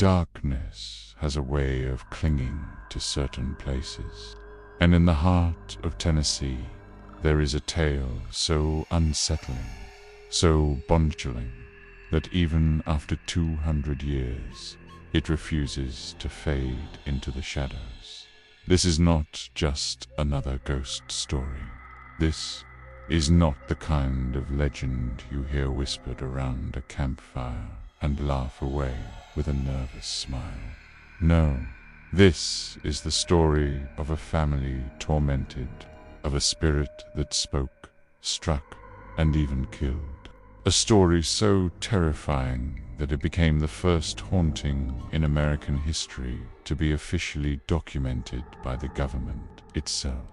darkness has a way of clinging to certain places, and in the heart of Tennessee there is a tale so unsettling, so bontulling, that even after 200 years it refuses to fade into the shadows. This is not just another ghost story. This is not the kind of legend you hear whispered around a campfire and laugh away with a nervous smile. No, this is the story of a family tormented, of a spirit that spoke, struck, and even killed. A story so terrifying that it became the first haunting in American history to be officially documented by the government itself.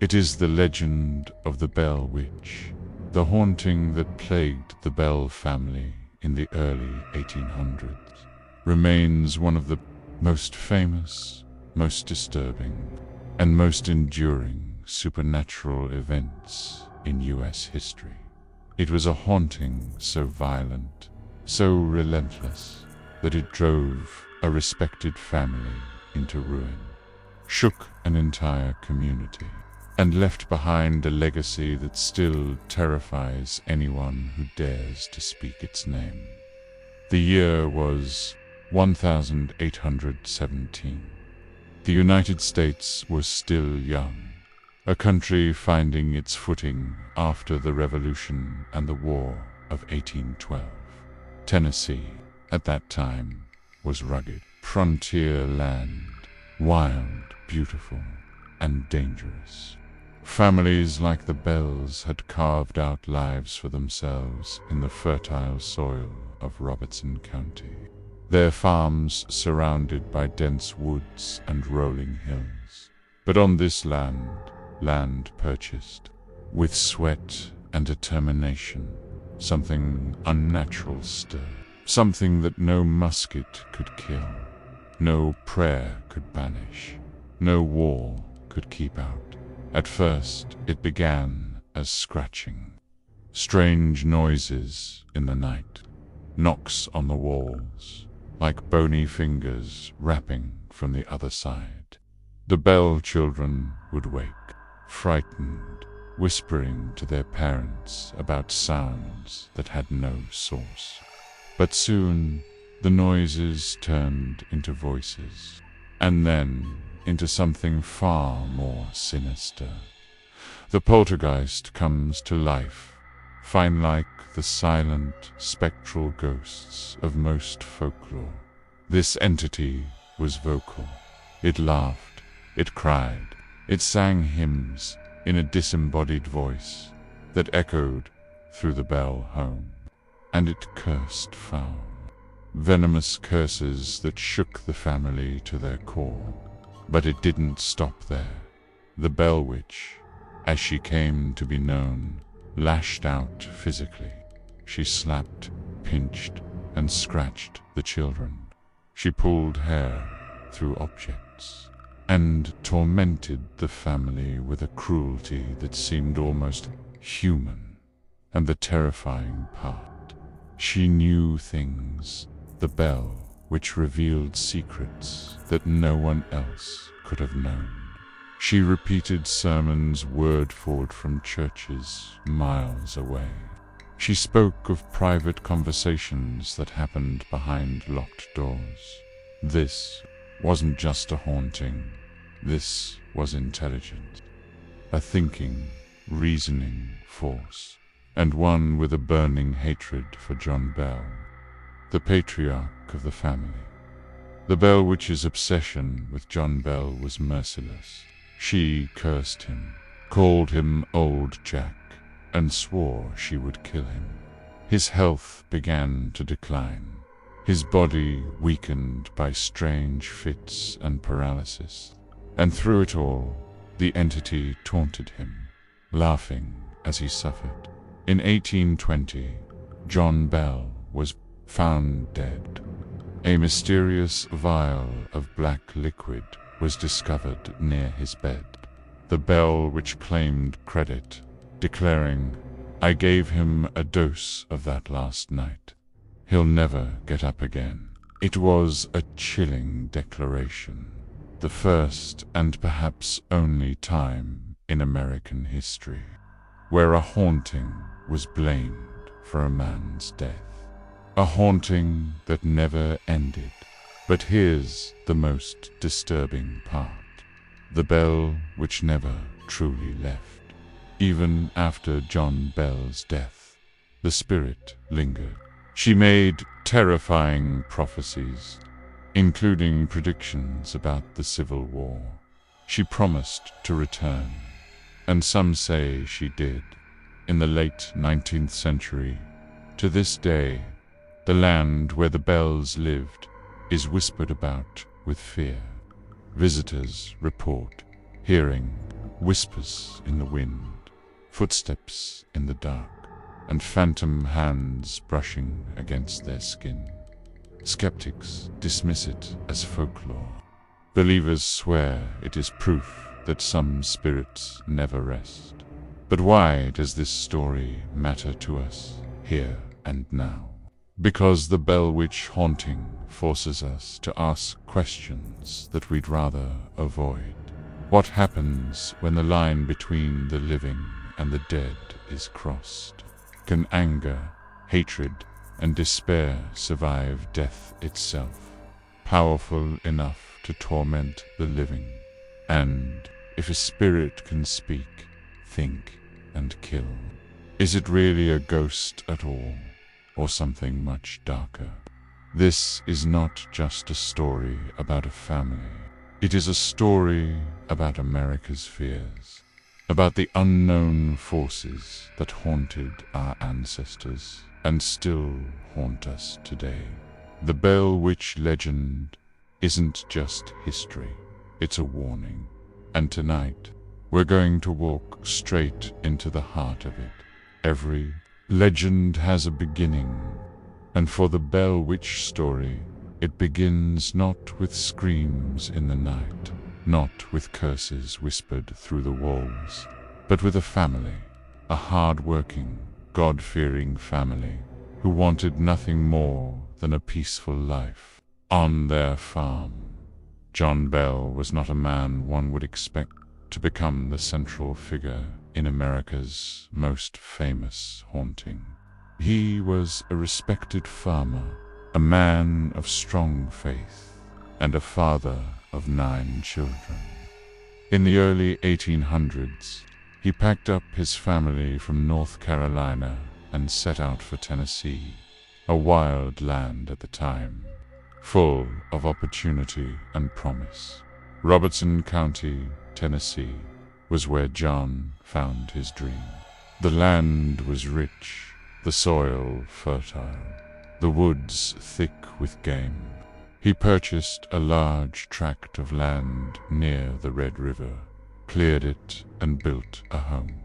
It is the legend of the Bell Witch, the haunting that plagued the Bell family in the early 1800s, remains one of the most famous, most disturbing, and most enduring supernatural events in U.S. history. It was a haunting so violent, so relentless, that it drove a respected family into ruin, shook an entire community, and left behind a legacy that still terrifies anyone who dares to speak its name. The year was 1817. The United States was still young, a country finding its footing after the Revolution and the War of 1812. Tennessee, at that time, was rugged, frontier land, wild, beautiful, and dangerous. Families like the Bells had carved out lives for themselves in the fertile soil of Robertson County, their farms surrounded by dense woods and rolling hills. But on this land purchased, with sweat and determination, something unnatural stirred, something that no musket could kill, no prayer could banish, no war could keep out. At first it began as scratching, strange noises in the night, knocks on the walls, like bony fingers rapping from the other side. The Bell children would wake, frightened, whispering to their parents about sounds that had no source. But soon the noises turned into voices, and then into something far more sinister. The poltergeist comes to life, fine like the silent, spectral ghosts of most folklore. This entity was vocal. It laughed, it cried, it sang hymns in a disembodied voice that echoed through the Bell home, and it cursed foul, venomous curses that shook the family to their core. But it didn't stop there. The Bell Witch, as she came to be known, lashed out physically. She slapped, pinched, and scratched the children. She pulled hair through objects, and tormented the family with a cruelty that seemed almost human. And the terrifying part, she knew things, the Bell, which revealed secrets that no one else could have known. She repeated sermons word for word from churches miles away. She spoke of private conversations that happened behind locked doors. This wasn't just a haunting. This was intelligence, a thinking, reasoning force, and one with a burning hatred for John Bell, the patriarch of the family. The Bell Witch's obsession with John Bell was merciless. She cursed him, called him Old Jack, and swore she would kill him. His health began to decline, his body weakened by strange fits and paralysis, and through it all, the entity taunted him, laughing as he suffered. In 1820, John Bell was found dead. A mysterious vial of black liquid was discovered near his bed. The Bell Witch claimed credit, declaring, "I gave him a dose of that last night. He'll never get up again." It was a chilling declaration, the first and perhaps only time in American history where a haunting was blamed for a man's death. A haunting that never ended. But here's the most disturbing part. The bell which never truly left. Even after John Bell's death, the spirit lingered. She made terrifying prophecies, including predictions about the Civil War. She promised to return, and some say she did. In the late 19th century, to this day, the land where the Bells lived is whispered about with fear. Visitors report hearing whispers in the wind, footsteps in the dark, and phantom hands brushing against their skin. Skeptics dismiss it as folklore. Believers swear it is proof that some spirits never rest. But why does this story matter to us here and now? Because the Bell Witch haunting forces us to ask questions that we'd rather avoid. What happens when the line between the living and the dead is crossed? Can anger, hatred, and despair survive death itself, powerful enough to torment the living? And if a spirit can speak, think, and kill, is it really a ghost at all, or something much darker? This is not just a story about a family. It is a story about America's fears, about the unknown forces that haunted our ancestors and still haunt us today. The Bell Witch legend isn't just history, it's a warning. And tonight, we're going to walk straight into the heart of it. Every legend has a beginning, and for the Bell Witch story, it begins not with screams in the night, not with curses whispered through the walls, but with a family, a hard-working, God-fearing family who wanted nothing more than a peaceful life on their farm. John Bell was not a man one would expect to become the central figure in America's most famous haunting. He was a respected farmer, a man of strong faith, and a father of 9 children. In the early 1800s, he packed up his family from North Carolina and set out for Tennessee, a wild land at the time, full of opportunity and promise. Robertson County, Tennessee, was where John found his dream. The land was rich, the soil fertile, the woods thick with game. He purchased a large tract of land near the Red River, cleared it, and built a home.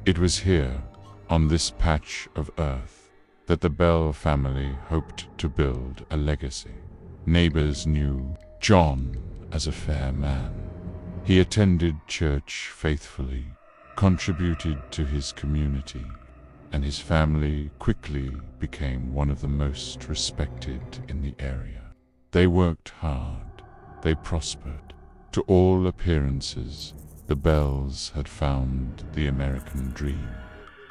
It was here, on this patch of earth, that the Bell family hoped to build a legacy. Neighbors knew John as a fair man. He attended church faithfully, contributed to his community, and his family quickly became one of the most respected in the area. They worked hard, they prospered. To all appearances, the Bells had found the American dream.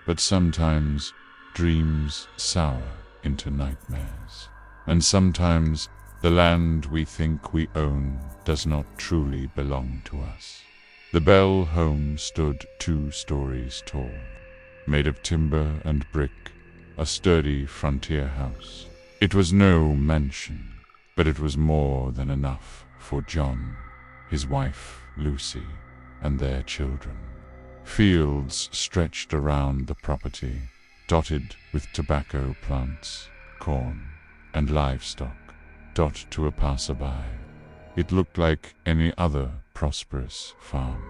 But sometimes dreams sour into nightmares, and sometimes the land we think we own does not truly belong to us. The Bell home stood 2 stories tall, made of timber and brick, a sturdy frontier house. It was no mansion, but it was more than enough for John, his wife Lucy, and their children. Fields stretched around the property, dotted with tobacco plants, corn, and livestock. Dot to a passerby, it looked like any other prosperous farm.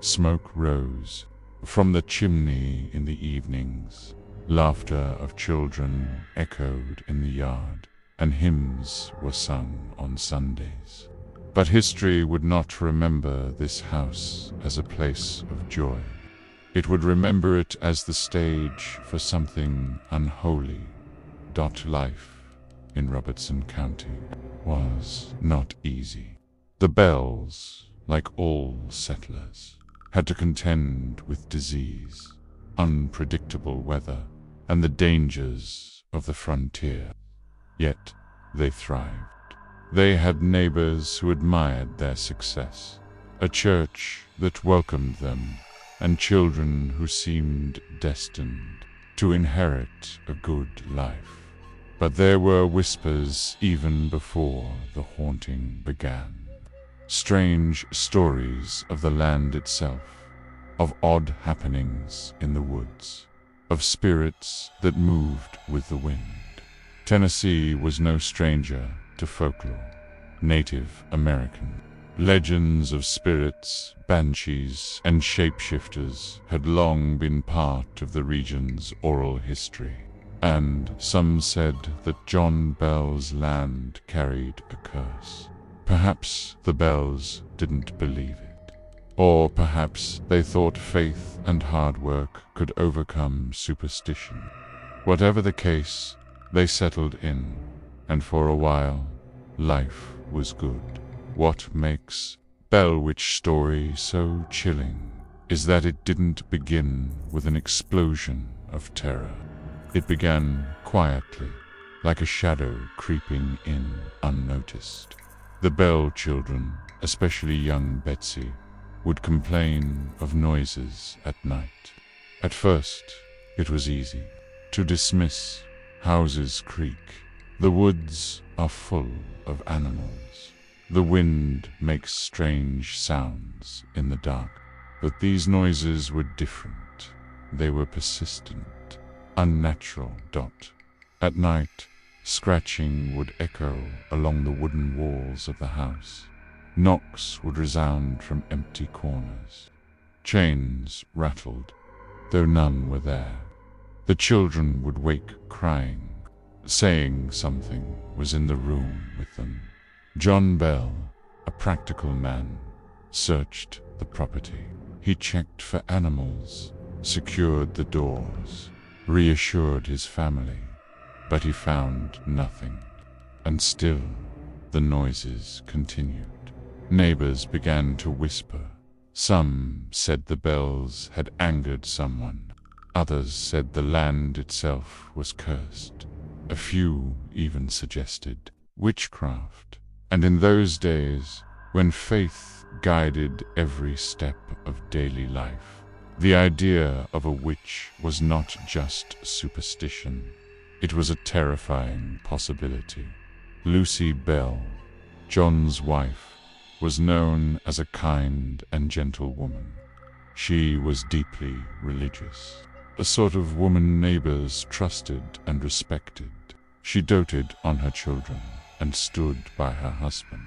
Smoke rose from the chimney in the evenings. Laughter of children echoed in the yard, and hymns were sung on Sundays. But history would not remember this house as a place of joy. It would remember it as the stage for something unholy. Life in Robertson County was not easy. The Bells, like all settlers, had to contend with disease, unpredictable weather, and the dangers of the frontier. Yet they thrived. They had neighbors who admired their success, a church that welcomed them, and children who seemed destined to inherit a good life. But there were whispers even before the haunting began. Strange stories of the land itself, of odd happenings in the woods, of spirits that moved with the wind. Tennessee was no stranger to folklore, Native American. Legends of spirits, banshees, and shapeshifters had long been part of the region's oral history, and some said that John Bell's land carried a curse. Perhaps the Bells didn't believe it, or perhaps they thought faith and hard work could overcome superstition. Whatever the case, they settled in, and for a while, life was good. What makes Bell Witch story so chilling is that it didn't begin with an explosion of terror. It began quietly, like a shadow creeping in unnoticed. The Bell children, especially young Betsy, would complain of noises at night. At first, it was easy to dismiss. Houses creak. The woods are full of animals. The wind makes strange sounds in the dark. But these noises were different. They were persistent, unnatural. At night, scratching would echo along the wooden walls of the house. Knocks would resound from empty corners. Chains rattled, though none were there. The children would wake crying, saying something was in the room with them. John Bell, a practical man, searched the property. He checked for animals, secured the doors, reassured his family, but he found nothing. And still, the noises continued. Neighbors began to whisper. Some said the Bells had angered someone. Others said the land itself was cursed. A few even suggested witchcraft. And in those days, when faith guided every step of daily life, the idea of a witch was not just superstition. It was a terrifying possibility. Lucy Bell, John's wife, was known as a kind and gentle woman. She was deeply religious, a sort of woman neighbors trusted and respected. She doted on her children and stood by her husband.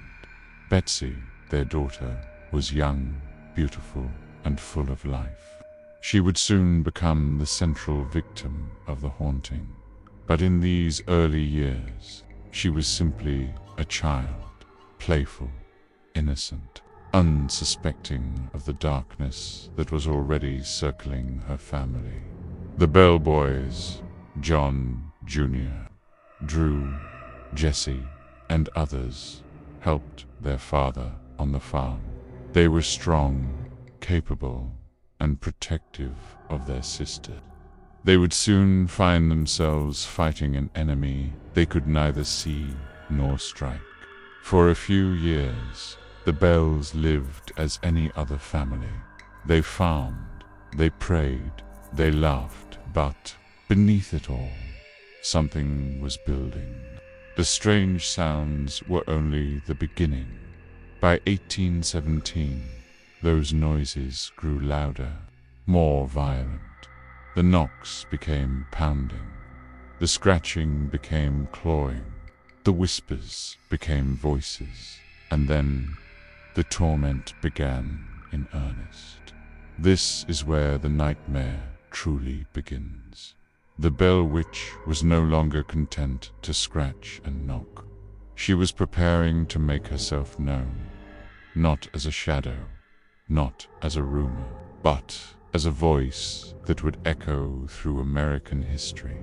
Betsy, their daughter, was young, beautiful, and full of life. She would soon become the central victim of the haunting. But in these early years, she was simply a child, playful, innocent, unsuspecting of the darkness that was already circling her family. The Bell boys, John Jr., Drew, Jesse, and others, helped their father on the farm. They were strong, capable, and protective of their sister. They would soon find themselves fighting an enemy they could neither see nor strike. For a few years, the Bells lived as any other family. They farmed, they prayed, they laughed, but beneath it all, something was building. The strange sounds were only the beginning. By 1817, those noises grew louder, more violent. The knocks became pounding. The scratching became clawing. The whispers became voices. And then the torment began in earnest. This is where the nightmare truly begins. The Bell Witch was no longer content to scratch and knock. She was preparing to make herself known, not as a shadow, not as a rumor, but as a voice that would echo through American history.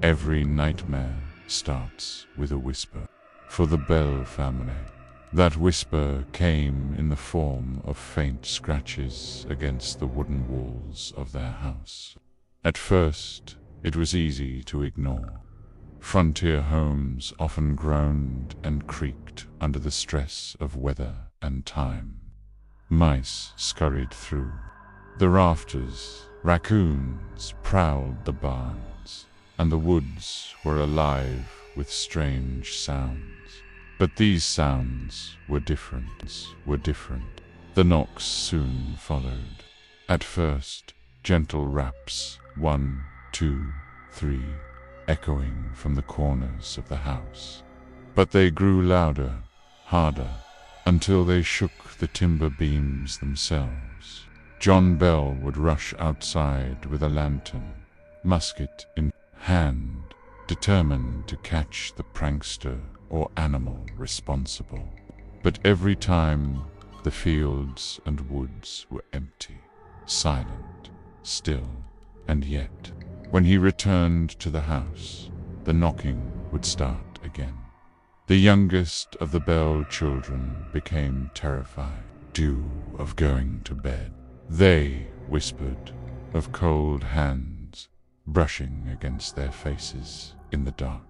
Every nightmare starts with a whisper. For the Bell family, that whisper came in the form of faint scratches against the wooden walls of their house. At first, it was easy to ignore. Frontier homes often groaned and creaked under the stress of weather and time. Mice scurried through the rafters, raccoons prowled the barns, and the woods were alive with strange sounds. But these sounds were different. The knocks soon followed. At first, gentle raps, 1, 2, 3, echoing from the corners of the house. But they grew louder, harder, until they shook the timber beams themselves. John Bell would rush outside with a lantern, musket in hand, determined to catch the prankster or animal responsible. But every time, the fields and woods were empty, silent, still, and yet, when he returned to the house, the knocking would start again. The youngest of the Bell children became terrified, due of going to bed. They whispered of cold hands brushing against their faces in the dark.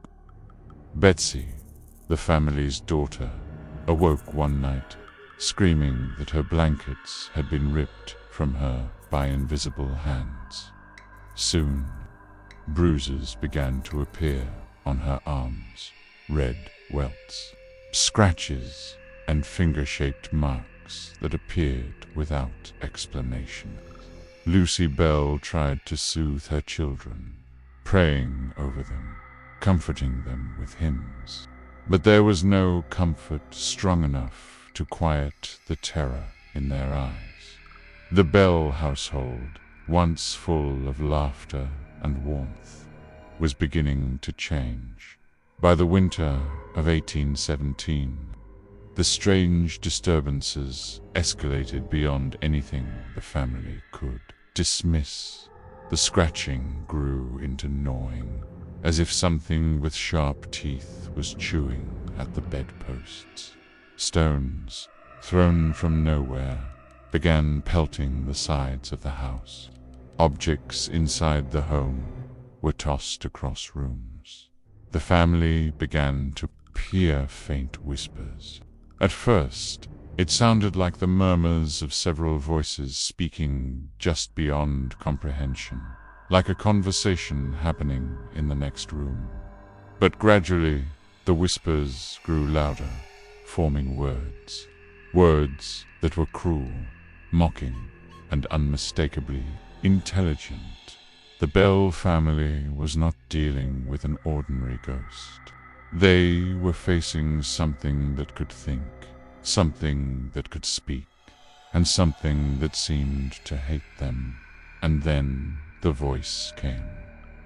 Betsy, the family's daughter, awoke one night, screaming that her blankets had been ripped from her by invisible hands. Soon, bruises began to appear on her arms, red welts, scratches, and finger-shaped marks that appeared without explanation. Lucy Bell tried to soothe her children, praying over them, comforting them with hymns. But there was no comfort strong enough to quiet the terror in their eyes. The Bell household, once full of laughter and warmth, was beginning to change. By the winter of 1817, the strange disturbances escalated beyond anything the family could dismiss. The scratching grew into gnawing, as if something with sharp teeth was chewing at the bedposts. Stones, thrown from nowhere, began pelting the sides of the house. Objects inside the home were tossed across rooms. The family began to hear faint whispers. At first, it sounded like the murmurs of several voices speaking just beyond comprehension, like a conversation happening in the next room. But gradually, the whispers grew louder, forming words. Words that were cruel, mocking, and unmistakably intelligent. The Bell family was not dealing with an ordinary ghost. They were facing something that could think, something that could speak, and something that seemed to hate them. And then the voice came.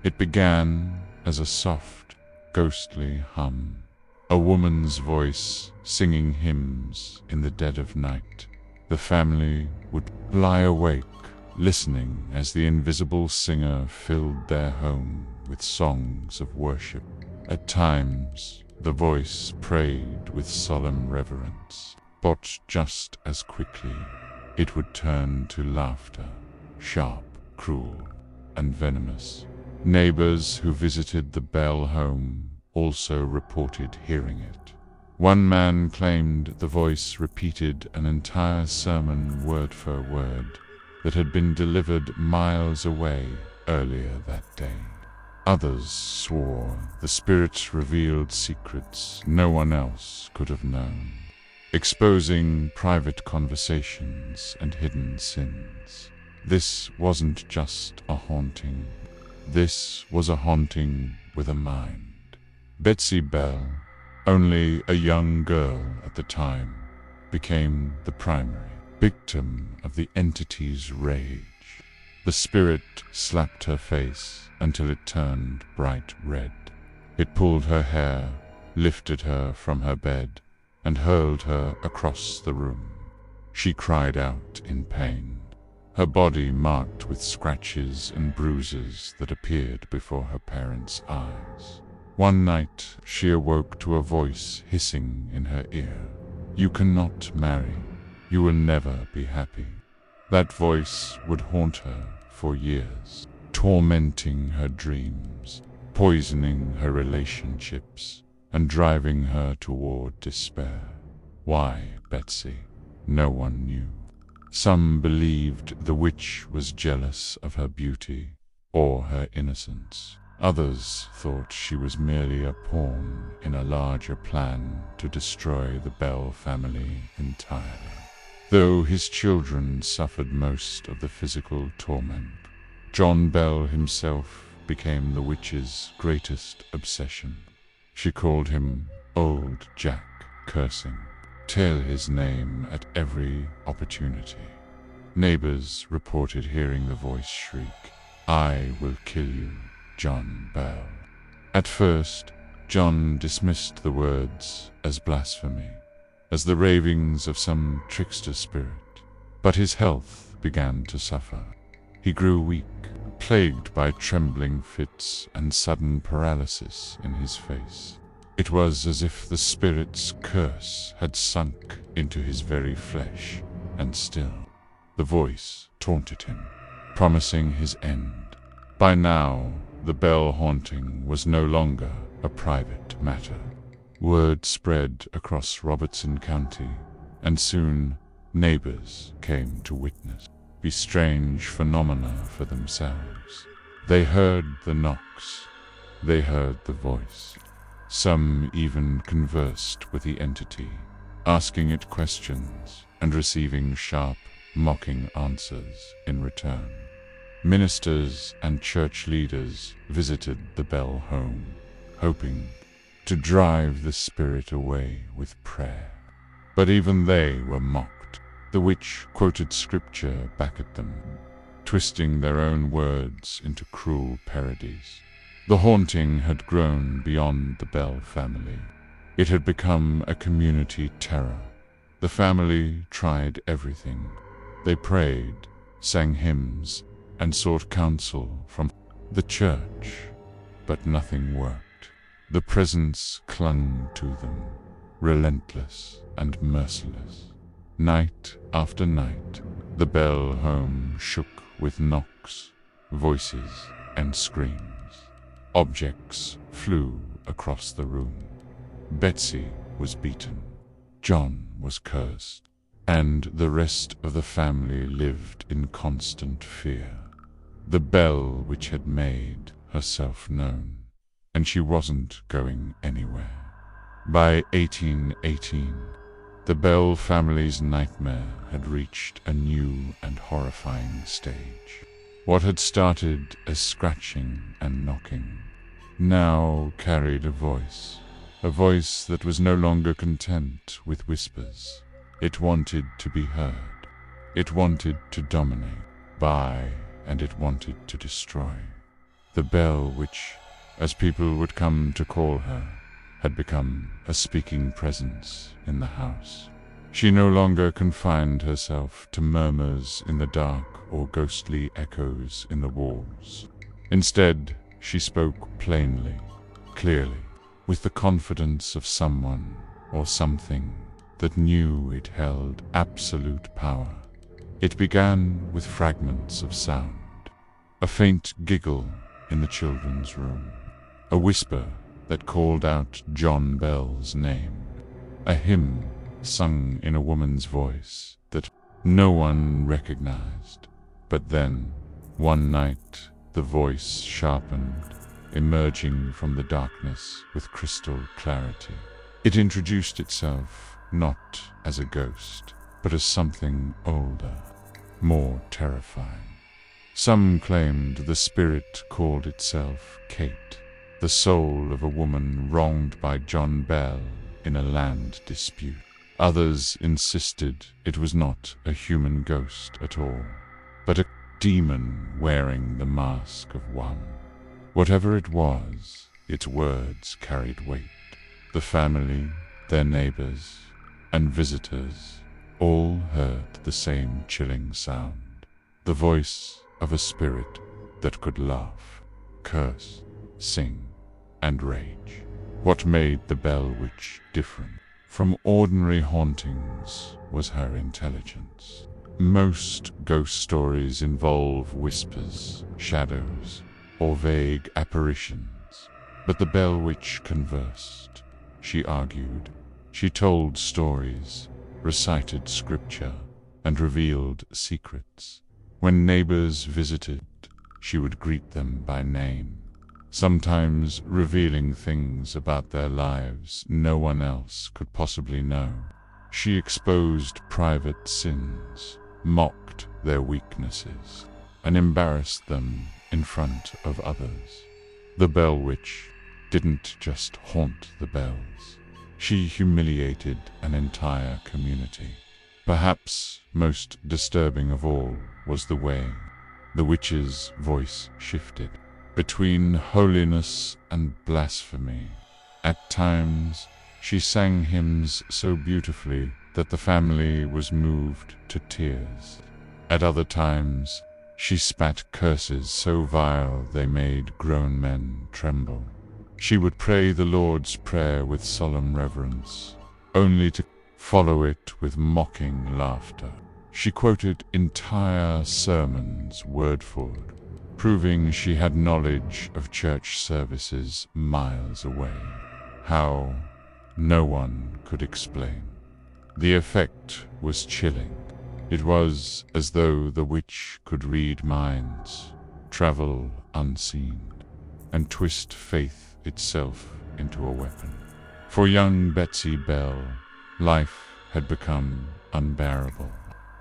It began as a soft, ghostly hum, a woman's voice singing hymns in the dead of night. The family would lie awake, listening as the invisible singer filled their home with songs of worship. At times, the voice prayed with solemn reverence, but just as quickly, it would turn to laughter, sharp, cruel, and venomous. Neighbors who visited the Bell home also reported hearing it. One man claimed the voice repeated an entire sermon word for word that had been delivered miles away earlier that day. Others swore the spirit revealed secrets no one else could have known, exposing private conversations and hidden sins. This wasn't just a haunting. This was a haunting with a mind. Betsy Bell, only a young girl at the time, became the primary victim of the entity's rage. The spirit slapped her face until it turned bright red. It pulled her hair, lifted her from her bed, and hurled her across the room. She cried out in pain, her body marked with scratches and bruises that appeared before her parents' eyes. One night she awoke to a voice hissing in her ear. "You cannot marry. You will never be happy." That voice would haunt her for years, tormenting her dreams, poisoning her relationships, and driving her toward despair. Why, Betsy? No one knew. Some believed the witch was jealous of her beauty or her innocence. Others thought she was merely a pawn in a larger plan to destroy the Bell family entirely. Though his children suffered most of the physical torment, John Bell himself became the witch's greatest obsession. She called him Old Jack, cursing, "Tell his name at every opportunity." Neighbors reported hearing the voice shriek, "I will kill you, John Bell." At first, John dismissed the words as blasphemy, as the ravings of some trickster spirit, but his health began to suffer. He grew weak, plagued by trembling fits and sudden paralysis in his face. It was as if the spirit's curse had sunk into his very flesh, and still the voice taunted him, promising his end. By now, the Bell haunting was no longer a private matter. Word spread across Robertson County, and soon neighbors came to witness the strange phenomena for themselves. They heard the knocks, they heard the voice. Some even conversed with the entity, asking it questions and receiving sharp, mocking answers in return. Ministers and church leaders visited the Bell home, hoping to drive the spirit away with prayer. But even they were mocked. The witch quoted scripture back at them, twisting their own words into cruel parodies. The haunting had grown beyond the Bell family. It had become a community terror. The family tried everything. They prayed, sang hymns, and sought counsel from the church, but nothing worked. The presence clung to them, relentless and merciless. Night after night, the Bell home shook with knocks, voices, and screams. Objects flew across the room. Betsy was beaten. John was cursed, and the rest of the family lived in constant fear. The Bell witch had made herself known, and she wasn't going anywhere. By 1818, the Bell family's nightmare had reached a new and horrifying stage. What had started as scratching and knocking now carried a voice that was no longer content with whispers. It wanted to be heard. It wanted to dominate, and it wanted to destroy. The Bell witch, as people would come to call her, had become a speaking presence in the house. She no longer confined herself to murmurs in the dark or ghostly echoes in the walls. Instead, she spoke plainly, clearly, with the confidence of someone or something that knew it held absolute power. It began with fragments of sound, a faint giggle in the children's room, a whisper that called out John Bell's name, a hymn sung in a woman's voice that no one recognized. But then, one night, the voice sharpened, emerging from the darkness with crystal clarity. It introduced itself not as a ghost, but as something older, more terrifying. Some claimed the spirit called itself Kate, the soul of a woman wronged by John Bell in a land dispute. Others insisted it was not a human ghost at all, but a demon wearing the mask of one. Whatever it was, its words carried weight. The family, their neighbors, and visitors all heard the same chilling sound, the voice of a spirit that could laugh, curse, sing, and rage. What made the Bell Witch different from ordinary hauntings was her intelligence. Most ghost stories involve whispers, shadows, or vague apparitions, but the Bell Witch conversed. She argued. She told stories, recited scripture, and revealed secrets. When neighbors visited, she would greet them by name, sometimes revealing things about their lives no one else could possibly know. She exposed private sins, mocked their weaknesses, and embarrassed them in front of others. The Bell Witch didn't just haunt the bells. She humiliated an entire community. Perhaps most disturbing of all was the way the witch's voice shifted between holiness and blasphemy. At times, she sang hymns so beautifully that the family was moved to tears. At other times, she spat curses so vile they made grown men tremble. She would pray the Lord's Prayer with solemn reverence, only to follow it with mocking laughter. She quoted entire sermons word for word, proving she had knowledge of church services miles away. How? No one could explain. The effect was chilling. It was as though the witch could read minds, travel unseen, and twist faith itself into a weapon. For young Betsy Bell, life had become unbearable.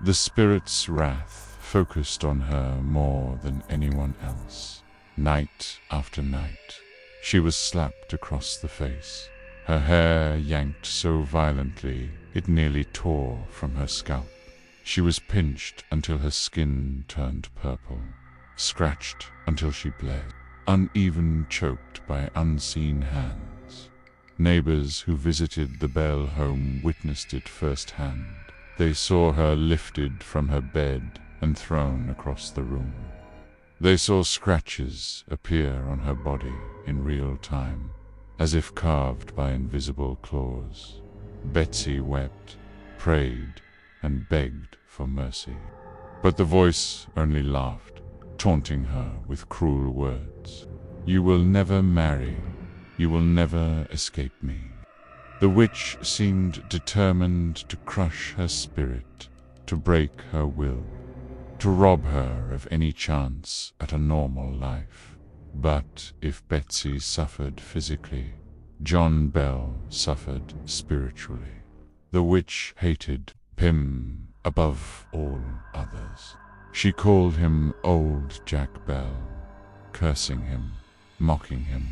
The spirit's wrath focused on her more than anyone else. Night after night, she was slapped across the face, her hair yanked so violently it nearly tore from her scalp. She was pinched until her skin turned purple, scratched until she bled, uneven choked by unseen hands. Neighbors who visited the Bell home witnessed it firsthand. They saw her lifted from her bed and thrown across the room. They saw scratches appear on her body in real time, as if carved by invisible claws. Betsy wept, prayed, and begged for mercy. But the voice only laughed, taunting her with cruel words. "You will never marry. You will never escape me." The witch seemed determined to crush her spirit, to break her will, to rob her of any chance at a normal life. But if Betsy suffered physically, John Bell suffered spiritually. The witch hated him above all others. She called him Old Jack Bell, cursing him, mocking him,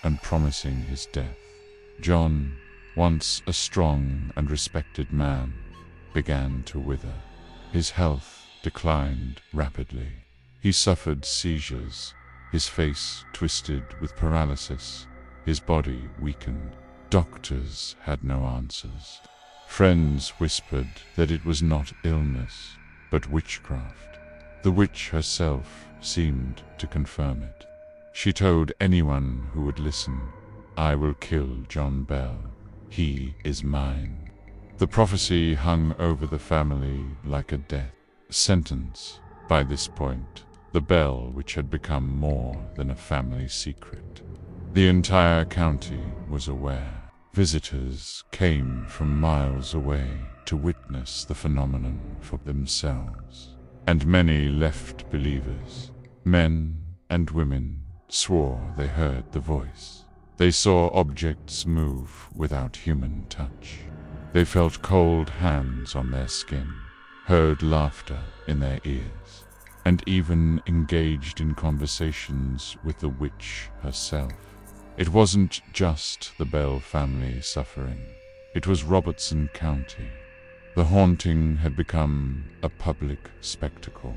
and promising his death. John, once a strong and respected man, began to wither. His health declined rapidly. He suffered seizures, his face twisted with paralysis, his body weakened. Doctors had no answers. Friends whispered that it was not illness, but witchcraft. The witch herself seemed to confirm it. She told anyone who would listen, "I will kill John Bell. He is mine." The prophecy hung over the family like a death sentence. By this point, the Bell Witch had become more than a family secret. The entire county was aware. Visitors came from miles away to witness the phenomenon for themselves. And many left believers. Men and women swore they heard the voice. They saw objects move without human touch. They felt cold hands on their skin, heard laughter in their ears, and even engaged in conversations with the witch herself. It wasn't just the Bell family suffering. It was Robertson County. The haunting had become a public spectacle.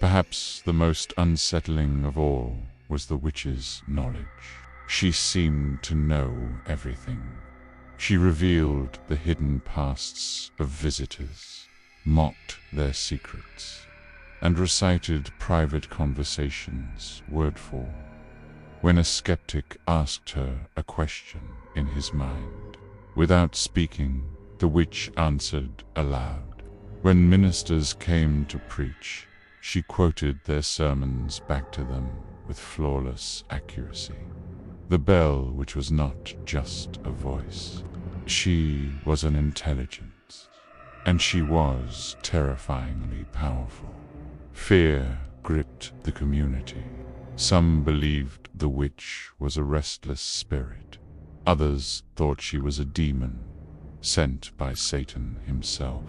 Perhaps the most unsettling of all was the witch's knowledge. She seemed to know everything. She revealed the hidden pasts of visitors, mocked their secrets, and recited private conversations word for word. when a skeptic asked her a question in his mind. Without speaking, the witch answered aloud. When ministers came to preach, she quoted their sermons back to them with flawless accuracy. The bell, which was not just a voice, she was an intelligence, and she was terrifyingly powerful. Fear gripped the community. Some believed the witch was a restless spirit. Others thought she was a demon, sent by Satan himself.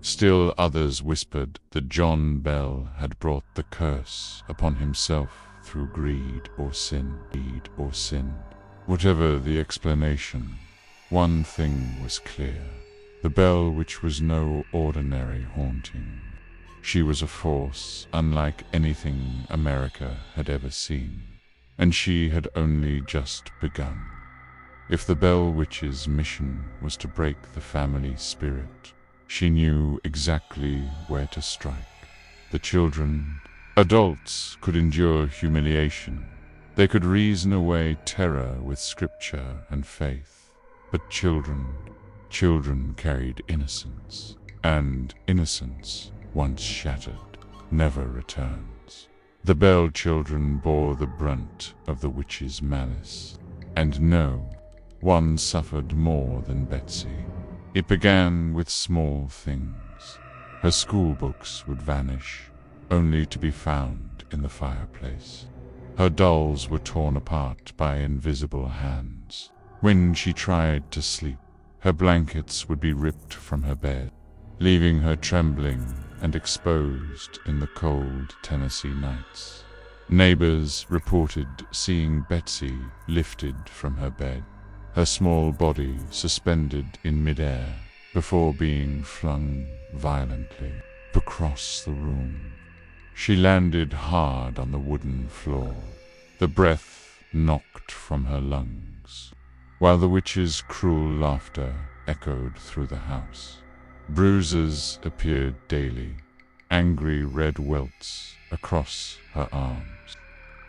Still others whispered that John Bell had brought the curse upon himself through greed or sin. Whatever the explanation, one thing was clear. The bell witch was no ordinary haunting. She was a force unlike anything America had ever seen, and she had only just begun. If the bell witch's mission was to break the family spirit, she knew exactly where to strike. The children, adults could endure humiliation. They could reason away terror with scripture and faith. But children carried innocence, and innocence, once shattered, never returns. The Bell children bore the brunt of the witch's malice, and no one suffered more than Betsy. It began with small things. Her school books would vanish, only to be found in the fireplace. Her dolls were torn apart by invisible hands. When she tried to sleep, her blankets would be ripped from her bed, leaving her trembling and exposed in the cold Tennessee nights. Neighbors reported seeing Betsy lifted from her bed, her small body suspended in midair before being flung violently across the room. She landed hard on the wooden floor, the breath knocked from her lungs, while the witch's cruel laughter echoed through the house. Bruises appeared daily, angry red welts across her arms,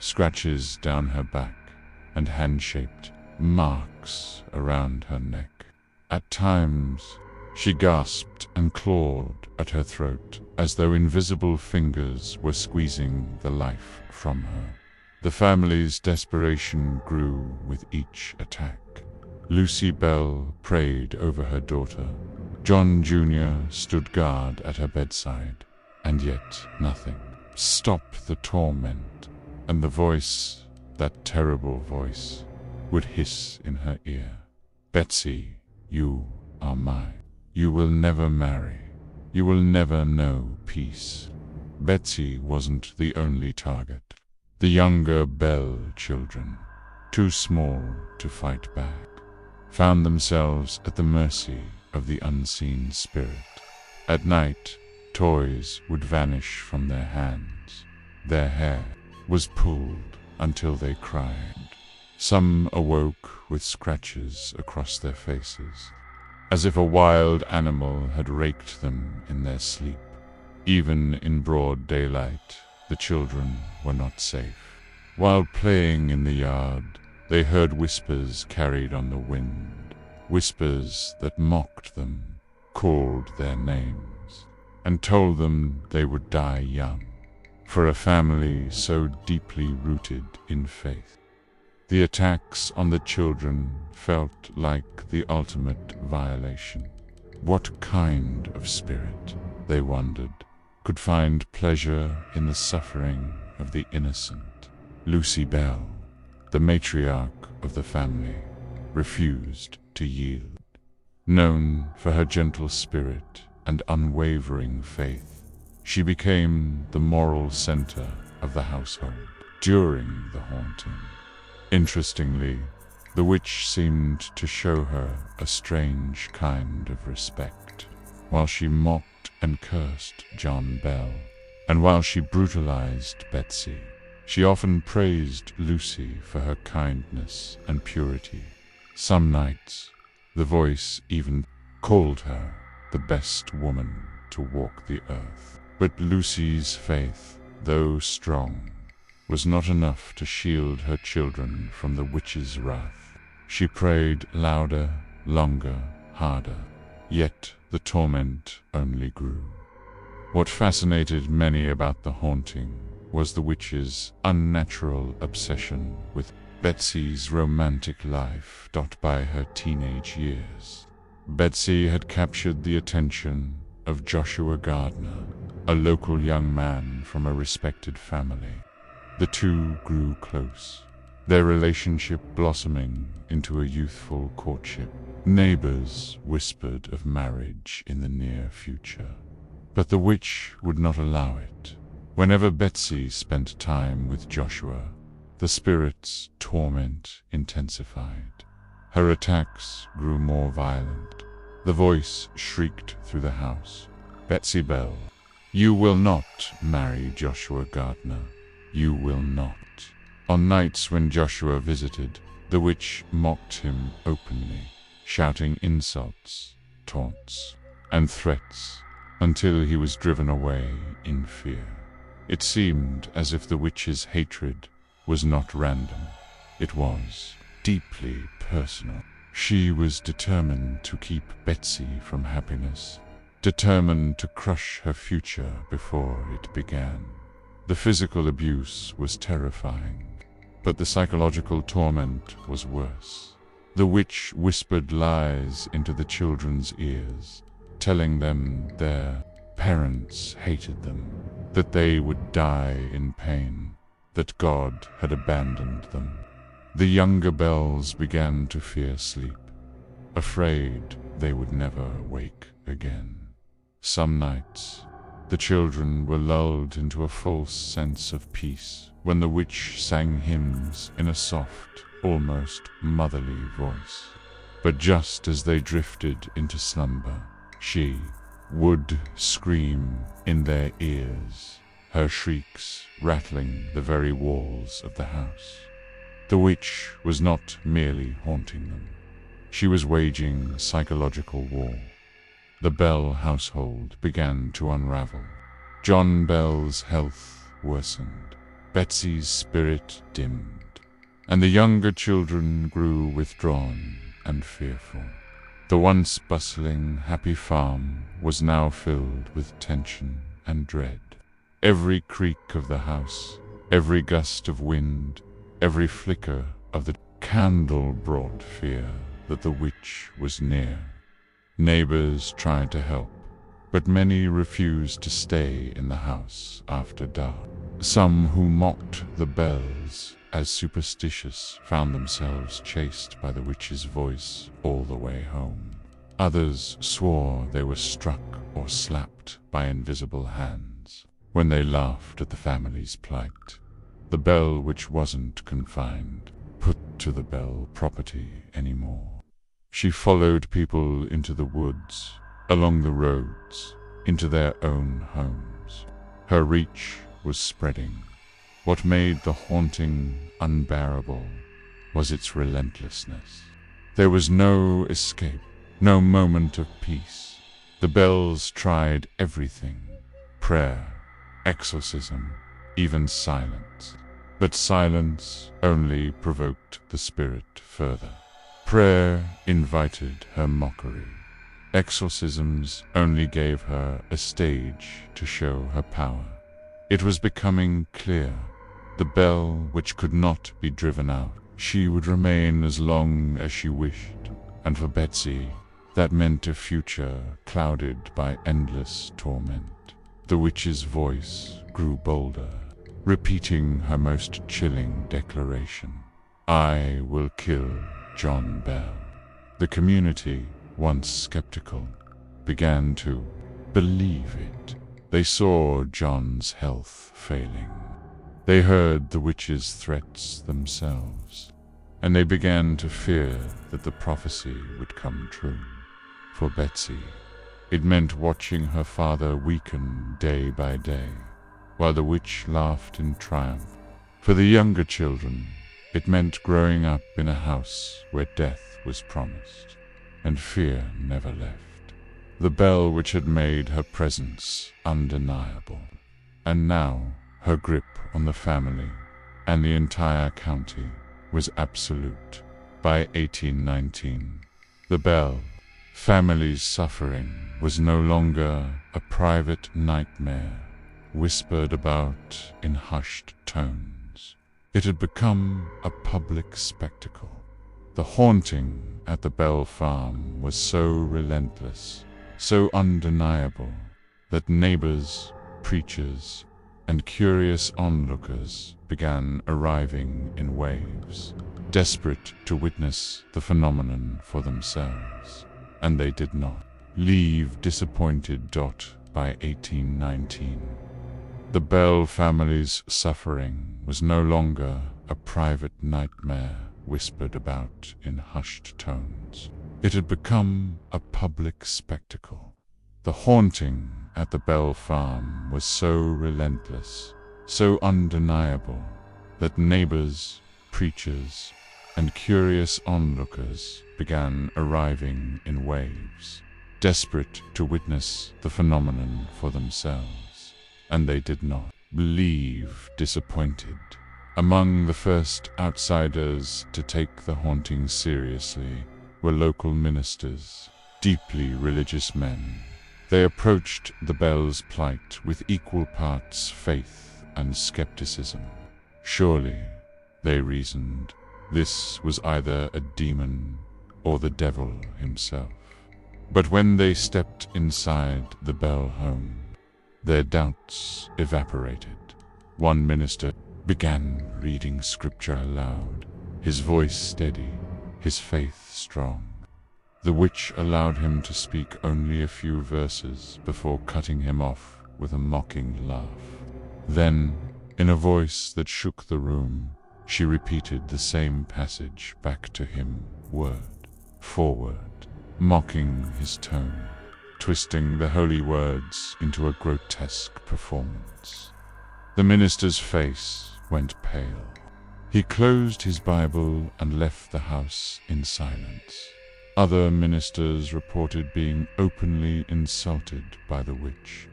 scratches down her back, and hand-shaped marks around her neck. At times, she gasped and clawed at her throat as though invisible fingers were squeezing the life from her. The family's desperation grew with each attack. Lucy Bell prayed over her daughter. John Jr. stood guard at her bedside, and yet nothing. Stop the torment, and the voice, that terrible voice, would hiss in her ear. Betsy, you are mine. You will never marry. You will never know peace. Betsy wasn't the only target. The younger Bell children, too small to fight back, found themselves at the mercy of the unseen spirit. At night, toys would vanish from their hands. Their hair was pulled until they cried. Some awoke with scratches across their faces, as if a wild animal had raked them in their sleep. Even in broad daylight, the children were not safe. While playing in the yard, they heard whispers carried on the wind, whispers that mocked them, called their names, and told them they would die young, for a family so deeply rooted in faith. The attacks on the children felt like the ultimate violation. What kind of spirit, they wondered, could find pleasure in the suffering of the innocent? Lucy Bell, the matriarch of the family, refused to yield. Known for her gentle spirit and unwavering faith, she became the moral center of the household during the haunting. Interestingly, the witch seemed to show her a strange kind of respect. While she mocked and cursed John Bell, and while she brutalized Betsy, she often praised Lucy for her kindness and purity. Some nights, the voice even called her the best woman to walk the earth. But Lucy's faith, though strong, was not enough to shield her children from the witch's wrath. She prayed louder, longer, harder, yet the torment only grew. What fascinated many about the haunting was the witch's unnatural obsession with Betsy's romantic life by her teenage years. Betsy had captured the attention of Joshua Gardner, a local young man from a respected family. The two grew close, their relationship blossoming into a youthful courtship. Neighbors whispered of marriage in the near future, but the witch would not allow it. Whenever Betsy spent time with Joshua, the spirit's torment intensified. Her attacks grew more violent. The voice shrieked through the house, "Betsy Bell, you will not marry Joshua Gardner. You will not." On nights when Joshua visited, the witch mocked him openly, shouting insults, taunts, and threats until he was driven away in fear. It seemed as if the witch's hatred was not random. It was deeply personal. She was determined to keep Betsy from happiness, determined to crush her future before it began. The physical abuse was terrifying, but the psychological torment was worse. The witch whispered lies into the children's ears, telling them their parents hated them, that they would die in pain, that God had abandoned them. The younger Bells began to fear sleep, afraid they would never wake again. Some nights, the children were lulled into a false sense of peace when the witch sang hymns in a soft, almost motherly voice. But just as they drifted into slumber, she would scream in their ears, her shrieks rattling the very walls of the house. The witch was not merely haunting them. She was waging psychological war. The Bell household began to unravel. John Bell's health worsened. Betsy's spirit dimmed, and the younger children grew withdrawn and fearful. The once bustling, happy farm was now filled with tension and dread. Every creak of the house, every gust of wind, every flicker of the candle brought fear that the witch was near. Neighbors tried to help, but many refused to stay in the house after dark. Some who mocked the Bells as superstitious found themselves chased by the witch's voice all the way home. Others swore they were struck or slapped by invisible hands when they laughed at the family's plight. The Bell witch wasn't confined, put to the Bell property anymore. She followed people into the woods, along the roads, into their own homes. Her reach was spreading. What made the haunting unbearable was its relentlessness. There was no escape, no moment of peace. The Bells tried everything: prayer, exorcism, even silence. But silence only provoked the spirit further. Prayer invited her mockery. Exorcisms only gave her a stage to show her power. It was becoming clear. The Bell which could not be driven out. She would remain as long as she wished, and for Betsy, that meant a future clouded by endless torment. The witch's voice grew bolder, repeating her most chilling declaration: "I will kill John Bell." The community, once skeptical, began to believe it. They saw John's health failing. They heard the witch's threats themselves, and they began to fear that the prophecy would come true. For Betsy, it meant watching her father weaken day by day, while the witch laughed in triumph. For the younger children, it meant growing up in a house where death was promised, and fear never left. The Bell which had made her presence undeniable, and now her grip on the family and the entire county was absolute. By 1819, the Bell family's suffering was no longer a private nightmare whispered about in hushed tones. It had become a public spectacle. The haunting at the Bell farm was so relentless, so undeniable, that neighbors, preachers, and curious onlookers began arriving in waves, desperate to witness the phenomenon for themselves. And they did not leave disappointed. By 1819, the Bell family's suffering was no longer a private nightmare whispered about in hushed tones. It had become a public spectacle. The haunting at the Bell farm was so relentless, so undeniable, that neighbors, preachers, and curious onlookers began arriving in waves, desperate to witness the phenomenon for themselves. And they did not leave disappointed. Among the first outsiders to take the haunting seriously were local ministers, deeply religious men. They approached the Bell's plight with equal parts faith and skepticism. Surely, they reasoned, this was either a demon or the devil himself. But when they stepped inside the Bell home, their doubts evaporated. One minister began reading scripture aloud, his voice steady, his faith strong. The witch allowed him to speak only a few verses before cutting him off with a mocking laugh. Then, in a voice that shook the room, she repeated the same passage back to him, word for word, mocking his tone, twisting the holy words into a grotesque performance. The minister's face went pale. He closed his Bible and left the house in silence. Other ministers reported being openly insulted by the witch.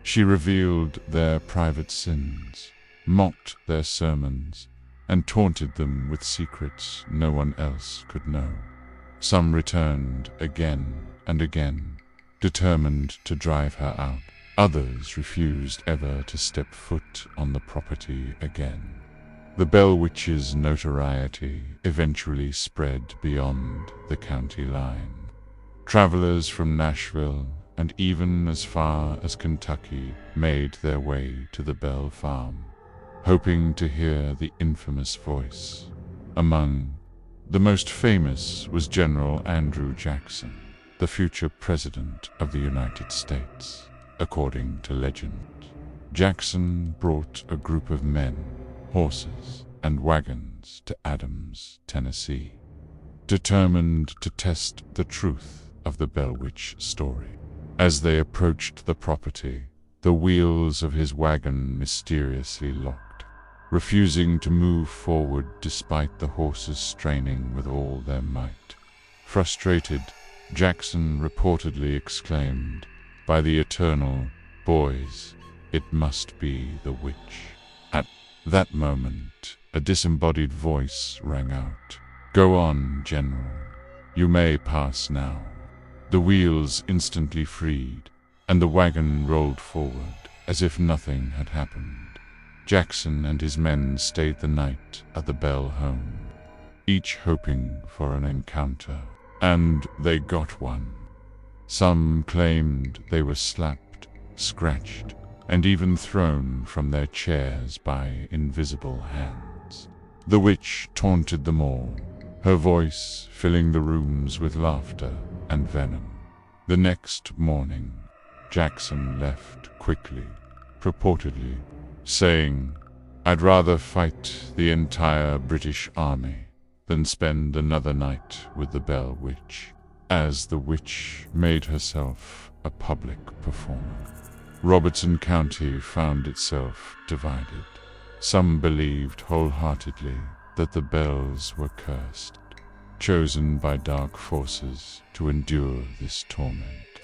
She revealed their private sins, mocked their sermons, and taunted them with secrets no one else could know. Some returned again and again, determined to drive her out. Others refused ever to step foot on the property again. The Bell Witch's notoriety eventually spread beyond the county line. Travelers from Nashville and even as far as Kentucky made their way to the Bell farm, hoping to hear the infamous voice. Among the most famous was General Andrew Jackson, the future President of the United States. According to legend, Jackson brought a group of men, horses, and wagons to Adams, Tennessee, determined to test the truth of the Bell Witch story. As they approached the property, the wheels of his wagon mysteriously locked, refusing to move forward despite the horses straining with all their might. Frustrated, Jackson reportedly exclaimed, "By the eternal, boys, it must be the witch." At that moment, a disembodied voice rang out, "Go on, General. You may pass now." The wheels instantly freed, and the wagon rolled forward as if nothing had happened. Jackson and his men stayed the night at the Bell home, each hoping for an encounter, and they got one. Some claimed they were slapped, scratched, and even thrown from their chairs by invisible hands. The witch taunted them all, her voice filling the rooms with laughter and venom. The next morning, Jackson left quickly, purportedly saying, "I'd rather fight the entire British army than spend another night with the Bell Witch," as the witch made herself a public performer. Robertson County found itself divided. Some believed wholeheartedly that the Bells were cursed, chosen by dark forces to endure this torment.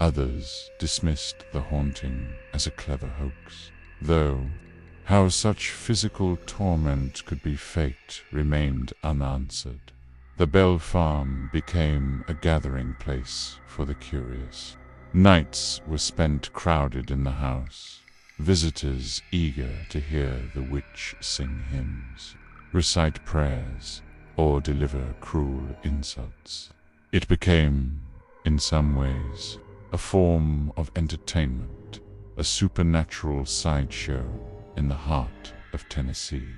Others dismissed the haunting as a clever hoax, though How such physical torment could be faked remained unanswered. The Bell Farm became a gathering place for the curious. Nights were spent crowded in the house, visitors eager to hear the witch sing hymns, recite prayers, or deliver cruel insults. It became, in some ways, a form of entertainment, a supernatural sideshow in the heart of Tennessee.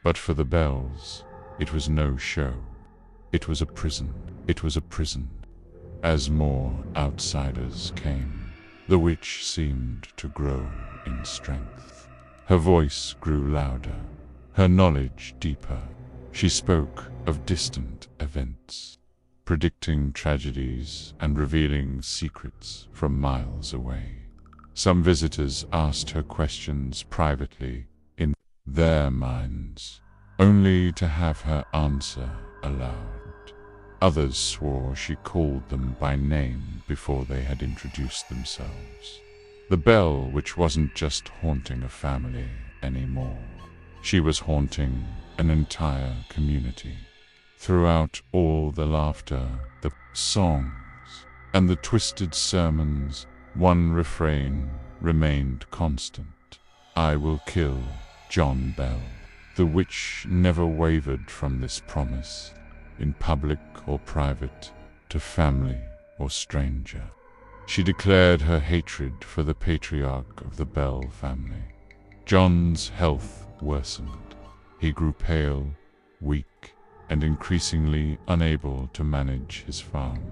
But for the Bells, it was no show. It was a prison. It was a prison. As more outsiders came, the witch seemed to grow in strength. Her voice grew louder, her knowledge deeper. She spoke of distant events, predicting tragedies and revealing secrets from miles away. Some visitors asked her questions privately in their minds, only to have her answer aloud. Others swore she called them by name before they had introduced themselves. The Bell, which wasn't just haunting a family anymore. She was haunting an entire community. Throughout all the laughter, the songs, and the twisted sermons, one refrain remained constant. I will kill John Bell. The witch never wavered from this promise, in public or private, to family or stranger. She declared her hatred for the patriarch of the Bell family. John's health worsened. He grew pale, weak, and increasingly unable to manage his farm.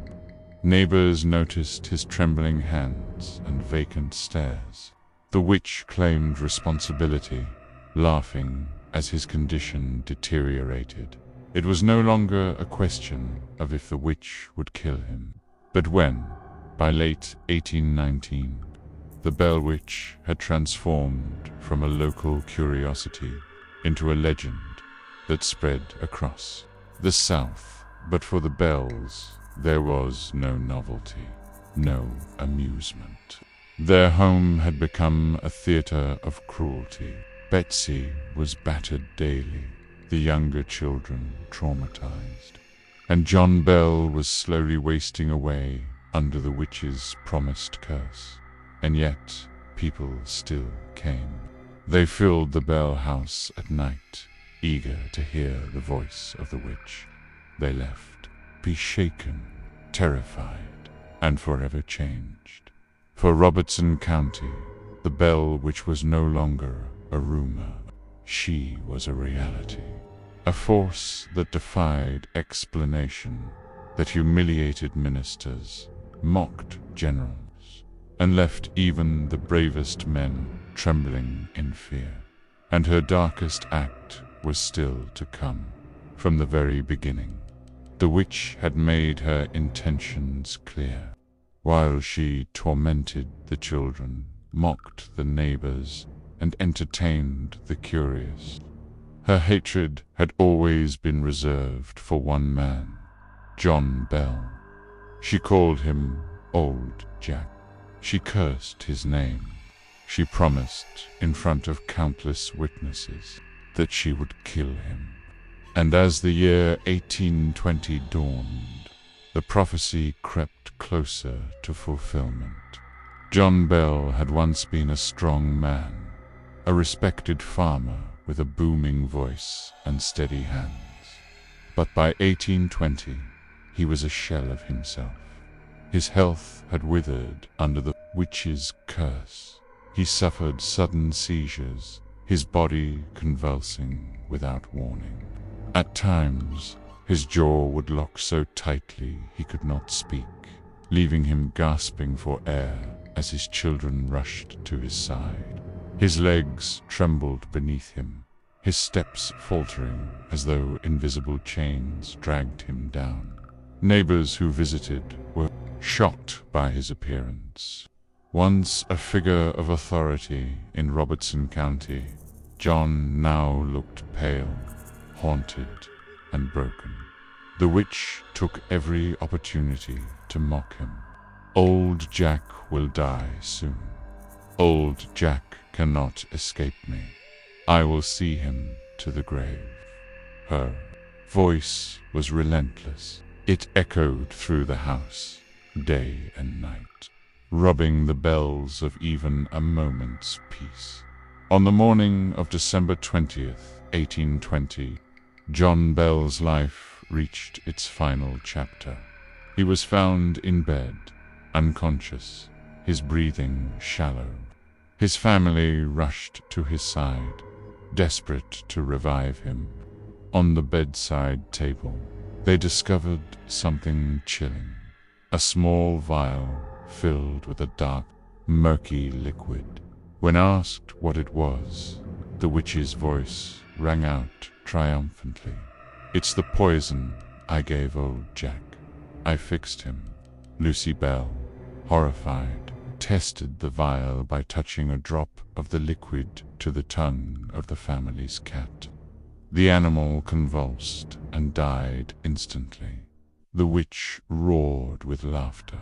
Neighbors noticed his trembling hands and vacant stares. The witch claimed responsibility, laughing as his condition deteriorated. It was no longer a question of if the witch would kill him, but when, by late 1819, the Bell Witch had transformed from a local curiosity into a legend that spread across the South. But for the Bells, there was no novelty, no amusement. Their home had become a theater of cruelty. Betsy was battered daily, the younger children traumatized, and John Bell was slowly wasting away under the witch's promised curse. And yet, people still came. They filled the Bell house at night, eager to hear the voice of the witch. They left, be shaken, terrified, and forever changed. For Robertson County, the Bell Witch was no longer a rumor. She was a reality, a force that defied explanation, that humiliated ministers, mocked generals, and left even the bravest men trembling in fear. And her darkest act was still to come. From the very beginning, the witch had made her intentions clear. While she tormented the children, mocked the neighbors, and entertained the curious, her hatred had always been reserved for one man, John Bell. She called him Old Jack. She cursed his name. She promised, in front of countless witnesses, that she would kill him. And as the year 1820 dawned, the prophecy crept closer to fulfillment. John Bell had once been a strong man, a respected farmer with a booming voice and steady hands. But by 1820, he was a shell of himself. His health had withered under the witch's curse. He suffered sudden seizures, his body convulsing without warning. At times, his jaw would lock so tightly he could not speak, leaving him gasping for air as his children rushed to his side. His legs trembled beneath him, his steps faltering as though invisible chains dragged him down. Neighbors who visited were shocked by his appearance. Once a figure of authority in Robertson County, John now looked pale, haunted, and broken. The witch took every opportunity to mock him. Old Jack will die soon. Old Jack cannot escape me. I will see him to the grave. Her voice was relentless. It echoed through the house, day and night, robbing the bells of even a moment's peace. On the morning of December 20th, 1820, John Bell's life reached its final chapter. He was found in bed, unconscious, his breathing shallow. His family rushed to his side, desperate to revive him. On the bedside table, they discovered something chilling. A small vial filled with a dark, murky liquid. When asked what it was, the witch's voice rang out triumphantly. "It's the poison I gave old Jack. I fixed him." Lucy Bell, horrified, tested the vial by touching a drop of the liquid to the tongue of the family's cat. The animal convulsed and died instantly. The witch roared with laughter,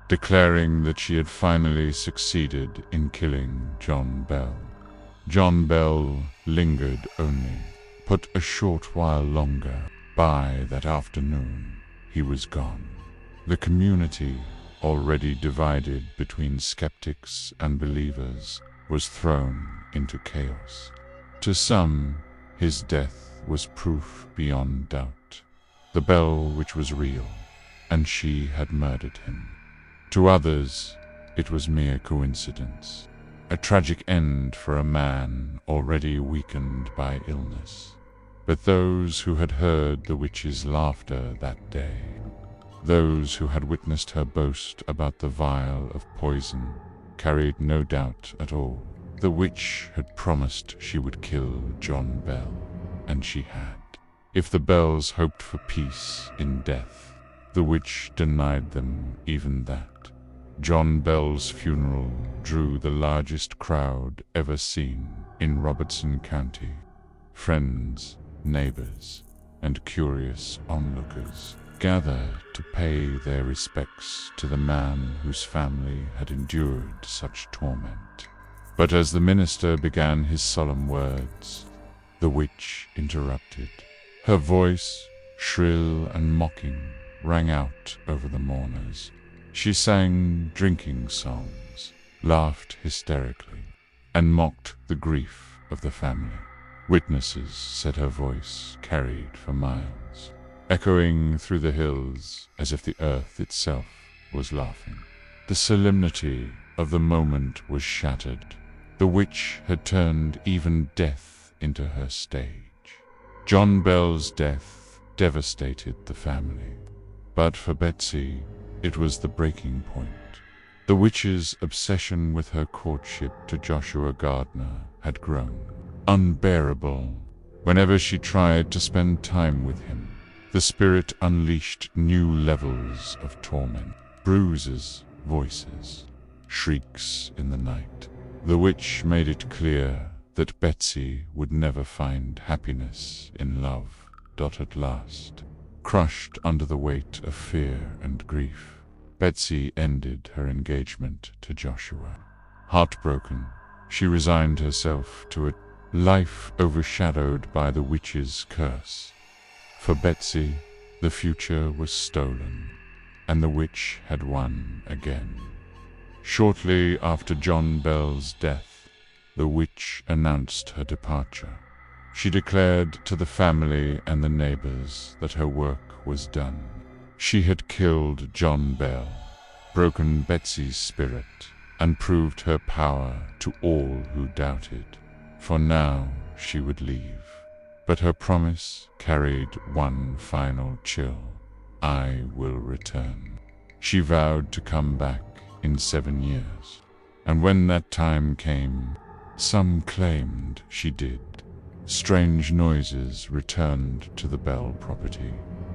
declaring that she had finally succeeded in killing John Bell. John Bell lingered only, but a short while longer. By that afternoon, he was gone. The community, already divided between skeptics and believers, was thrown into chaos. To some, his death was proof beyond doubt. The Bell Witch was real, and she had murdered him. To others, it was mere coincidence, a tragic end for a man already weakened by illness. But those who had heard the witch's laughter that day, those who had witnessed her boast about the vial of poison, carried no doubt at all. The witch had promised she would kill John Bell, and she had. If the Bells hoped for peace in death, the witch denied them even that. John Bell's funeral drew the largest crowd ever seen in Robertson County. Friends, neighbors, and curious onlookers gathered to pay their respects to the man whose family had endured such torment. But as the minister began his solemn words, the witch interrupted. Her voice, shrill and mocking, rang out over the mourners. She sang drinking songs, laughed hysterically, and mocked the grief of the family. Witnesses said her voice carried for miles, echoing through the hills as if the earth itself was laughing. The solemnity of the moment was shattered. The witch had turned even death into her stage. John Bell's death devastated the family, but for Betsy, it was the breaking point. The witch's obsession with her courtship to Joshua Gardner had grown unbearable. Whenever she tried to spend time with him, the spirit unleashed new levels of torment. Bruises, voices, shrieks in the night. The witch made it clear that Betsy would never find happiness in love. At last, crushed under the weight of fear and grief, Betsy ended her engagement to Joshua. Heartbroken, she resigned herself to a life overshadowed by the witch's curse. For Betsy, the future was stolen, and the witch had won again. Shortly after John Bell's death, the witch announced her departure. She declared to the family and the neighbors that her work was done. She had killed John Bell, broken Betsy's spirit, and proved her power to all who doubted. For now she would leave. But her promise carried one final chill. I will return. She vowed to come back in 7 years. And when that time came, some claimed she did. Strange noises returned to the Bell property,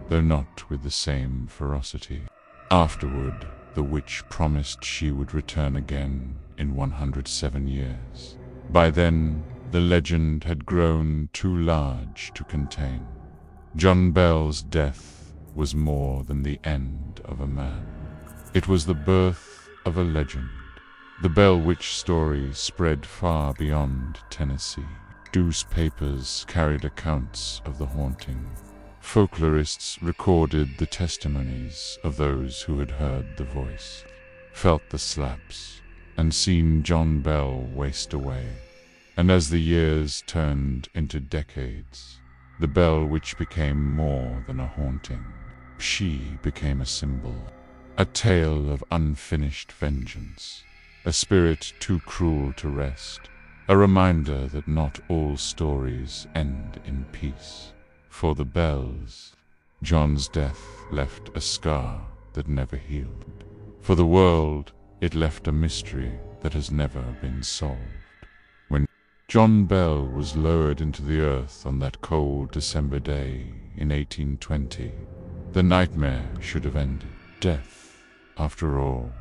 though not with the same ferocity. Afterward, the witch promised she would return again in 107 years. By then, the legend had grown too large to contain. John Bell's death was more than the end of a man. It was the birth of a legend. The Bell Witch story spread far beyond Tennessee. Newspapers carried accounts of the haunting. Folklorists recorded the testimonies of those who had heard the voice, felt the slaps, and seen John Bell waste away. And as the years turned into decades, the bell which became more than a haunting, she became a symbol, a tale of unfinished vengeance, a spirit too cruel to rest, a reminder that not all stories end in peace. For the bells, John's death left a scar that never healed. For the world, it left a mystery that has never been solved. When John Bell was lowered into the earth on that cold December day in 1820, the nightmare should have ended. Death, after all,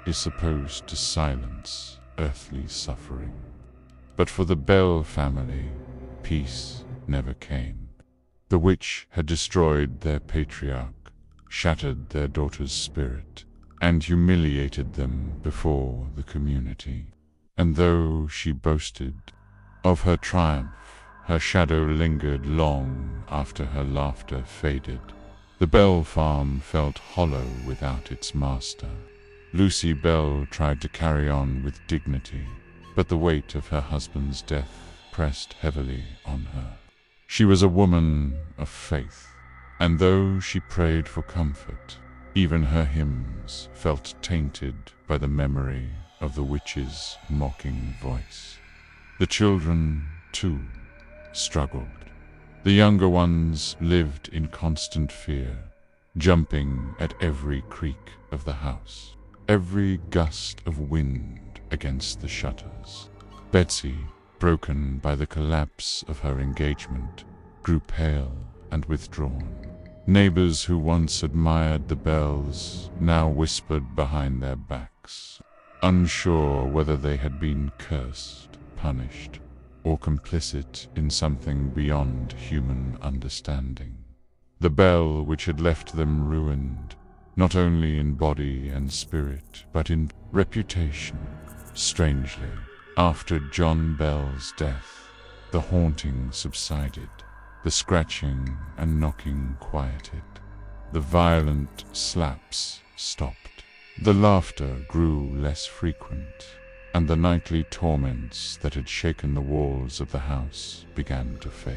is supposed to silence earthly suffering. But for the Bell family, peace never came. The witch had destroyed their patriarch, shattered their daughter's spirit, and humiliated them before the community. And though she boasted of her triumph, her shadow lingered long after her laughter faded. The Bell farm felt hollow without its master. Lucy Bell tried to carry on with dignity, but the weight of her husband's death pressed heavily on her. She was a woman of faith, and though she prayed for comfort, even her hymns felt tainted by the memory of the witch's mocking voice. The children, too, struggled. The younger ones lived in constant fear, jumping at every creak of the house, every gust of wind against the shutters. Betsy, broken by the collapse of her engagement, grew pale and withdrawn. Neighbors who once admired the Bells now whispered behind their backs, unsure whether they had been cursed, punished, or complicit in something beyond human understanding. The Bell which had left them ruined, not only in body and spirit, but in reputation. Strangely, after John Bell's death, the haunting subsided, the scratching and knocking quieted, the violent slaps stopped, the laughter grew less frequent, and the nightly torments that had shaken the walls of the house began to fade.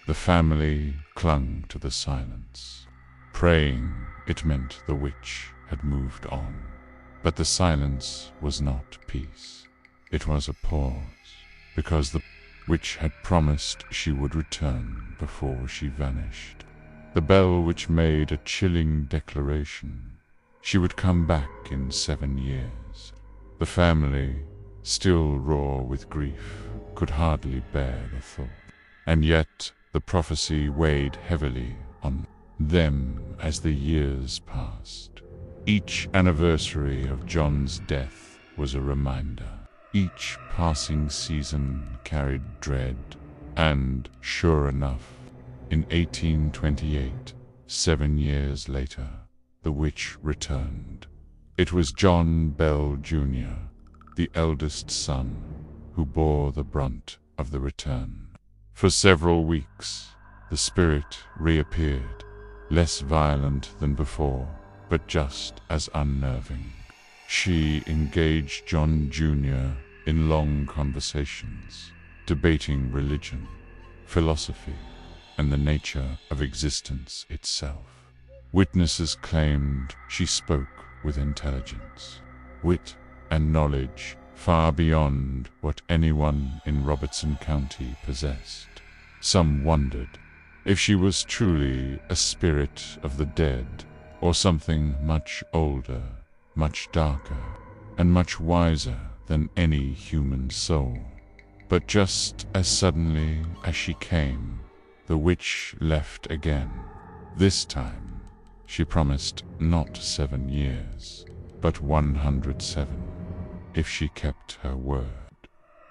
The family clung to the silence, praying it meant the witch had moved on. But the silence was not peace. It was a pause, because the witch had promised she would return before she vanished. The Bell which made a chilling declaration. She would come back in 7 years. The family, still raw with grief, could hardly bear the thought. And yet the prophecy weighed heavily on them as the years passed. Each anniversary of John's death was a reminder. Each passing season carried dread, and, sure enough, in 1828, 7 years later, the witch returned. It was John Bell, Jr., the eldest son, who bore the brunt of the return. For several weeks, the spirit reappeared, less violent than before, but just as unnerving. She engaged John Jr. in long conversations, debating religion, philosophy, and the nature of existence itself. Witnesses claimed she spoke with intelligence, wit, and knowledge far beyond what anyone in Robertson County possessed. Some wondered if she was truly a spirit of the dead, or something much older, much darker, and much wiser than any human soul. But just as suddenly as she came, the witch left again. This time, she promised not 7 years, but 107, if she kept her word.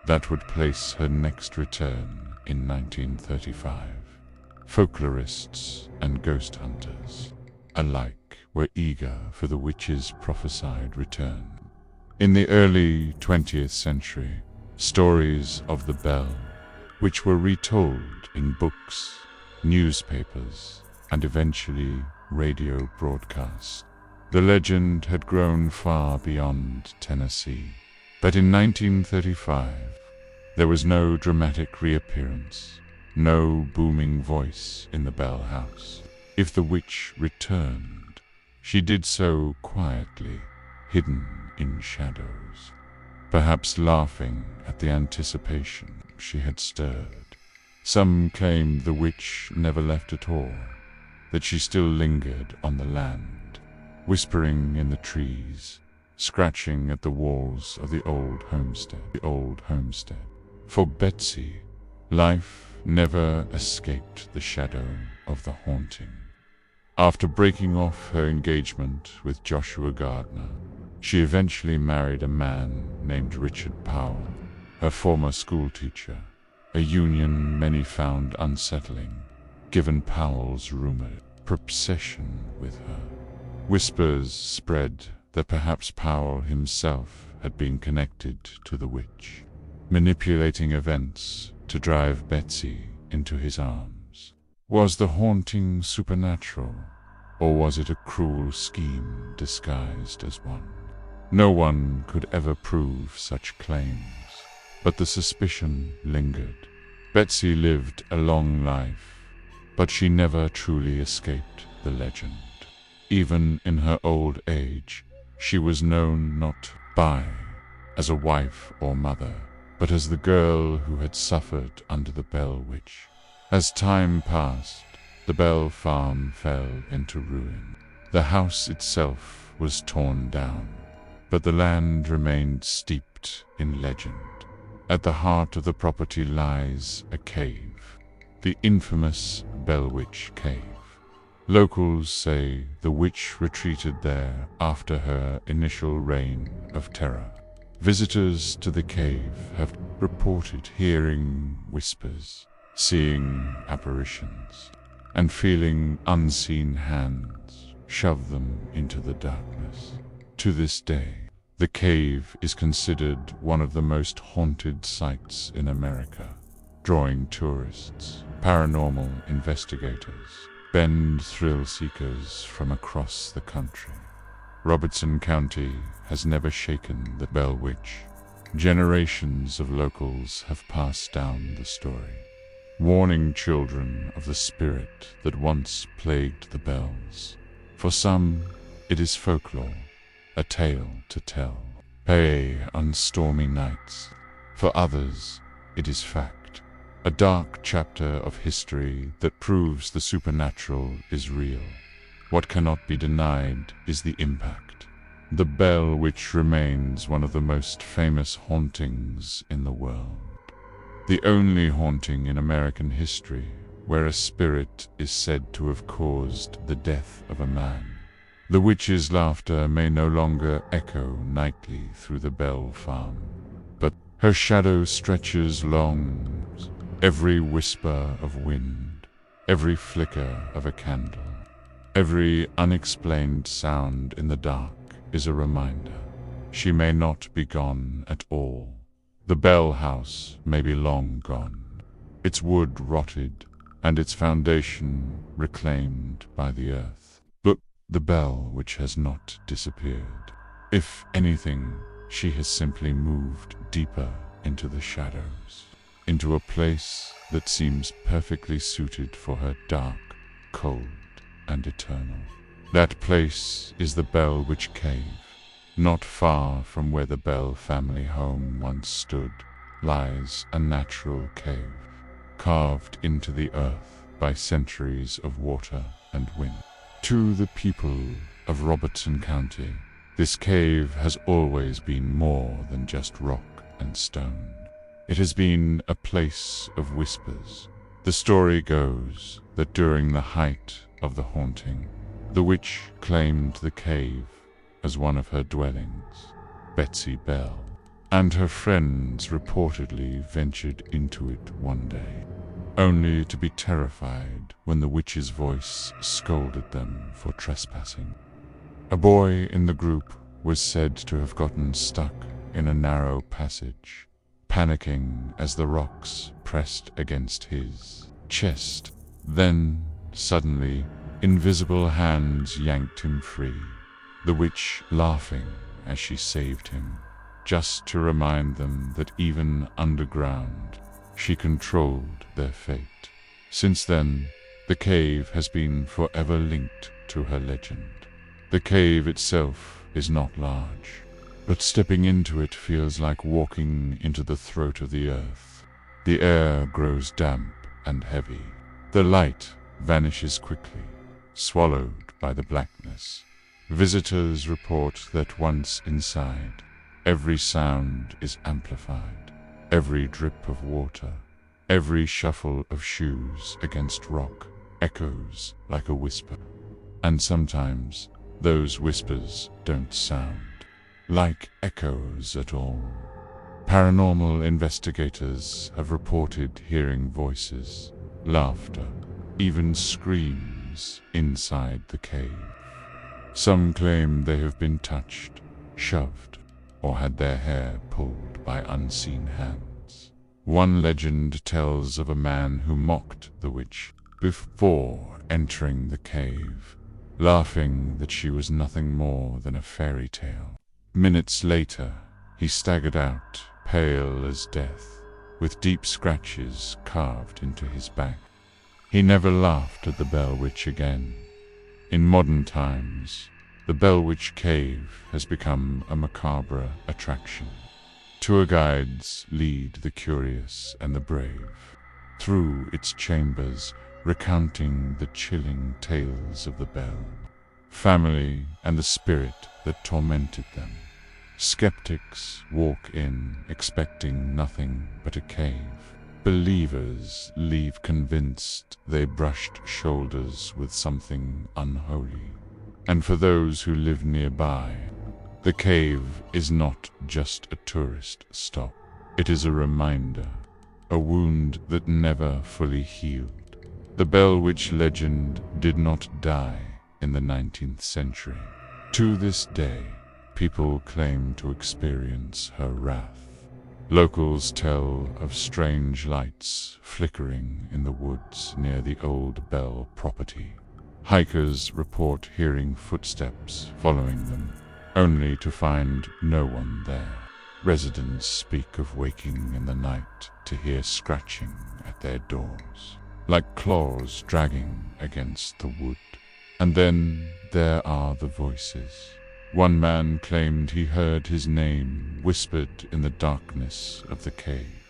That would place her next return in 1935. Folklorists and ghost hunters alike were eager for the witch's prophesied return. In the early 20th century, stories of the Bell, which were retold in books, newspapers, and eventually radio broadcasts. The legend had grown far beyond Tennessee, but in 1935, there was no dramatic reappearance, no booming voice in the bell house. If the witch returned, she did so quietly, hidden in shadows, perhaps laughing at the anticipation she had stirred. Some claimed the witch never left at all, that she still lingered on the land, whispering in the trees, scratching at the walls of the old homestead. For Betsy, life never escaped the shadow of the haunting. After breaking off her engagement with Joshua Gardner, she eventually married a man named Richard Powell, her former schoolteacher, a union many found unsettling, given Powell's rumored obsession with her. Whispers spread that perhaps Powell himself had been connected to the witch, manipulating events to drive Betsy into his arms. Was the haunting supernatural, or was it a cruel scheme disguised as one? No one could ever prove such claims, but the suspicion lingered. Betsy lived a long life, but she never truly escaped the legend. Even in her old age, she was known not as a wife or mother, but as the girl who had suffered under the Bell Witch. As time passed, the Bell farm fell into ruin. The house itself was torn down, but the land remained steeped in legend. At the heart of the property lies a cave, the infamous Bell Witch Cave. Locals say the witch retreated there after her initial reign of terror. Visitors to the cave have reported hearing whispers, seeing apparitions, and feeling unseen hands shove them into the darkness. To this day, the cave is considered one of the most haunted sites in America, drawing tourists, paranormal investigators, and thrill seekers from across the country. Robertson County has never shaken the Bell Witch. Generations of locals have passed down the story, warning children of the spirit that once plagued the bells. For some, it is folklore, a tale to tell, on stormy nights. For others, it is fact, a dark chapter of history that proves the supernatural is real. What cannot be denied is the impact. The Bell Witch remains one of the most famous hauntings in the world. The only haunting in American history where a spirit is said to have caused the death of a man. The witch's laughter may no longer echo nightly through the Bell farm, but her shadow stretches long. Every whisper of wind, every flicker of a candle, every unexplained sound in the dark is a reminder. She may not be gone at all. The Bell House may be long gone, its wood rotted and its foundation reclaimed by the earth. But the Bell Witch has not disappeared. If anything, she has simply moved deeper into the shadows, into a place that seems perfectly suited for her dark, cold, and eternal. That place is the Bell Witch Cave. Not far from where the Bell family home once stood lies a natural cave, carved into the earth by centuries of water and wind. To the people of Robertson County, this cave has always been more than just rock and stone. It has been a place of whispers. The story goes that during the height of the haunting, the witch claimed the cave as one of her dwellings. Betsy Bell and her friends reportedly ventured into it one day, only to be terrified when the witch's voice scolded them for trespassing. A boy in the group was said to have gotten stuck in a narrow passage, panicking as the rocks pressed against his chest. Then, suddenly, invisible hands yanked him free, the witch laughing as she saved him, just to remind them that even underground, she controlled their fate. Since then, the cave has been forever linked to her legend. The cave itself is not large, but stepping into it feels like walking into the throat of the earth. The air grows damp and heavy. The light vanishes quickly, swallowed by the blackness. Visitors report that once inside, every sound is amplified. Every drip of water, every shuffle of shoes against rock echoes like a whisper. And sometimes those whispers don't sound like echoes at all. Paranormal investigators have reported hearing voices, laughter, even screams inside the cave. Some claim they have been touched, shoved, or had their hair pulled by unseen hands. One legend tells of a man who mocked the witch before entering the cave, laughing that she was nothing more than a fairy tale. Minutes later, he staggered out, pale as death, with deep scratches carved into his back. He never laughed at the Bell Witch again. In modern times, the Bell Witch Cave has become a macabre attraction. Tour guides lead the curious and the brave through its chambers, recounting the chilling tales of the bell, family, and the spirit that tormented them. Skeptics walk in expecting nothing but a cave. Believers leave convinced they brushed shoulders with something unholy. And for those who live nearby, the cave is not just a tourist stop. It is a reminder, a wound that never fully healed. The Bell Witch legend did not die in the 19th century. To this day, people claim to experience her wrath. Locals tell of strange lights flickering in the woods near the old Bell property. Hikers report hearing footsteps following them, only to find no one there. Residents speak of waking in the night to hear scratching at their doors, like claws dragging against the wood. And then there are the voices. One man claimed he heard his name whispered in the darkness of the cave,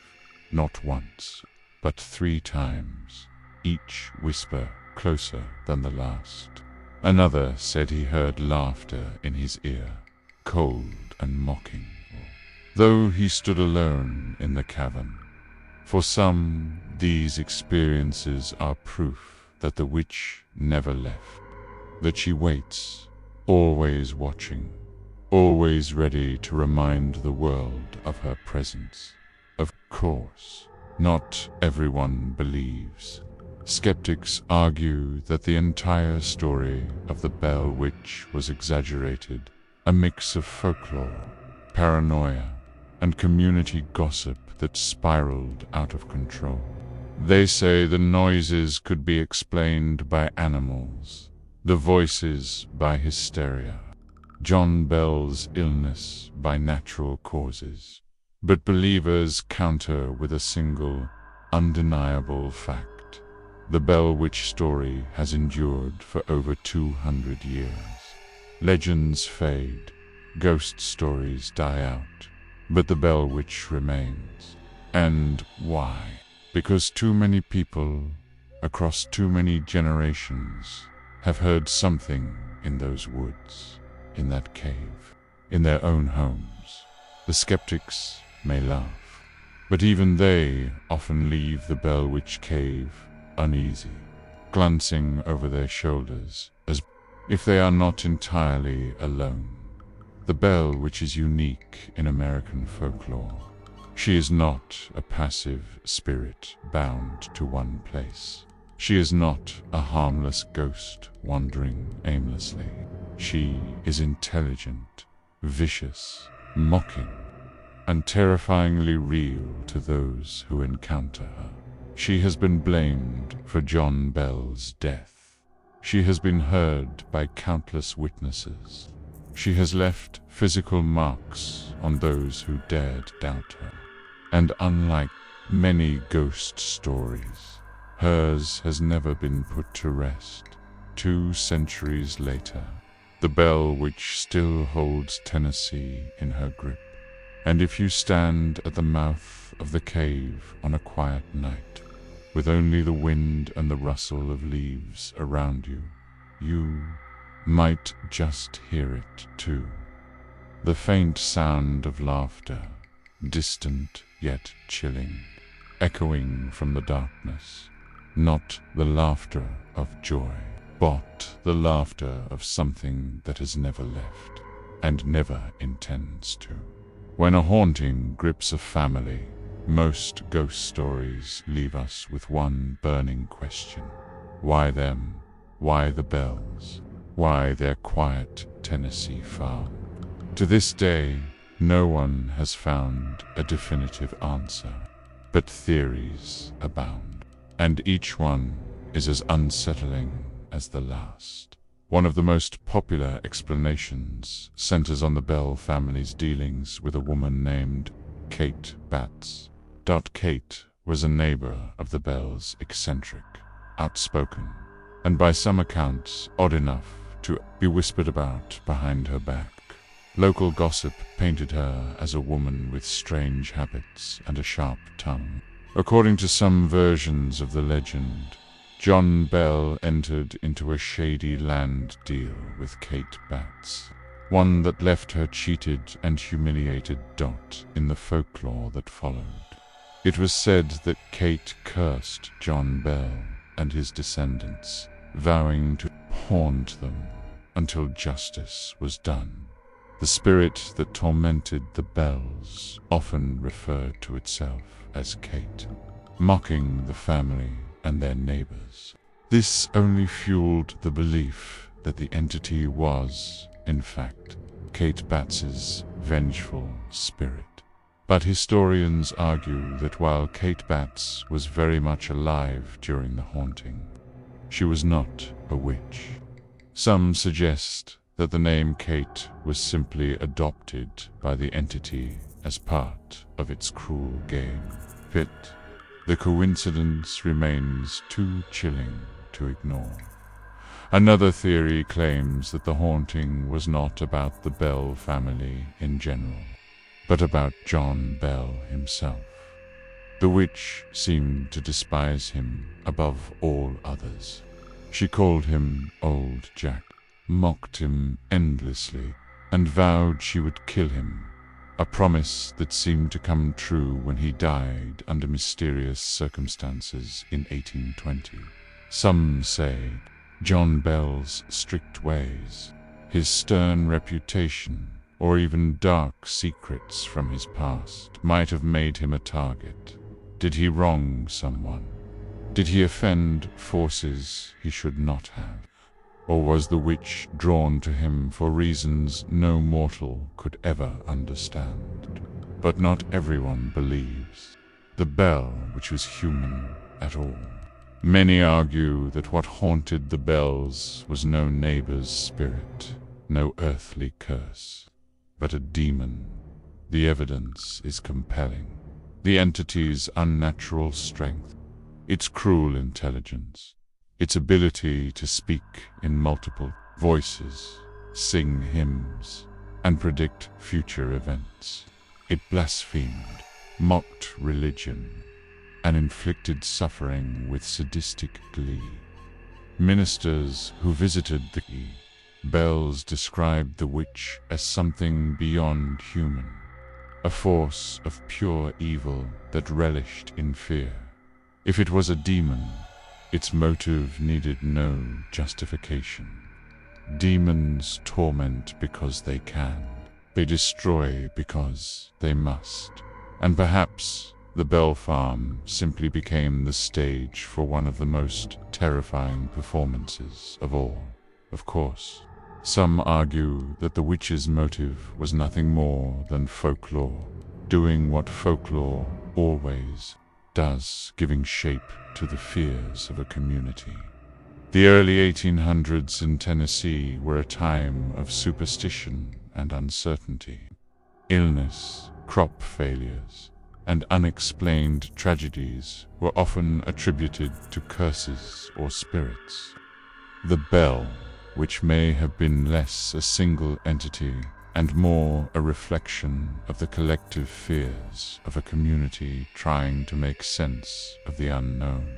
not once, but 3 times, each whisper closer than the last. Another said he heard laughter in his ear, cold and mocking, though he stood alone in the cavern. For some, these experiences are proof that the witch never left, that she waits, always watching, always ready to remind the world of her presence. Of course, not everyone believes. Skeptics argue that the entire story of the Bell Witch was exaggerated, a mix of folklore, paranoia, and community gossip that spiraled out of control. They say the noises could be explained by animals, the voices by hysteria, John Bell's illness by natural causes. But believers counter with a single, undeniable fact. The Bell Witch story has endured for over 200 years. Legends fade, ghost stories die out, but the Bell Witch remains. And why? Because too many people, across too many generations, have heard something in those woods, in that cave, in their own homes. The skeptics may laugh, but even they often leave the Bell Witch cave uneasy, glancing over their shoulders as if they are not entirely alone. The Bell Witch is unique in American folklore. She is not a passive spirit bound to one place. She is not a harmless ghost wandering aimlessly. She is intelligent, vicious, mocking, and terrifyingly real to those who encounter her. She has been blamed for John Bell's death. She has been heard by countless witnesses. She has left physical marks on those who dared doubt her. And unlike many ghost stories, hers has never been put to rest. 2 centuries later, the bell which still holds Tennessee in her grip. And if you stand at the mouth of the cave on a quiet night, with only the wind and the rustle of leaves around you, you might just hear it too. The faint sound of laughter, distant yet chilling, echoing from the darkness. Not the laughter of joy, but the laughter of something that has never left, and never intends to. When a haunting grips a family, most ghost stories leave us with one burning question. Why them? Why the bells? Why their quiet Tennessee farm? To this day, no one has found a definitive answer, but theories abound, and each one is as unsettling as the last. One of the most popular explanations centers on the Bell family's dealings with a woman named Kate Batts. Kate was a neighbor of the Bells, eccentric, outspoken, and by some accounts odd enough to be whispered about behind her back. Local gossip painted her as a woman with strange habits and a sharp tongue. According to some versions of the legend, John Bell entered into a shady land deal with Kate Batts, one that left her cheated and humiliated. In the folklore that followed, it was said that Kate cursed John Bell and his descendants, vowing to haunt them until justice was done. The spirit that tormented the Bells often referred to itself as Kate, mocking the family and their neighbors. This only fueled the belief that the entity was, in fact, Kate Batts's vengeful spirit. But historians argue that while Kate Batts was very much alive during the haunting, she was not a witch. Some suggest that the name Kate was simply adopted by the entity as part of its cruel game. The coincidence remains too chilling to ignore. Another theory claims that the haunting was not about the Bell family in general, but about John Bell himself. The witch seemed to despise him above all others. She called him Old Jack, mocked him endlessly, and vowed she would kill him, a promise that seemed to come true when he died under mysterious circumstances in 1820. Some say John Bell's strict ways, his stern reputation, or even dark secrets from his past might have made him a target. Did he wrong someone? Did he offend forces he should not have? Or was the witch drawn to him for reasons no mortal could ever understand? But not everyone believes the Bell which was human at all. Many argue that what haunted the Bells was no neighbor's spirit, no earthly curse, but a demon. The evidence is compelling. The entity's unnatural strength, its cruel intelligence, its ability to speak in multiple voices, sing hymns, and predict future events. It blasphemed, mocked religion, and inflicted suffering with sadistic glee. Ministers who visited the Bells described the witch as something beyond human, a force of pure evil that relished in fear. If it was a demon, its motive needed no justification. Demons torment because they can. They destroy because they must. And perhaps the Bell Farm simply became the stage for one of the most terrifying performances of all. Of course, some argue that the witch's motive was nothing more than folklore, doing what folklore always does, giving shape to the fears of a community. The early 1800s in Tennessee were a time of superstition and uncertainty. Illness, crop failures, and unexplained tragedies were often attributed to curses or spirits. The bell, which may have been less a single entity and more a reflection of the collective fears of a community trying to make sense of the unknown.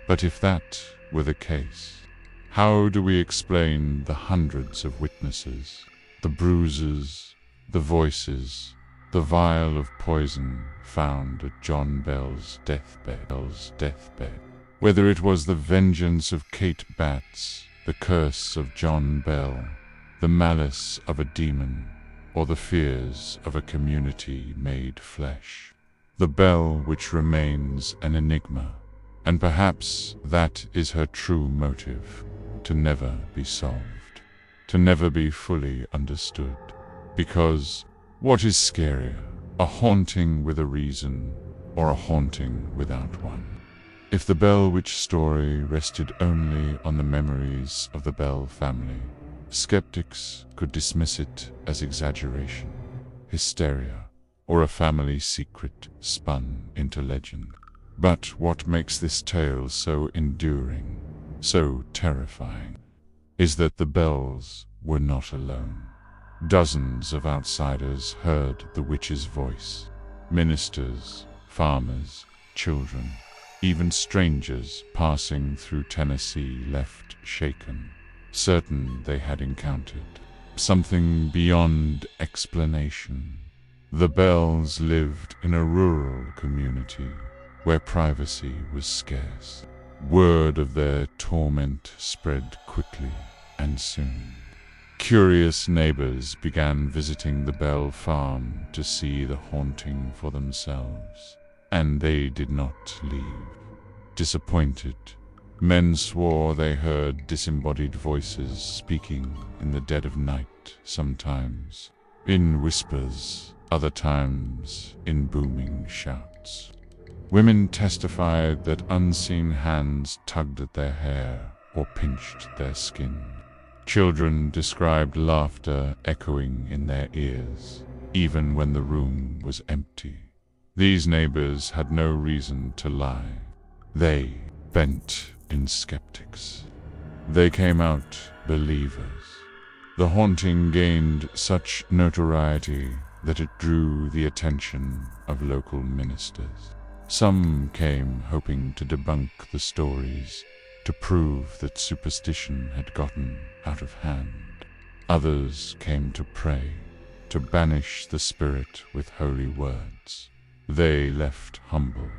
But if that were the case, how do we explain the hundreds of witnesses, the bruises, the voices, the vial of poison found at John Bell's deathbed? Whether it was the vengeance of Kate Batts, the curse of John Bell, the malice of a demon, or the fears of a community made flesh. The bell which remains an enigma, and perhaps that is her true motive, to never be solved, to never be fully understood. Because what is scarier, a haunting with a reason, or a haunting without one? If the Bell Witch story rested only on the memories of the Bell family, skeptics could dismiss it as exaggeration, hysteria, or a family secret spun into legend. But what makes this tale so enduring, so terrifying, is that the Bells were not alone. Dozens of outsiders heard the witch's voice. Ministers, farmers, children, even strangers passing through Tennessee left shaken, certain they had encountered something beyond explanation. The Bells lived in a rural community where privacy was scarce. Word of their torment spread quickly, and soon curious neighbors began visiting the Bell farm to see the haunting for themselves, and they did not leave. Disappointed, men swore they heard disembodied voices speaking in the dead of night, sometimes in whispers, other times in booming shouts. Women testified that unseen hands tugged at their hair or pinched their skin. Children described laughter echoing in their ears, even when the room was empty. These neighbors had no reason to lie. They bent in skeptics. They came out believers. The haunting gained such notoriety that it drew the attention of local ministers. Some came hoping to debunk the stories, to prove that superstition had gotten out of hand. Others came to pray, to banish the spirit with holy words. They left humbled.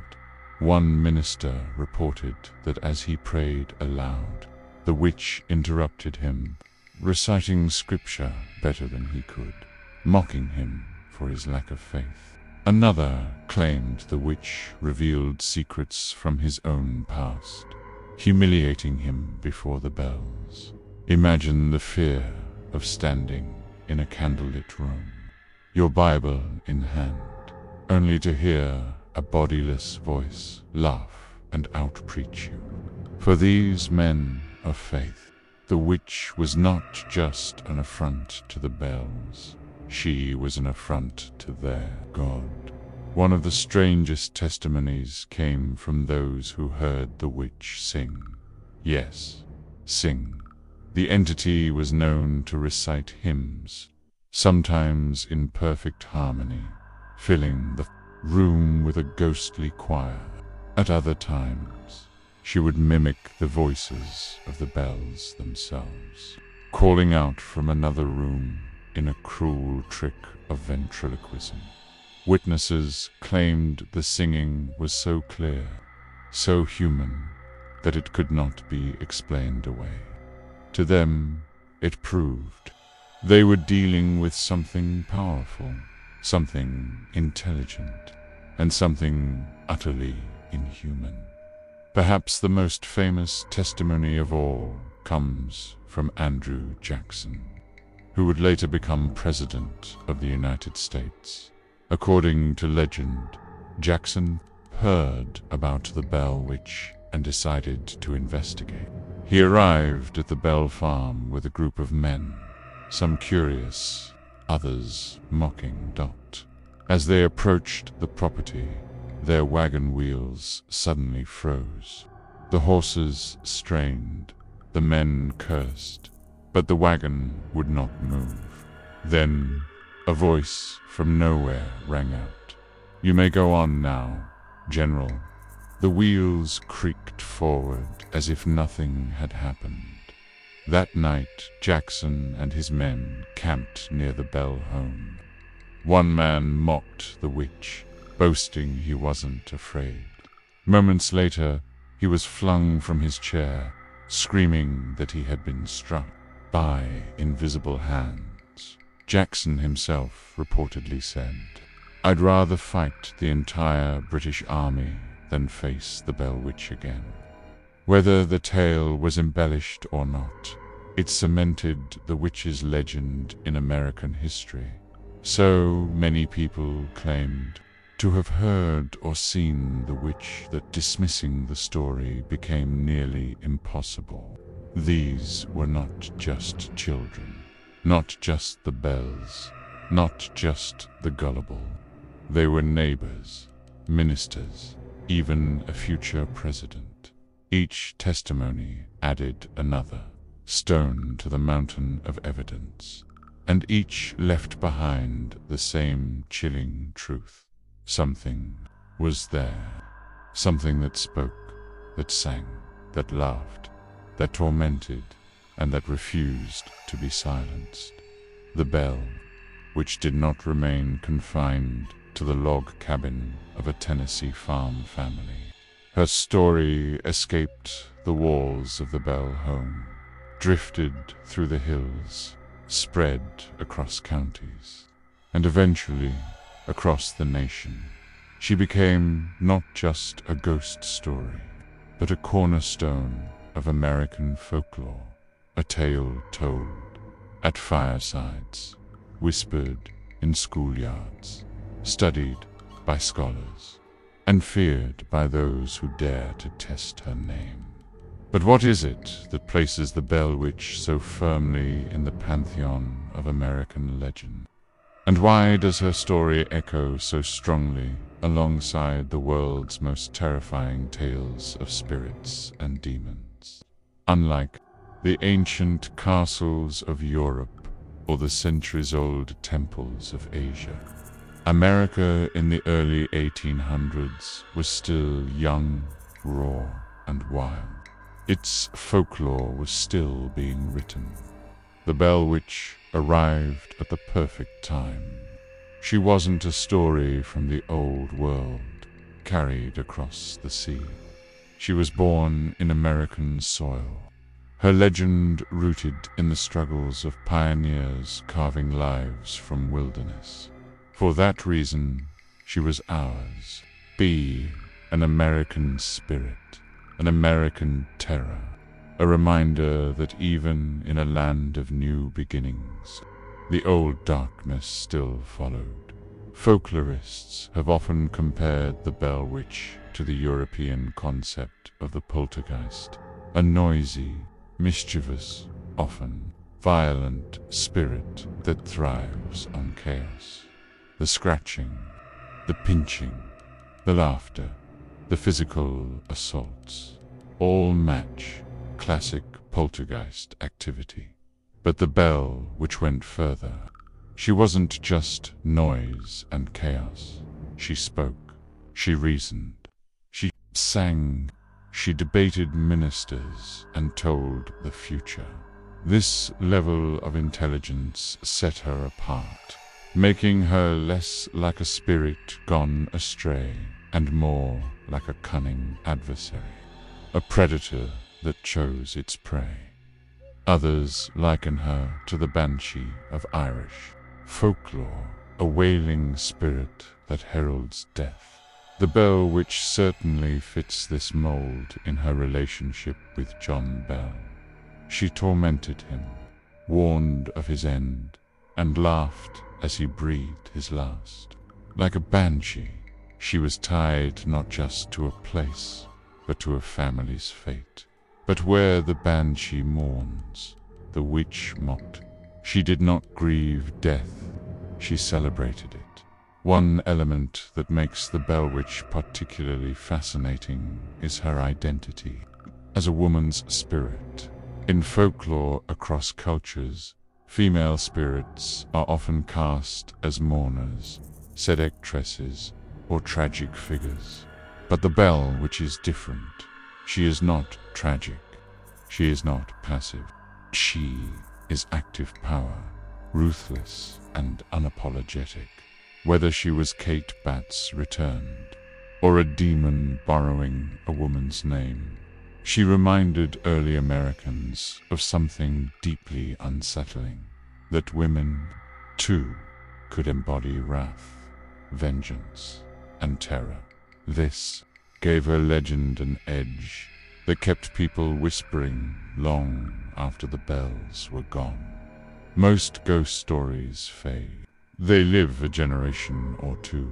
One minister reported that as he prayed aloud, the witch interrupted him, reciting scripture better than he could, mocking him for his lack of faith. Another claimed the witch revealed secrets from his own past, humiliating him before the Bells. Imagine the fear of standing in a candlelit room, your Bible in hand, only to hear a bodiless voice laugh and outpreach you. For these men of faith, the witch was not just an affront to the Bells. She was an affront to their God. One of the strangest testimonies came from those who heard the witch sing. Yes, sing. The entity was known to recite hymns, sometimes in perfect harmony, filling the room with a ghostly choir. At other times, she would mimic the voices of the Bells themselves, calling out from another room in a cruel trick of ventriloquism. Witnesses claimed the singing was so clear, so human, that it could not be explained away. To them, it proved they were dealing with something powerful, something intelligent, and something utterly inhuman. Perhaps the most famous testimony of all comes from Andrew Jackson, who would later become President of the United States. According to legend, Jackson heard about the Bell Witch and decided to investigate. He arrived at the Bell Farm with a group of men, some curious, others mocking. As they approached the property, their wagon wheels suddenly froze. The horses strained, the men cursed, but the wagon would not move. Then a voice from nowhere rang out. "You may go on now, General." The wheels creaked forward as if nothing had happened. That night, Jackson and his men camped near the Bell home. One man mocked the witch, boasting he wasn't afraid. Moments later, he was flung from his chair, screaming that he had been struck by invisible hands. Jackson himself reportedly said, "I'd rather fight the entire British Army than face the Bell Witch again." Whether the tale was embellished or not, it cemented the witch's legend in American history. So many people claimed to have heard or seen the witch that dismissing the story became nearly impossible. These were not just children, not just the bells, not just the gullible. They were neighbors, ministers, even a future president. Each testimony added another stone to the mountain of evidence, and each left behind the same chilling truth. Something was there, something that spoke, that sang, that laughed, that tormented, and that refused to be silenced. The bell, which did not remain confined to the log cabin of a Tennessee farm family. Her story escaped the walls of the Bell home, drifted through the hills, spread across counties, and eventually across the nation. She became not just a ghost story, but a cornerstone of American folklore, a tale told at firesides, whispered in schoolyards, studied by scholars, and feared by those who dare to test her name. But what is it that places the Bell Witch so firmly in the pantheon of American legend? And why does her story echo so strongly alongside the world's most terrifying tales of spirits and demons? Unlike the ancient castles of Europe or the centuries-old temples of Asia, America in the early 1800s was still young, raw, and wild. Its folklore was still being written. The Bell Witch arrived at the perfect time. She wasn't a story from the old world, carried across the sea. She was born in American soil, her legend rooted in the struggles of pioneers carving lives from wilderness. For that reason, she was ours. Be an American spirit, an American terror, a reminder that even in a land of new beginnings, the old darkness still followed. Folklorists have often compared the Bell Witch to the European concept of the poltergeist, a noisy, mischievous, often violent spirit that thrives on chaos. The scratching, the pinching, the laughter, the physical assaults, all match classic poltergeist activity. But the Bell Witch went further. She wasn't just noise and chaos. She spoke, she reasoned, she sang, she debated ministers and told the future. This level of intelligence set her apart, making her less like a spirit gone astray and more like a cunning adversary, a predator that chose its prey. Others liken her to the banshee of Irish folklore, a wailing spirit that heralds death. The Bell Witch certainly fits this mold in her relationship with John Bell. She tormented him, warned of his end, and laughed as he breathed his last. Like a banshee, she was tied not just to a place, but to a family's fate. But where the banshee mourns, the witch mocked. She did not grieve death, she celebrated it. One element that makes the Bell Witch particularly fascinating is her identity as a woman's spirit. In folklore across cultures, female spirits are often cast as mourners, seductresses, or tragic figures. But the Bell Witch is different. She is not tragic. She is not passive. She is active power, ruthless and unapologetic. Whether she was Kate Batts returned, or a demon borrowing a woman's name, she reminded early Americans of something deeply unsettling, that women, too, could embody wrath, vengeance, and terror. This gave her legend an edge that kept people whispering long after the bells were gone. Most ghost stories fade. They live a generation or two,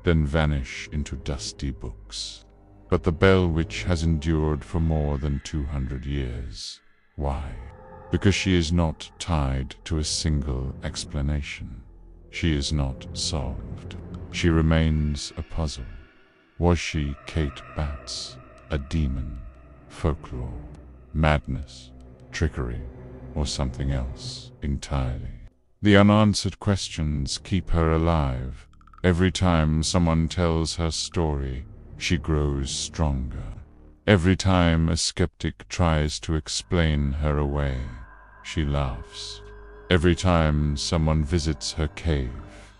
then vanish into dusty books. But the Bell Witch has endured for more than 200 years. Why? Because she is not tied to a single explanation. She is not solved. She remains a puzzle. Was she Kate Batts, a demon, folklore, madness, trickery, or something else entirely? The unanswered questions keep her alive. Every time someone tells her story, she grows stronger. Every time a skeptic tries to explain her away, she laughs. Every time someone visits her cave,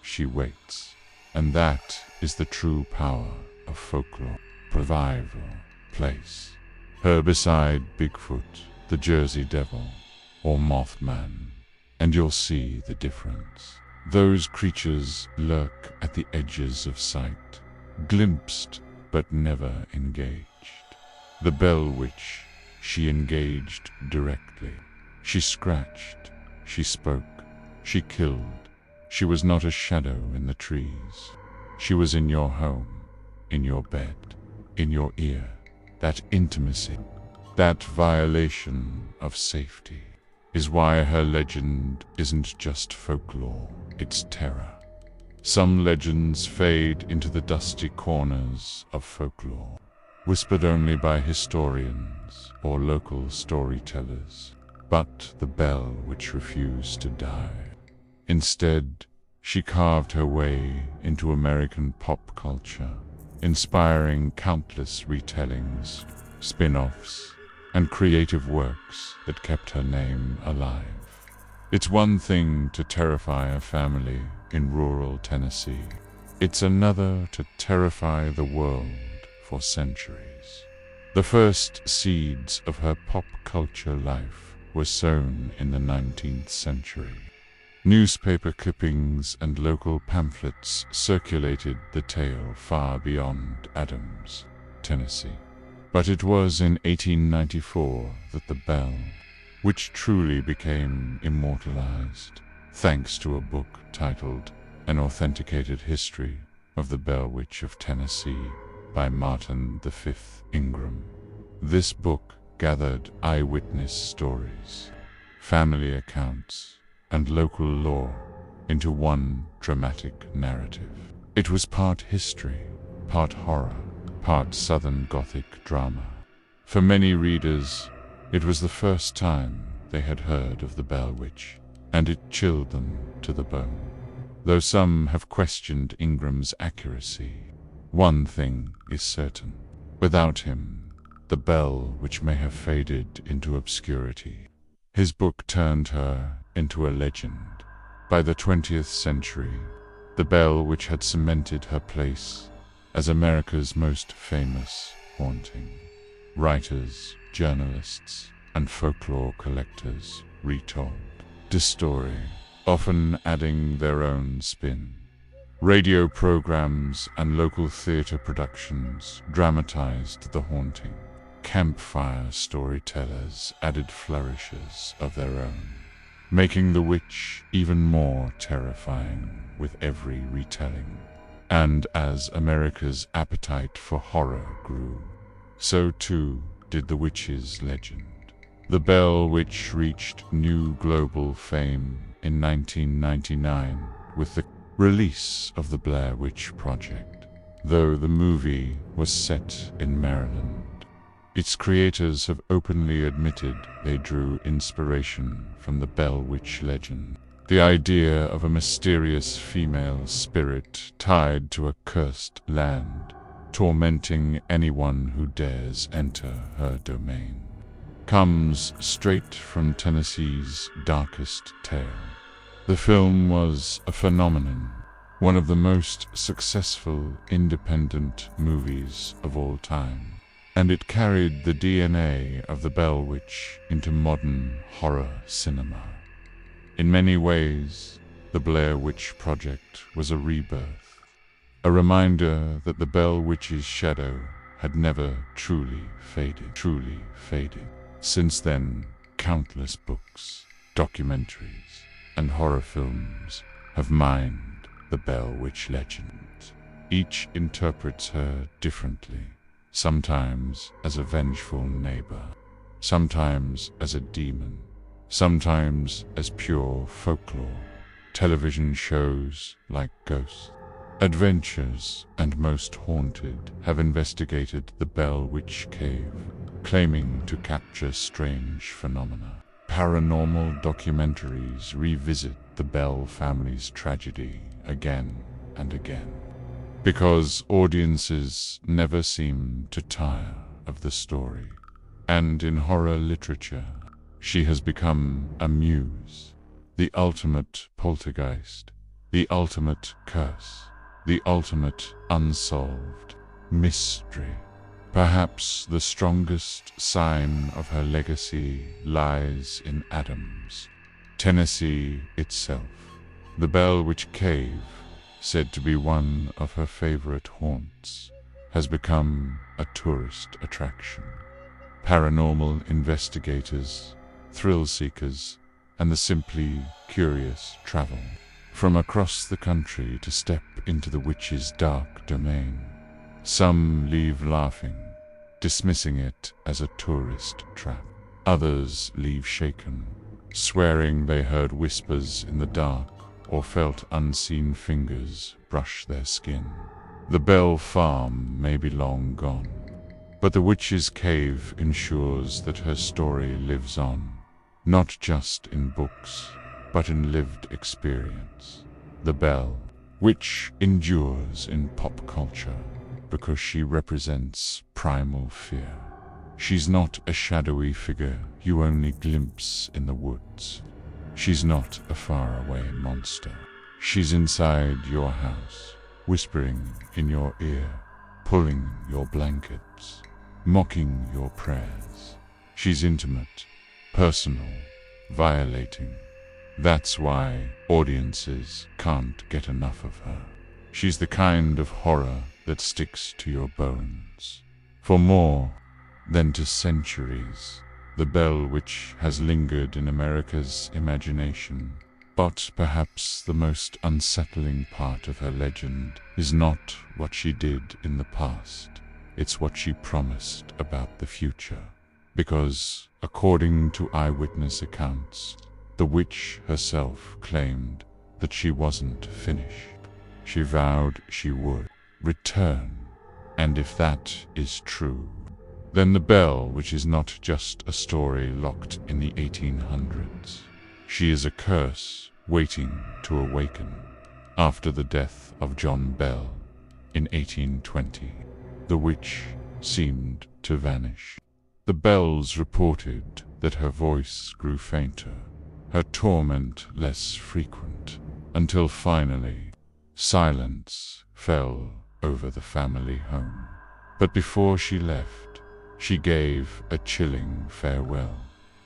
she waits. And that is the true power of folklore. Survival, place. Her beside Bigfoot, the Jersey Devil, or Mothman, and you'll see the difference. Those creatures lurk at the edges of sight, glimpsed but never engaged. The Bell Witch, she engaged directly. She scratched, she spoke, she killed. She was not a shadow in the trees. She was in your home, in your bed, in your ear. That intimacy, that violation of safety, is why her legend isn't just folklore, it's terror. Some legends fade into the dusty corners of folklore, whispered only by historians or local storytellers. But the Bell Witch refused to die. Instead, she carved her way into American pop culture, inspiring countless retellings, spin-offs, and creative works that kept her name alive. It's one thing to terrify a family in rural Tennessee. It's another to terrify the world for centuries. The first seeds of her pop culture life were sown in the 19th century. Newspaper clippings and local pamphlets circulated the tale far beyond Adams, Tennessee. But it was in 1894 that the Bell Witch truly became immortalized, thanks to a book titled An Authenticated History of the Bell Witch of Tennessee by Martin V. Ingram. This book gathered eyewitness stories, family accounts, and local lore into one dramatic narrative. It was part history, part horror, part Southern Gothic drama. For many readers, it was the first time they had heard of the Bell Witch, and it chilled them to the bone. Though some have questioned Ingram's accuracy, one thing is certain. Without him, the Bell Witch may have faded into obscurity. His book turned her into a legend. By the 20th century, the Bell Witch had cemented her place as America's most famous haunting. Writers, journalists, and folklore collectors retold the story, often adding their own spin. Radio programs and local theater productions dramatized the haunting. Campfire storytellers added flourishes of their own, making the witch even more terrifying with every retelling. And as America's appetite for horror grew, so too did the witch's legend. The bell witch reached new global fame in 1999 with the release of the Blair Witch Project. Though the movie was set in Maryland, its creators have openly admitted they drew inspiration from the Bell Witch legend. The idea of a mysterious female spirit tied to a cursed land, tormenting anyone who dares enter her domain, comes straight from Tennessee's darkest tale. The film was a phenomenon, one of the most successful independent movies of all time, and it carried the DNA of the Bell Witch into modern horror cinema. In many ways, the Blair Witch Project was a rebirth, a reminder that the Bell Witch's shadow had never truly faded. Since then, countless books, documentaries, and horror films have mined the Bell Witch legend. Each interprets her differently, sometimes as a vengeful neighbor, sometimes as a demon, sometimes as pure folklore. Television shows like Ghost, Adventures, and Most Haunted have investigated the Bell Witch Cave, claiming to capture strange phenomena. Paranormal documentaries revisit the Bell family's tragedy again and again, because audiences never seem to tire of the story. And in horror literature, she has become a muse, the ultimate poltergeist, the ultimate curse, the ultimate unsolved mystery. Perhaps the strongest sign of her legacy lies in Adams, Tennessee itself. The Bell Witch Cave, said to be one of her favorite haunts, has become a tourist attraction. Paranormal investigators, thrill seekers, and the simply curious travel from across the country to step into the witch's dark domain. Some leave laughing, dismissing it as a tourist trap. Others leave shaken, swearing they heard whispers in the dark or felt unseen fingers brush their skin. The Bell farm may be long gone, but the witch's cave ensures that her story lives on, not just in books, but in lived experience. The Bell Witch endures in pop culture because she represents primal fear. She's not a shadowy figure you only glimpse in the woods. She's not a faraway monster. She's inside your house, whispering in your ear, pulling your blankets, mocking your prayers. She's intimate, personal, violating. That's why audiences can't get enough of her. She's the kind of horror that sticks to your bones. For more than to centuries, the Bell Witch has lingered in America's imagination. But perhaps the most unsettling part of her legend is not what she did in the past. It's what she promised about the future. Because, according to eyewitness accounts, the witch herself claimed that she wasn't finished. She vowed she would return. And if that is true, then the Bell Witch is not just a story locked in the 1800s. She is a curse waiting to awaken. After the death of John Bell in 1820, the witch seemed to vanish. The Bells reported that her voice grew fainter, her torment less frequent, until finally silence fell over the family home. But before she left, she gave a chilling farewell.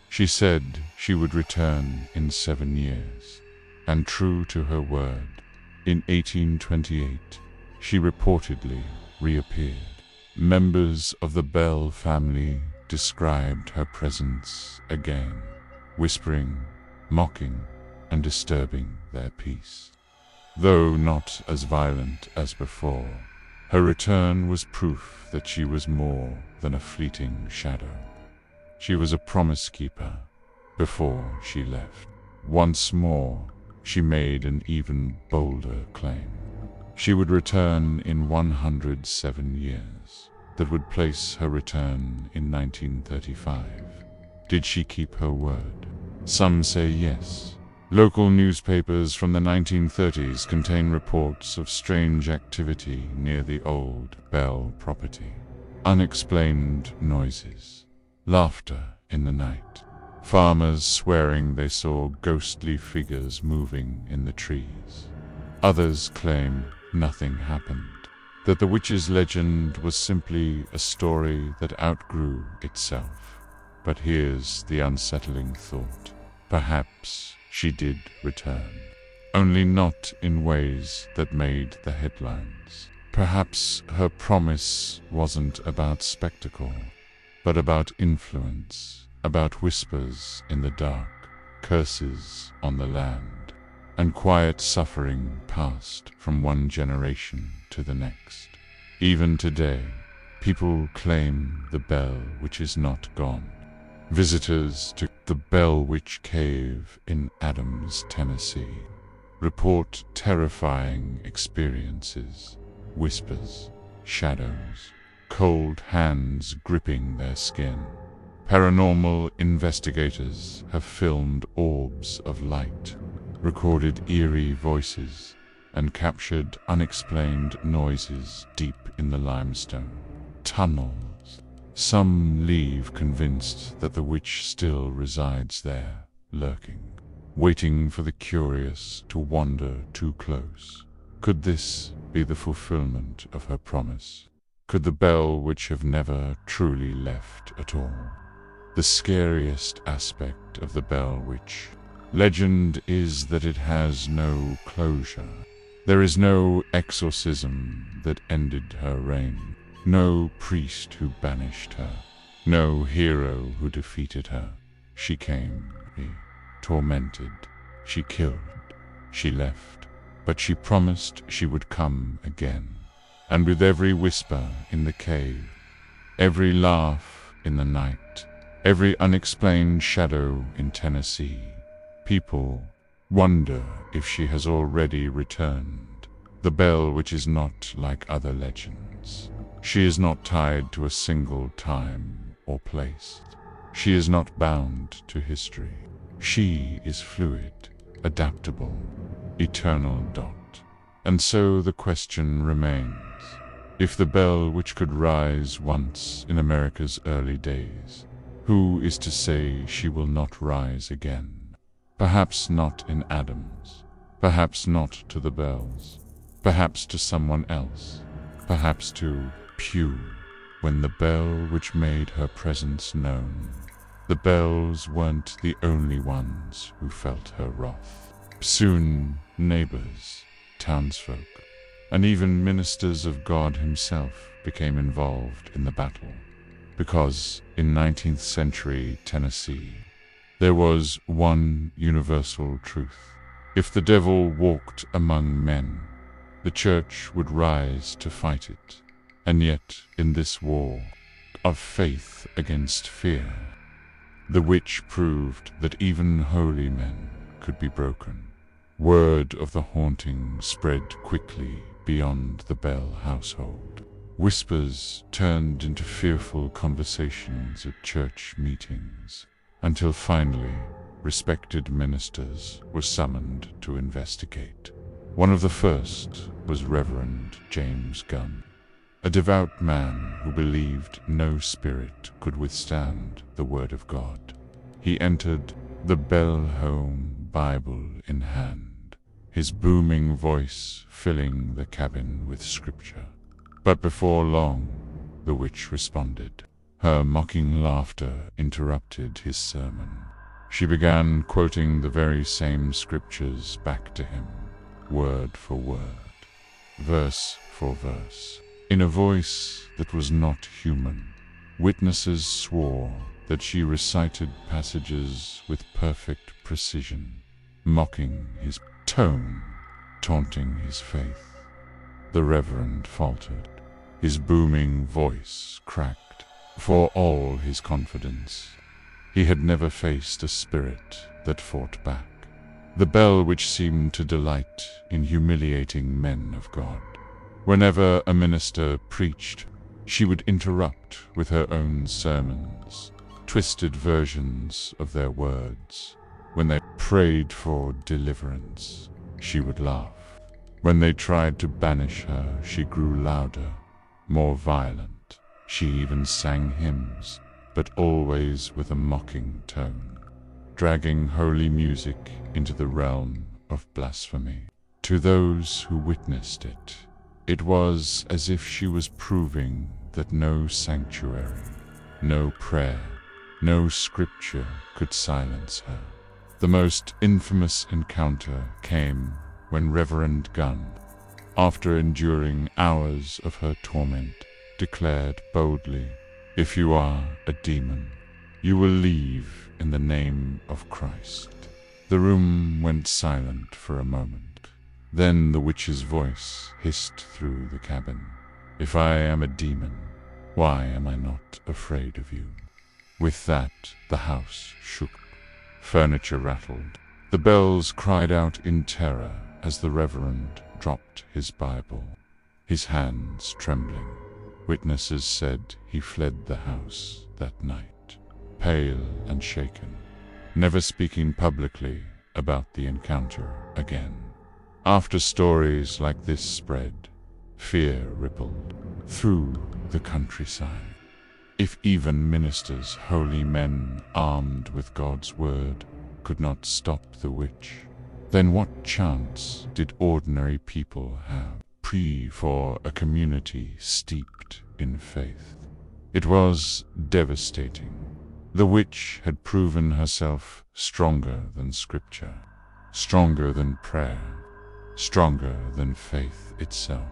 She said she would return in 7 years, and true to her word, in 1828, she reportedly reappeared. Members of the Bell family described her presence again, whispering, mocking, and disturbing their peace. though not as violent as before. Her return was proof that she was more than a fleeting shadow. She was a promise keeper before she left. Once more, she made an even bolder claim. She would return in 107 years. That would place her return in 1935. Did she keep her word? Some say yes. Local newspapers from the 1930s contain reports of strange activity near the old Bell property. Unexplained noises, laughter in the night, farmers swearing they saw ghostly figures moving in the trees. Others claim nothing happened, that the witch's legend was simply a story that outgrew itself. But here's the unsettling thought. Perhaps she did return, only not in ways that made the headlines. Perhaps her promise wasn't about spectacle, but about influence, about whispers in the dark, curses on the land, and quiet suffering passed from one generation to the next. Even today, people claim the bell which is not gone. Visitors to the Bell Witch Cave in Adams, Tennessee, report terrifying experiences, whispers, shadows, cold hands gripping their skin. Paranormal investigators have filmed orbs of light, recorded eerie voices, and captured unexplained noises deep in the limestone tunnels. Some leave convinced that the witch still resides there, lurking, waiting for the curious to wander too close. Could this be the fulfillment of her promise? Could the Bell Witch have never truly left at all? The scariest aspect of the Bell Witch legend is that it has no closure. There is no exorcism that ended her reign. No priest who banished her, no hero who defeated her. She came, he tormented, she killed, she left, but she promised she would come again. And with every whisper in the cave, every laugh in the night, every unexplained shadow in Tennessee, people wonder if she has already returned. The Bell Witch is not like other legends. She is not tied to a single time or place. She is not bound to history. She is fluid, adaptable, eternal. And so the question remains, if the Bell Witch could rise once in America's early days, who is to say she will not rise again? Perhaps not in Adams, perhaps not to the bells, perhaps to someone else, perhaps to Pew, when the bell which made her presence known. The bells weren't the only ones who felt her wrath. Soon neighbors, townsfolk, and even ministers of God himself became involved in the battle. Because in 19th century Tennessee, there was one universal truth. If the devil walked among men, the church would rise to fight it. And yet, in this war of faith against fear, the witch proved that even holy men could be broken. Word of the haunting spread quickly beyond the Bell household. Whispers turned into fearful conversations at church meetings, until finally respected ministers were summoned to investigate. One of the first was Reverend James Gunn, a devout man who believed no spirit could withstand the Word of God. He entered the Bell home, Bible in hand, his booming voice filling the cabin with scripture. But before long, the witch responded. Her mocking laughter interrupted his sermon. She began quoting the very same scriptures back to him, word for word, verse for verse, in a voice that was not human. Witnesses swore that she recited passages with perfect precision, mocking his tone, taunting his faith. The Reverend faltered. His booming voice cracked. For all his confidence, he had never faced a spirit that fought back. The bell which seemed to delight in humiliating men of God. Whenever a minister preached, she would interrupt with her own sermons, twisted versions of their words. When they prayed for deliverance, she would laugh. When they tried to banish her, she grew louder, more violent. She even sang hymns, but always with a mocking tone, dragging holy music into the realm of blasphemy. To those who witnessed it, it was as if she was proving that no sanctuary, no prayer, no scripture could silence her. The most infamous encounter came when Reverend Gunn, after enduring hours of her torment, declared boldly, "If you are a demon, you will leave in the name of Christ." The room went silent for a moment. Then the witch's voice hissed through the cabin. "If I am a demon, why am I not afraid of you?" With that, the house shook. Furniture rattled. The bells cried out in terror as the Reverend dropped his Bible, his hands trembling. Witnesses said he fled the house that night, pale and shaken, never speaking publicly about the encounter again. After stories like this spread, fear rippled through the countryside. If even ministers, holy men armed with God's word, could not stop the witch, then what chance did ordinary people have for a community steeped in faith? It was devastating. The witch had proven herself stronger than scripture, stronger than prayer, stronger than faith itself.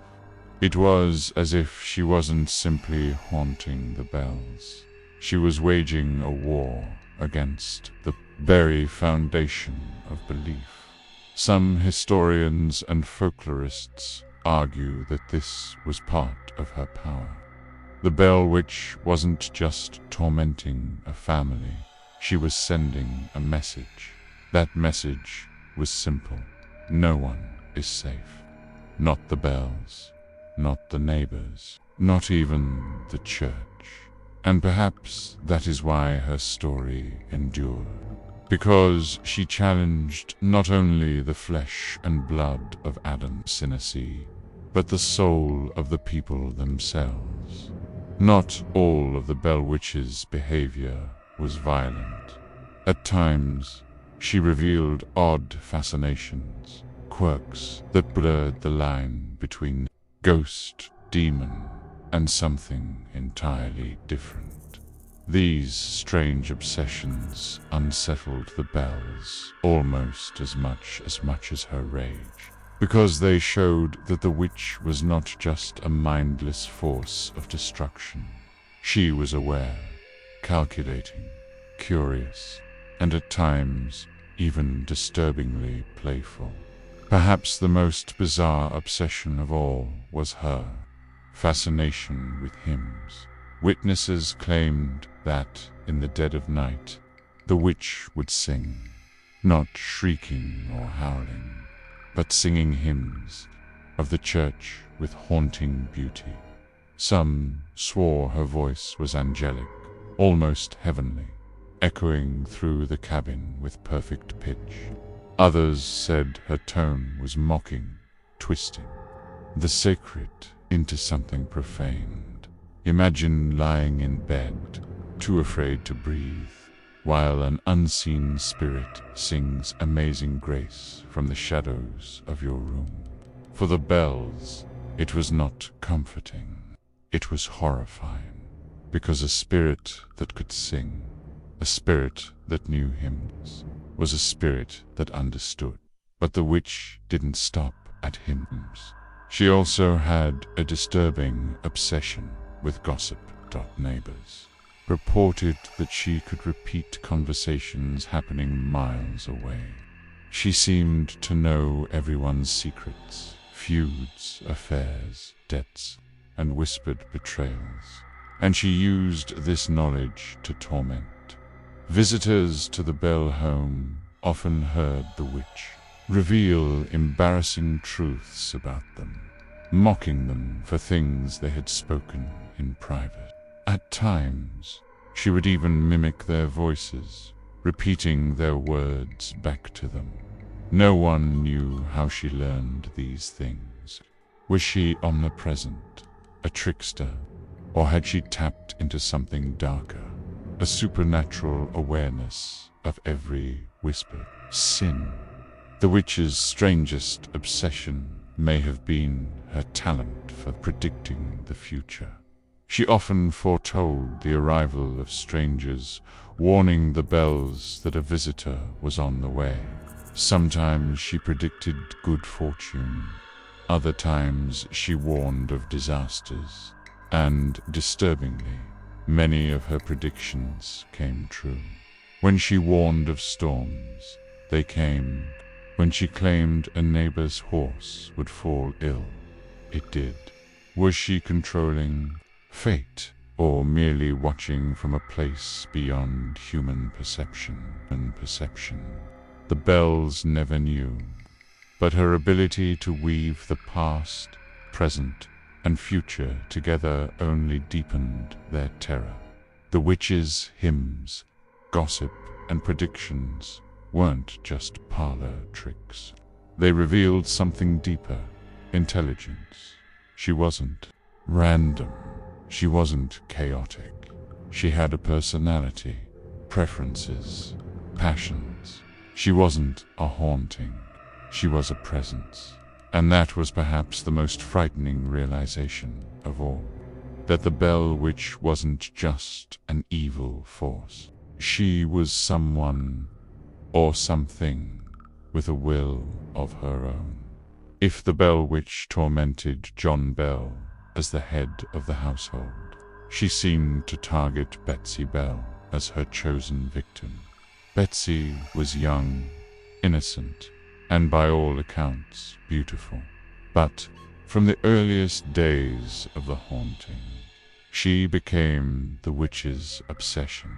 It was as if she wasn't simply haunting the bells. She was waging a war against the very foundation of belief. Some historians and folklorists argue that this was part of her power. The Bell Witch wasn't just tormenting a family, she was sending a message. That message was simple. No one is safe. Not the bells, not the neighbors, not even the church. And perhaps that is why her story endured. Because she challenged not only the flesh and blood of Adam's synesy, but the soul of the people themselves. Not all of the Bell Witch's behavior was violent. At times, she revealed odd fascinations, quirks that blurred the line between ghost, demon, and something entirely different. These strange obsessions unsettled the bells almost as much as her rage, because they showed that the witch was not just a mindless force of destruction. She was aware, calculating, curious, and at times even disturbingly playful. Perhaps the most bizarre obsession of all was her fascination with hymns. Witnesses claimed that, in the dead of night, the witch would sing, not shrieking or howling, but singing hymns of the church with haunting beauty. Some swore her voice was angelic, almost heavenly, echoing through the cabin with perfect pitch. Others said her tone was mocking, twisting the sacred into something profane. Imagine lying in bed, too afraid to breathe, while an unseen spirit sings Amazing Grace from the shadows of your room. For the bells, it was not comforting. It was horrifying, because a spirit that could sing, a spirit that knew hymns, was a spirit that understood. But the witch didn't stop at hymns. She also had a disturbing obsession with gossip. Neighbors reported that she could repeat conversations happening miles away. She seemed to know everyone's secrets, feuds, affairs, debts, and whispered betrayals, and she used this knowledge to torment. Visitors to the Bell home often heard the witch reveal embarrassing truths about them, mocking them for things they had spoken in private. At times, she would even mimic their voices, repeating their words back to them. No one knew how she learned these things. Was she omnipresent, a trickster, or had she tapped into something darker, a supernatural awareness of every whispered sin? The witch's strangest obsession may have been her talent for predicting the future. She often foretold the arrival of strangers, warning the Bells that a visitor was on the way. Sometimes she predicted good fortune. Other times she warned of disasters. And, disturbingly, many of her predictions came true. When she warned of storms, they came. When she claimed a neighbor's horse would fall ill, it did. Was she controlling fate, or merely watching from a place beyond human perception and perception? The Bells never knew, but her ability to weave the past, present, and future together only deepened their terror. The witch's hymns, gossip, and predictions weren't just parlor tricks. They revealed something deeper, intelligence. She wasn't random. She wasn't chaotic. She had a personality, preferences, passions. She wasn't a haunting. She was a presence. And that was perhaps the most frightening realization of all. That the Bell Witch wasn't just an evil force. She was someone or something with a will of her own. If the Bell Witch tormented John Bell as the head of the household, she seemed to target Betsy Bell as her chosen victim. Betsy was young, innocent, and by all accounts beautiful. But from the earliest days of the haunting, she became the witch's obsession.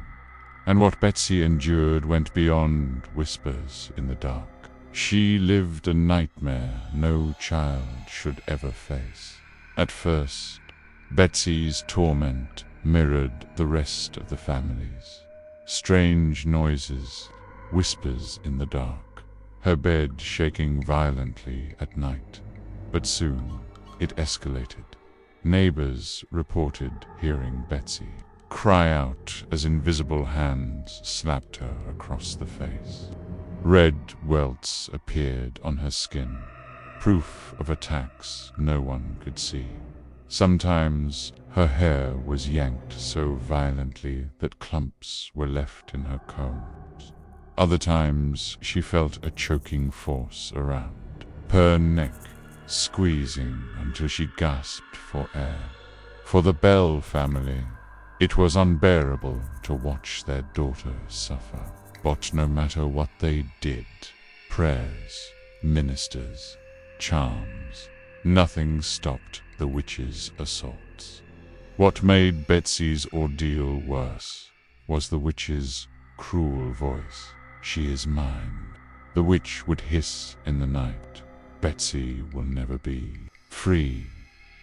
And what Betsy endured went beyond whispers in the dark. She lived a nightmare no child should ever face. At first, Betsy's torment mirrored the rest of the family's. Strange noises, whispers in the dark, her bed shaking violently at night. But soon, it escalated. Neighbors reported hearing Betsy cry out as invisible hands slapped her across the face. Red welts appeared on her skin, proof of attacks no one could see. Sometimes her hair was yanked so violently that clumps were left in her combs. Other times she felt a choking force around her neck, squeezing until she gasped for air. For the Bell family, it was unbearable to watch their daughter suffer. But no matter what they did, prayers, ministers, charms, nothing stopped the witch's assaults. What made Betsy's ordeal worse was the witch's cruel voice. "She is mine." The witch would hiss in the night. "Betsy will never be free."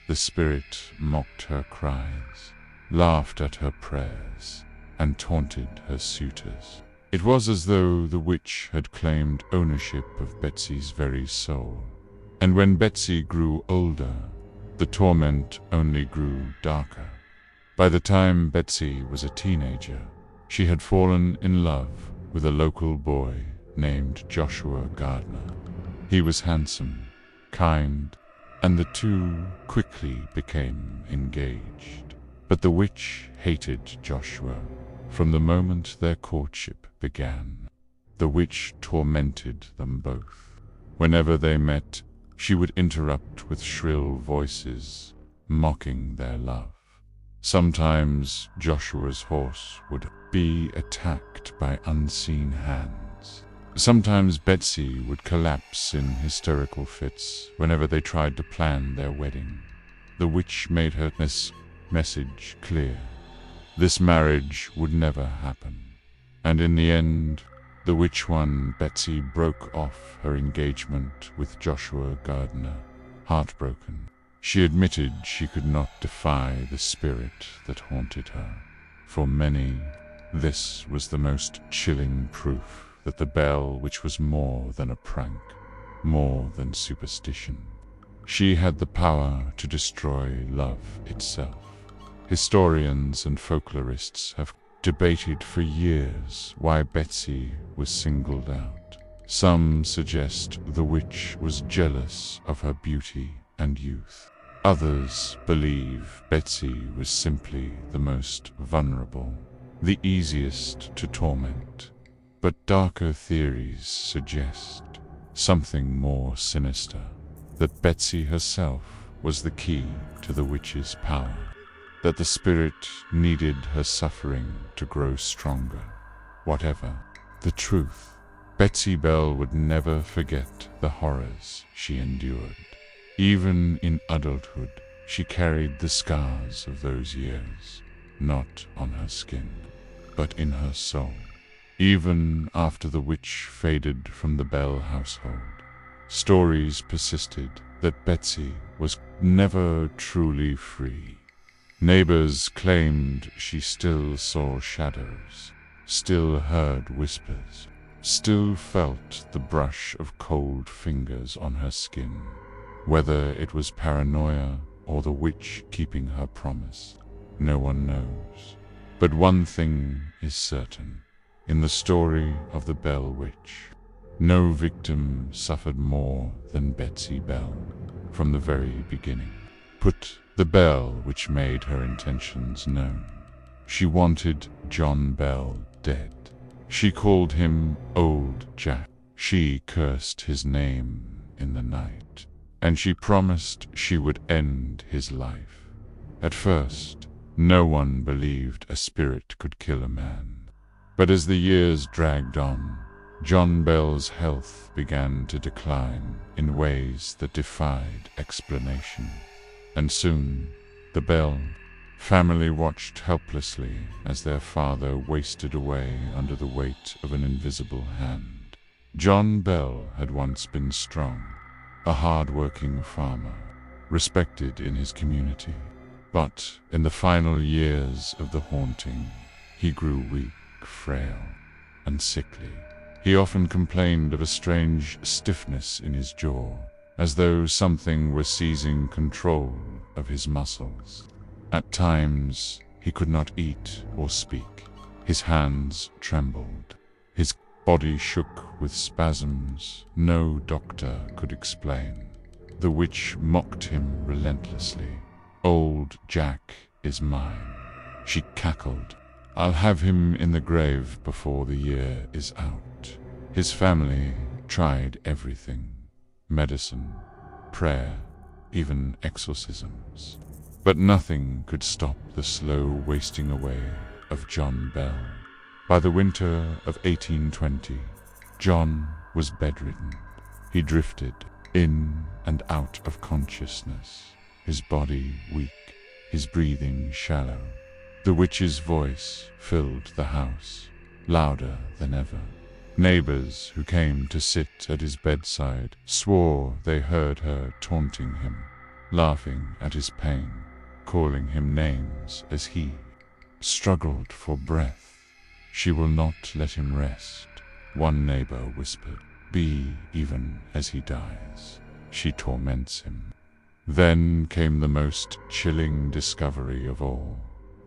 The spirit mocked her cries, laughed at her prayers, and taunted her suitors. It was as though the witch had claimed ownership of Betsy's very soul. And when Betsy grew older, the torment only grew darker. By the time Betsy was a teenager, she had fallen in love with a local boy named Joshua Gardner. He was handsome, kind, and the two quickly became engaged. But the witch hated Joshua from the moment their courtship began. The witch tormented them both. Whenever they met, she would interrupt with shrill voices, mocking their love. Sometimes Joshua's horse would be attacked by unseen hands, Sometimes Betsy would collapse in hysterical fits whenever they tried to plan their wedding. The witch made her message clear. This marriage would never happen. And in the end, the witch won. Betsy broke off her engagement with Joshua Gardner, heartbroken. She admitted she could not defy the spirit that haunted her. For many, this was the most chilling proof that the bell, which was more than a prank, more than superstition, she had the power to destroy love itself. Historians and folklorists have debated for years why Betsy was singled out. Some suggest the witch was jealous of her beauty and youth. Others believe Betsy was simply the most vulnerable, the easiest to torment. But darker theories suggest something more sinister, that Betsy herself was the key to the witch's power, that the spirit needed her suffering to grow stronger. Whatever the truth, Betsy Bell would never forget the horrors she endured. Even in adulthood, she carried the scars of those years, not on her skin, but in her soul. Even after the witch faded from the Bell household, stories persisted that Betsy was never truly free. Neighbors claimed she still saw shadows, still heard whispers, still felt the brush of cold fingers on her skin. Whether it was paranoia or the witch keeping her promise, no one knows. But one thing is certain. In the story of the Bell Witch, no victim suffered more than Betsy Bell from the very beginning. Put the bell which made her intentions known. She wanted John Bell dead. She called him Old Jack. She cursed his name in the night, and she promised she would end his life. At first, no one believed a spirit could kill a man. But as the years dragged on, John Bell's health began to decline in ways that defied explanation. And soon, the Bell family watched helplessly as their father wasted away under the weight of an invisible hand. John Bell had once been strong, a hard-working farmer, respected in his community. But in the final years of the haunting, he grew weak, frail, and sickly. He often complained of a strange stiffness in his jaw, as though something were seizing control of his muscles. At times, he could not eat or speak. His hands trembled. His body shook with spasms no doctor could explain. The witch mocked him relentlessly. "Old Jack is mine," she cackled. "I'll have him in the grave before the year is out." His family tried everything: medicine, prayer, even exorcisms. But nothing could stop the slow wasting away of John Bell. By the winter of 1820, John was bedridden. He drifted in and out of consciousness, his body weak, his breathing shallow. The witch's voice filled the house, louder than ever. Neighbors who came to sit at his bedside swore they heard her taunting him, laughing at his pain, calling him names as he struggled for breath. "She will not let him rest," one neighbor whispered. "Be even as he dies. She torments him." Then came the most chilling discovery of all.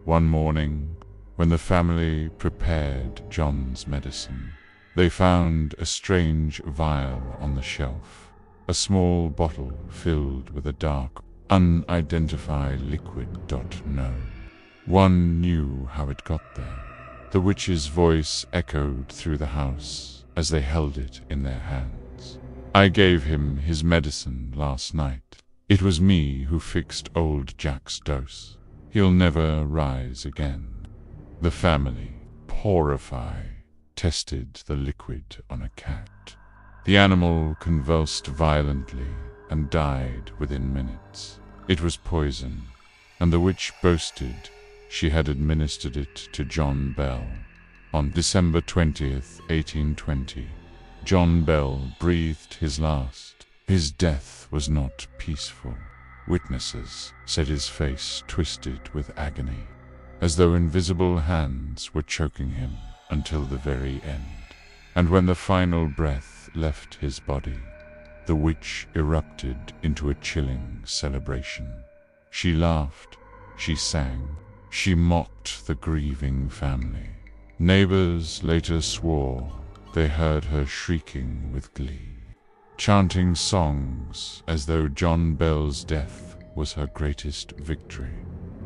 One morning, when the family prepared John's medicine, they found a strange vial on the shelf, a small bottle filled with a dark, unidentified liquid. No one knew how it got there. The witch's voice echoed through the house as they held it in their hands. "I gave him his medicine last night. It was me who fixed Old Jack's dose. He'll never rise again." The family, horrified, tested the liquid on a cat. The animal convulsed violently and died within minutes. It was poison, and the witch boasted she had administered it to John Bell. On December 20th, 1820, John Bell breathed his last. His death was not peaceful. Witnesses said his face twisted with agony, as though invisible hands were choking him until the very end. And when the final breath left his body, the witch erupted into a chilling celebration. She laughed, she sang, she mocked the grieving family. Neighbors later swore they heard her shrieking with glee, chanting songs as though John Bell's death was her greatest victory.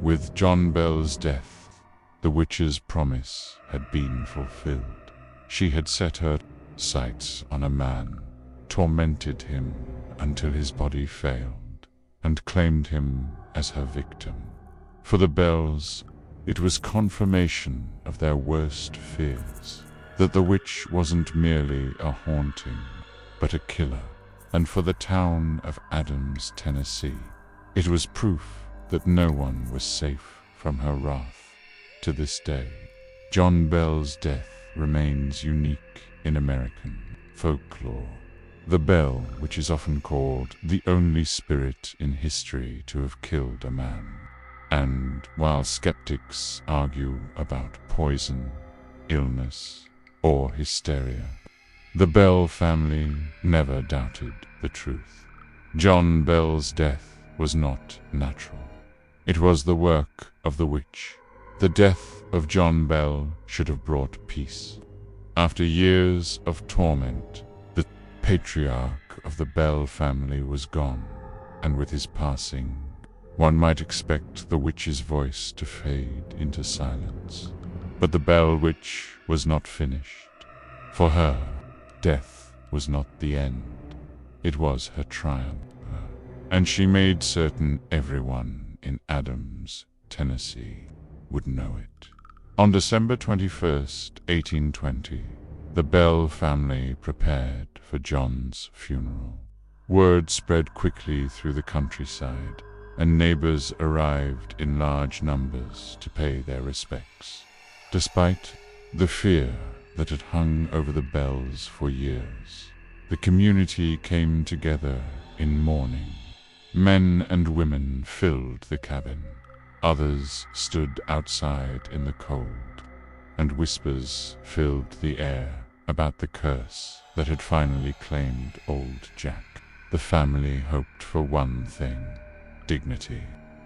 With John Bell's death, the witch's promise had been fulfilled. She had set her sights on a man, tormented him until his body failed, and claimed him as her victim. For the Bells, it was confirmation of their worst fears, that the witch wasn't merely a haunting, but a killer. And for the town of Adams, Tennessee, it was proof that no one was safe from her wrath. To this day, John Bell's death remains unique in American folklore. The Bell, which is often called the only spirit in history to have killed a man. And while skeptics argue about poison, illness, or hysteria, the Bell family never doubted the truth. John Bell's death was not natural. It was the work of the witch. The death of John Bell should have brought peace. After years of torment, the patriarch of the Bell family was gone, and with his passing, one might expect the witch's voice to fade into silence. But the Bell witch was not finished. For her, death was not the end. It was her triumph, and she made certain everyone in Adams, Tennessee, would know it. On December 21st, 1820, the Bell family prepared for John's funeral. Word spread quickly through the countryside, and neighbors arrived in large numbers to pay their respects. Despite the fear that had hung over the Bells for years, the community came together in mourning. Men and women filled the cabin. Others stood outside in the cold, and whispers filled the air about the curse that had finally claimed old Jack. The family hoped for one thing: dignity,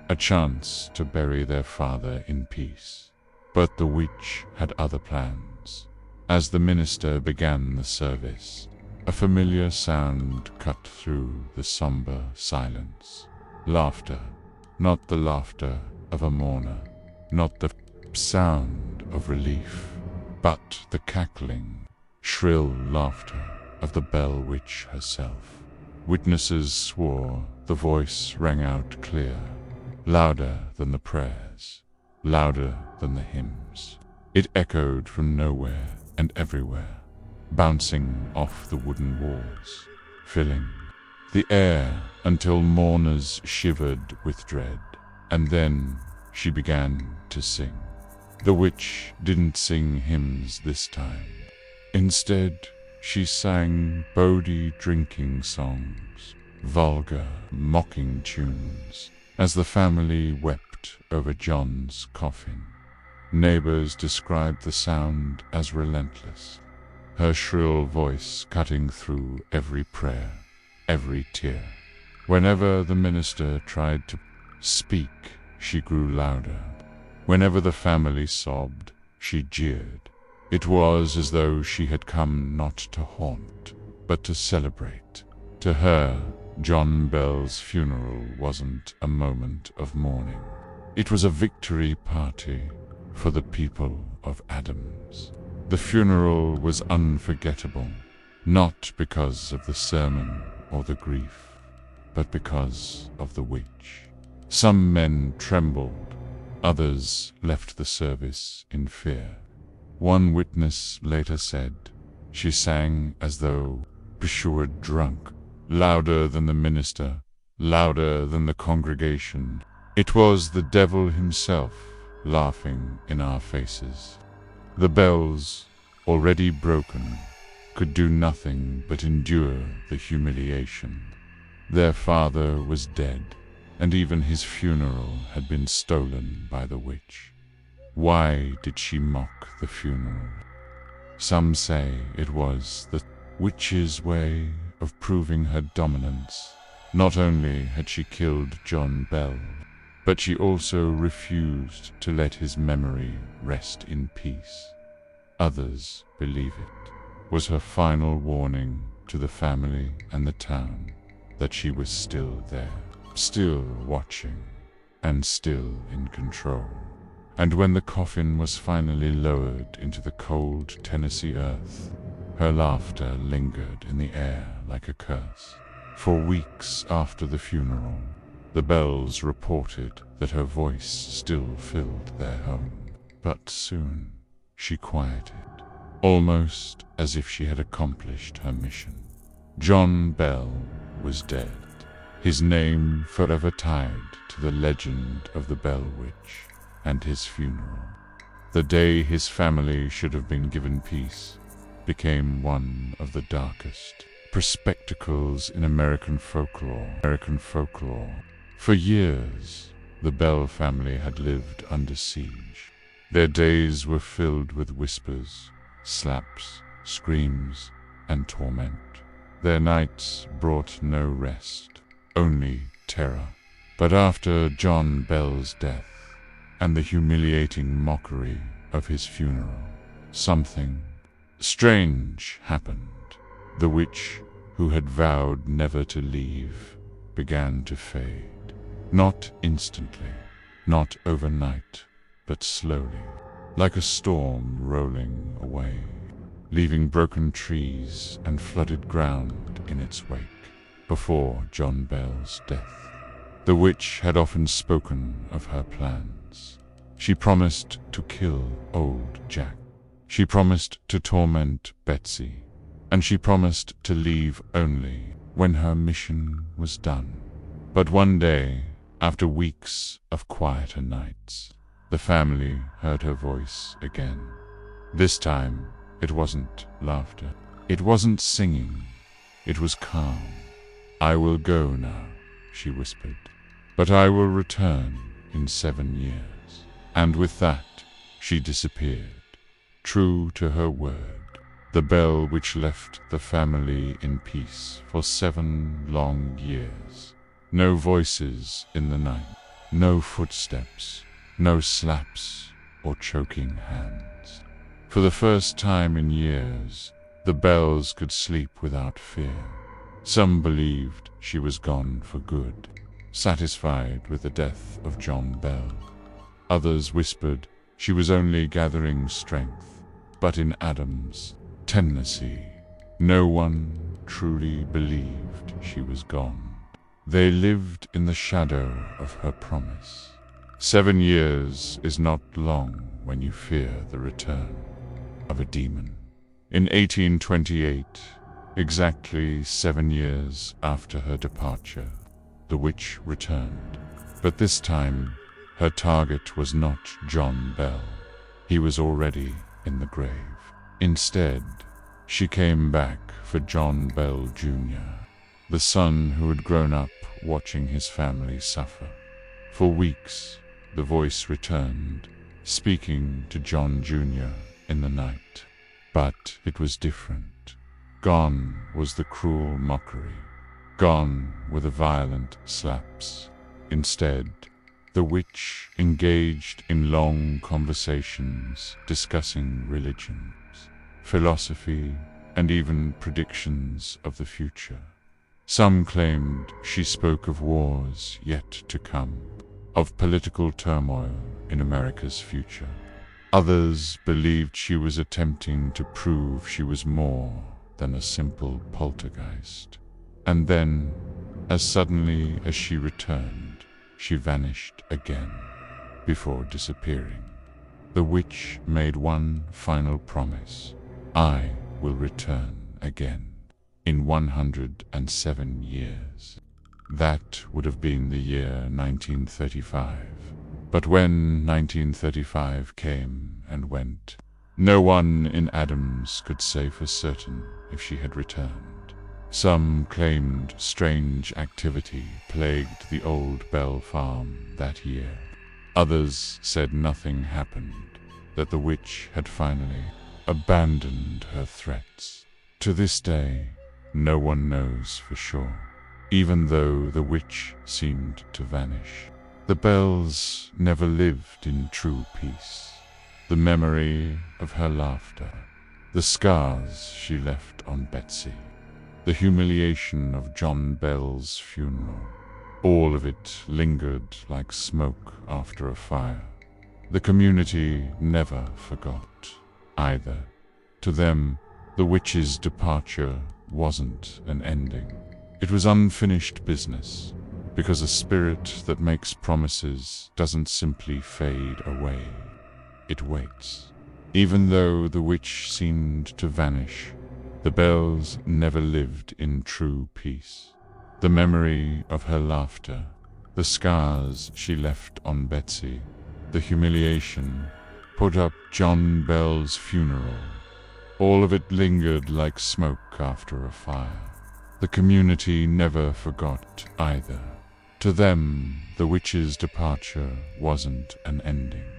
a chance to bury their father in peace. But the witch had other plans. As the minister began the service, a familiar sound cut through the somber silence. Laughter, not the laughter of a mourner, not the sound of relief, but the cackling, shrill laughter of the Bell witch herself. Witnesses swore the voice rang out clear, louder than the prayers, louder than the hymns. It echoed from nowhere and everywhere, bouncing off the wooden walls, filling the air until mourners shivered with dread. And then she began to sing. The witch didn't sing hymns this time. Instead, she sang bawdy drinking songs, vulgar, mocking tunes, as the family wept over John's coffin. Neighbors described the sound as relentless, her shrill voice cutting through every prayer, every tear. Whenever the minister tried to speak, she grew louder. Whenever the family sobbed, she jeered. It was as though she had come not to haunt, but to celebrate. To her, John Bell's funeral wasn't a moment of mourning. It was a victory party for the people of Adams. The funeral was unforgettable, not because of the sermon or the grief, but because of the witch. Some men trembled, others left the service in fear. One witness later said, "She sang as though pursued drunk, louder than the minister, louder than the congregation. It was the devil himself laughing in our faces." The bells, already broken, could do nothing but endure the humiliation. Their father was dead, and even his funeral had been stolen by the witch. Why did she mock the funeral? Some say it was the witch's way of proving her dominance. Not only had she killed John Bell, but she also refused to let his memory rest in peace. Others believe it was her final warning to the family and the town that she was still there, still watching, and still in control. And when the coffin was finally lowered into the cold Tennessee earth, her laughter lingered in the air like a curse. For weeks after the funeral, the bells reported that her voice still filled their home. But soon she quieted, almost as if she had accomplished her mission. John Bell was dead, his name forever tied to the legend of the Bell Witch and his funeral. The day his family should have been given peace became one of the darkest spectacles in American folklore. For years, the Bell family had lived under siege. Their days were filled with whispers, slaps, screams, and torment. Their nights brought no rest, only terror. But after John Bell's death, and the humiliating mockery of his funeral, something strange happened. The witch, who had vowed never to leave, began to fade. Not instantly, not overnight, but slowly, like a storm rolling away, leaving broken trees and flooded ground in its wake. Before John Bell's death, the witch had often spoken of her plans. She promised to kill old Jack. She promised to torment Betsy, and she promised to leave only when her mission was done. But one day, after weeks of quieter nights, the family heard her voice again. This time, it wasn't laughter. It wasn't singing. It was calm. "I will go now," she whispered, "but I will return in 7 years." And with that, she disappeared, true to her word. The bell which left the family in peace for 7 long years. No voices in the night, no footsteps, no slaps or choking hands. For the first time in years, the bells could sleep without fear. Some believed she was gone for good, satisfied with the death of John Bell. Others whispered she was only gathering strength. But in Adams, Tennessee, no one truly believed she was gone. They lived in the shadow of her promise. 7 years is not long when you fear the return of a demon. In 1828, exactly 7 years after her departure, the witch returned. But this time, her target was not John Bell. He was already in the grave. Instead, she came back for John Bell Jr., the son who had grown up watching his family suffer. For weeks, the voice returned, speaking to John Jr. in the night. But it was different. Gone was the cruel mockery. Gone were the violent slaps. Instead, the witch engaged in long conversations discussing religions, philosophy, and even predictions of the future. Some claimed she spoke of wars yet to come, of political turmoil in America's future. Others believed she was attempting to prove she was more than a simple poltergeist. And then, as suddenly as she returned, she vanished again, before disappearing the witch made one final promise: I will return again in 107 years. That would have been the year 1935. But when 1935 came and went, no one in Adams could say for certain if she had returned. Some claimed strange activity plagued the old Bell farm that year. Others said nothing happened, that the witch had finally abandoned her threats. To this day, no one knows for sure, even though the witch seemed to vanish. The Bells never lived in true peace. The memory of her laughter, the scars she left on Betsy, the humiliation of John Bell's funeral, all of it lingered like smoke after a fire. The community never forgot either. To them, the witch's departure wasn't an ending. It was unfinished business, because a spirit that makes promises doesn't simply fade away. It waits. Even though the witch seemed to vanish, the Bells never lived in true peace. The memory of her laughter, the scars she left on Betsy, the humiliation, put up John Bell's funeral, all of it lingered like smoke after a fire. The community never forgot either. To them, the witch's departure wasn't an ending.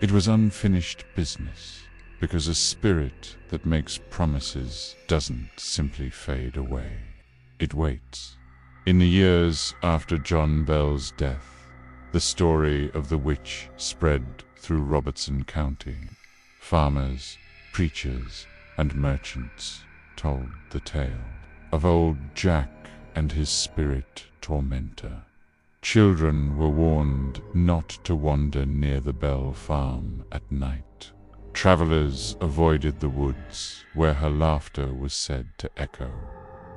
It was unfinished business, because a spirit that makes promises doesn't simply fade away. It waits. In the years after John Bell's death, the story of the witch spread through Robertson County. Farmers, preachers, and merchants told the tale of old Jack and his spirit tormentor. Children were warned not to wander near the Bell farm at night. Travelers avoided the woods where her laughter was said to echo.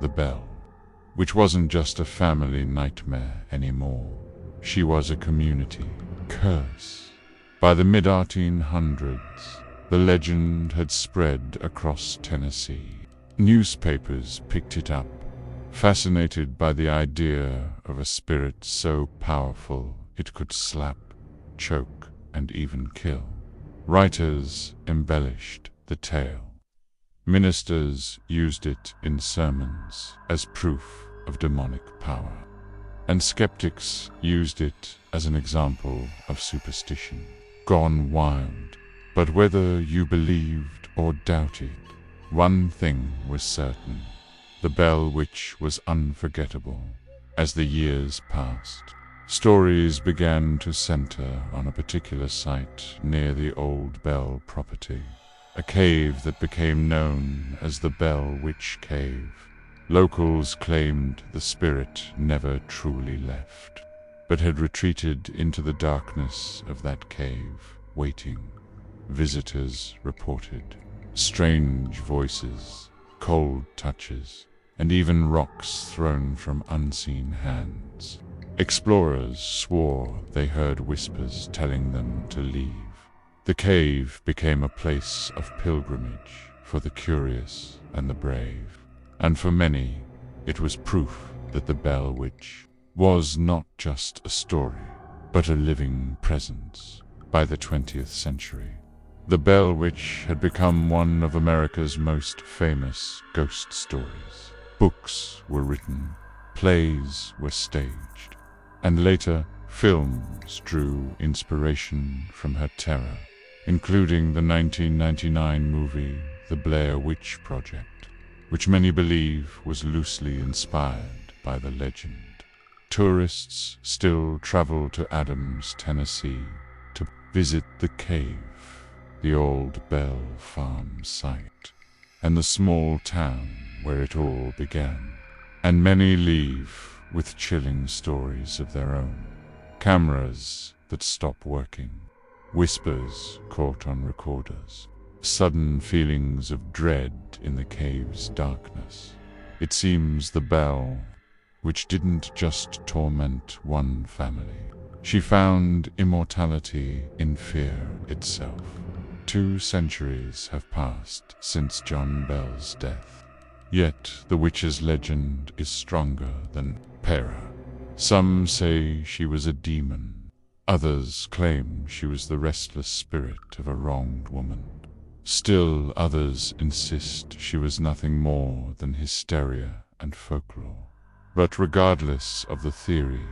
The Bell, which wasn't just a family nightmare anymore. She was a community curse. By the mid-1800s, the legend had spread across Tennessee. Newspapers picked it up, fascinated by the idea of a spirit so powerful it could slap, choke, and even kill. Writers embellished the tale. Ministers used it in sermons as proof of demonic power, and skeptics used it as an example of superstition gone wild. But whether you believed or doubted, one thing was certain: the Bell Witch was unforgettable. As the years passed, stories began to center on a particular site near the old Bell property, a cave that became known as the Bell Witch Cave. Locals claimed the spirit never truly left, but had retreated into the darkness of that cave, waiting. Visitors reported strange voices, cold touches, and even rocks thrown from unseen hands. Explorers swore they heard whispers telling them to leave. The cave became a place of pilgrimage for the curious and the brave, and for many, it was proof that the Bell Witch was not just a story, but a living presence. By the 20th century, the Bell Witch had become one of America's most famous ghost stories. Books were written, plays were staged, and later films drew inspiration from her terror, including the 1999 movie The Blair Witch Project, which many believe was loosely inspired by the legend. Tourists still travel to Adams, Tennessee, to visit the cave, the old Bell farm site, and the small town where it all began. And many leave with chilling stories of their own. Cameras that stop working, whispers caught on recorders, sudden feelings of dread in the cave's darkness. It seems the Bell, which didn't just torment one family, She found immortality in fear itself. 2 centuries have passed since John Bell's death. Yet the witch's legend is stronger than Pera. Some say she was a demon. Others claim she was the restless spirit of a wronged woman. Still others insist she was nothing more than hysteria and folklore. But regardless of the theory,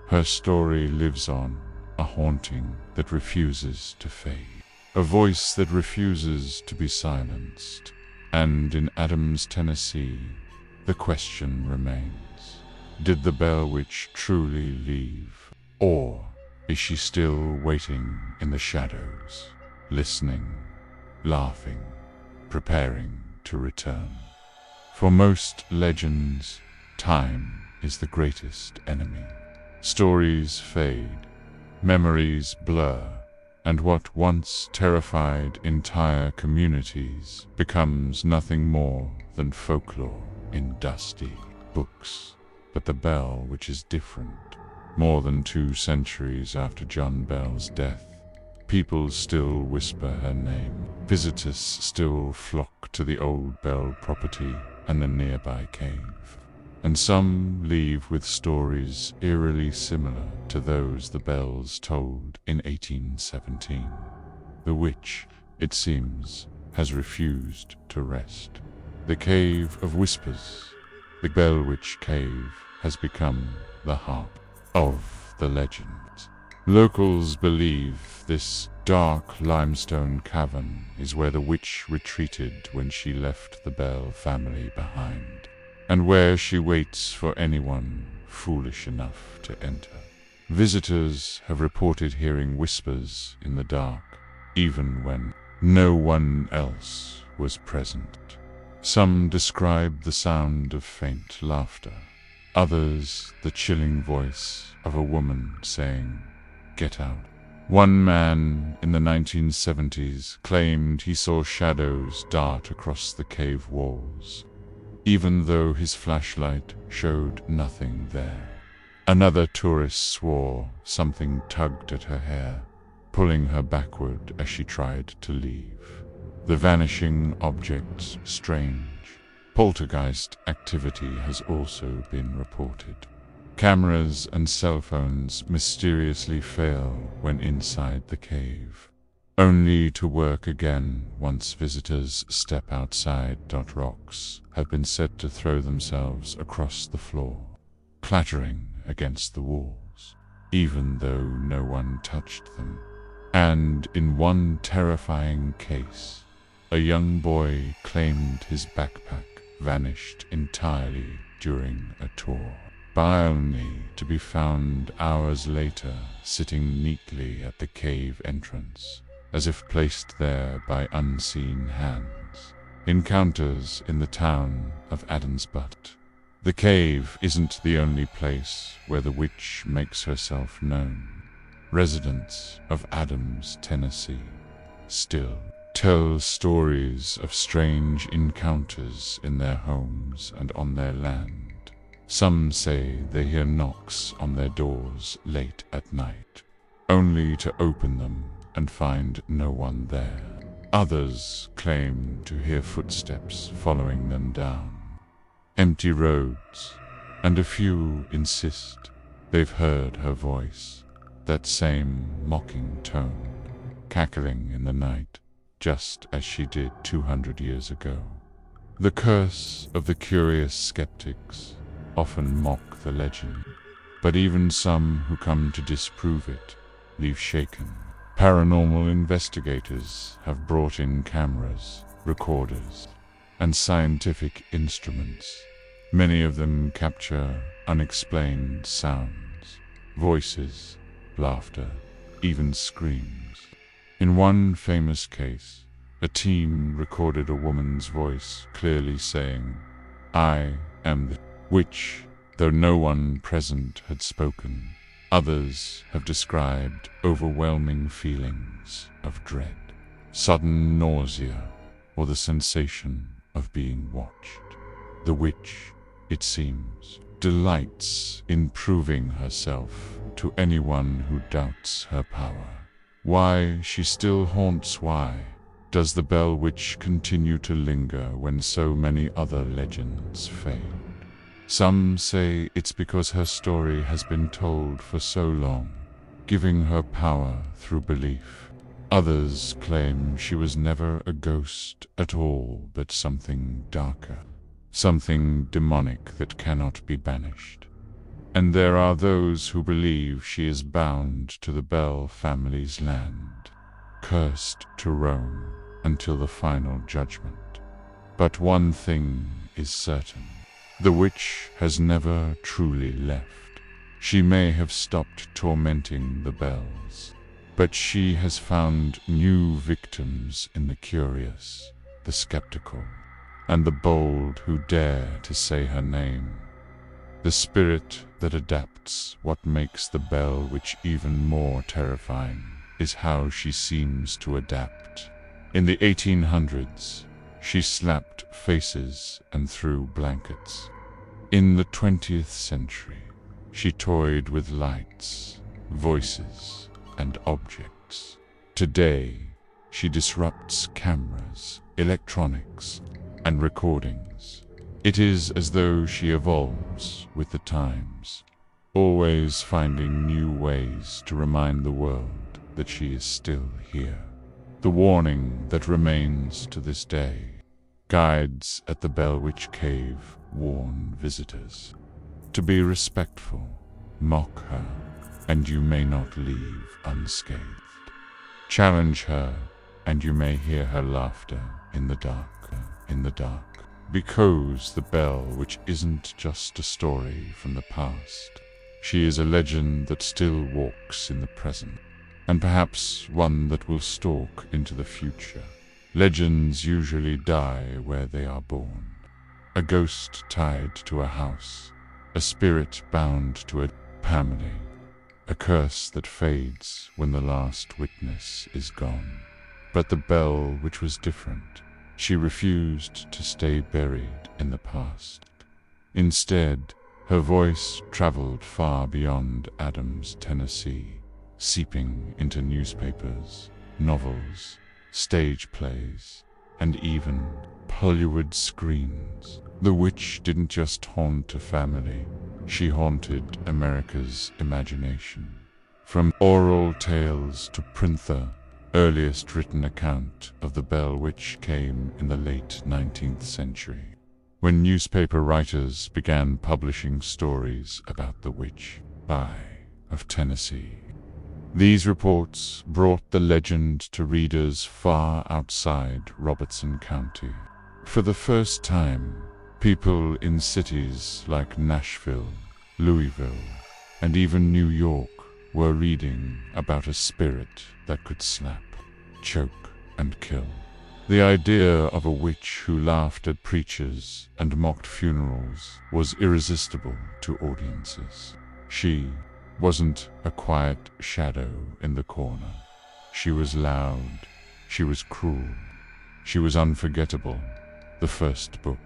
her story lives on, a haunting that refuses to fade, a voice that refuses to be silenced. And in Adams, Tennessee, the question remains: did the Bell Witch truly leave? Or is she still waiting in the shadows, listening, laughing, preparing to return? For most legends, time is the greatest enemy. Stories fade, memories blur, and what once terrified entire communities becomes nothing more than folklore in dusty books. But the Bell Witch is different. More than 2 centuries after John Bell's death, people still whisper her name. Visitors still flock to the old Bell property and the nearby cave. And some leave with stories eerily similar to those the Bells told in 1817. The witch, it seems, has refused to rest. The Cave of Whispers, the Bell Witch Cave, has become the heart of the legend. Locals believe this dark limestone cavern is where the witch retreated when she left the Bell family behind, and where she waits for anyone foolish enough to enter. Visitors have reported hearing whispers in the dark, even when no one else was present. Some describe the sound of faint laughter, others the chilling voice of a woman saying, "Get out." One man in the 1970s claimed he saw shadows dart across the cave walls, even though his flashlight showed nothing there. Another tourist swore something tugged at her hair, pulling her backward as she tried to leave. The vanishing objects strange. Poltergeist activity has also been reported. Cameras and cell phones mysteriously fail when inside the cave, only to work again once visitors step outside. Rocks have been said to throw themselves across the floor, clattering against the walls, even though no one touched them. And in one terrifying case, a young boy claimed his backpack vanished entirely during a tour, only to be found hours later sitting neatly at the cave entrance, as if placed there by unseen hands. Encounters in the town of Adamsbutt. The cave isn't the only place where the witch makes herself known. Residents of Adams, Tennessee, still tell stories of strange encounters in their homes and on their land. Some say they hear knocks on their doors late at night, only to open them and find no one there. Others claim to hear footsteps following them down empty roads, and a few insist they've heard her voice, that same mocking tone, cackling in the night, just as she did 200 years ago. The curse of the curious skeptics often mock the legend, but even some who come to disprove it leave shaken. Paranormal investigators have brought in cameras, recorders, and scientific instruments. Many of them capture unexplained sounds, voices, laughter, even screams. In one famous case, a team recorded a woman's voice clearly saying, "I am the witch," though no one present had spoken. Others have described overwhelming feelings of dread, sudden nausea, or the sensation of being watched. The witch, it seems, delights in proving herself to anyone who doubts her power. Why she still haunts? Why does the Bell Witch continue to linger when so many other legends failed? Some say it's because her story has been told for so long, giving her power through belief. Others claim she was never a ghost at all, but something darker, something demonic that cannot be banished. And there are those who believe she is bound to the Bell family's land, cursed to roam until the final judgment. But one thing is certain: the witch has never truly left. She may have stopped tormenting the Bells, but she has found new victims in the curious, the skeptical, and the bold who dare to say her name. The spirit that adapts. What makes the Bell Witch even more terrifying is how she seems to adapt. In the 1800s, she slapped faces and threw blankets. In the 20th century, she toyed with lights, voices, and objects. Today, she disrupts cameras, electronics, and recordings. It is as though she evolves with the times, always finding new ways to remind the world that she is still here. The warning that remains to this day. Guides at the Bell Witch Cave warn visitors to be respectful, mock her, and you may not leave unscathed. Challenge her, and you may hear her laughter in the dark. Because the Bell Witch isn't just a story from the past. She is a legend that still walks in the present, and perhaps one that will stalk into the future. Legends usually die where they are born. A ghost tied to a house, a spirit bound to a family, a curse that fades when the last witness is gone. But the Bell Witch was different. She refused to stay buried in the past. Instead, her voice traveled far beyond Adams, Tennessee, seeping into newspapers, novels, stage plays, and even Hollywood screens. The witch didn't just haunt a family, she haunted America's imagination. From oral tales to the earliest written account of the Bell Witch came in the late 19th century, when newspaper writers began publishing stories about the witch of Tennessee. These reports brought the legend to readers far outside Robertson County. For the first time, people in cities like Nashville, Louisville, and even New York were reading about a spirit that could slap, choke, and kill. The idea of a witch who laughed at preachers and mocked funerals was irresistible to audiences. She wasn't a quiet shadow in the corner. She was loud, she was cruel, she was unforgettable. The first book,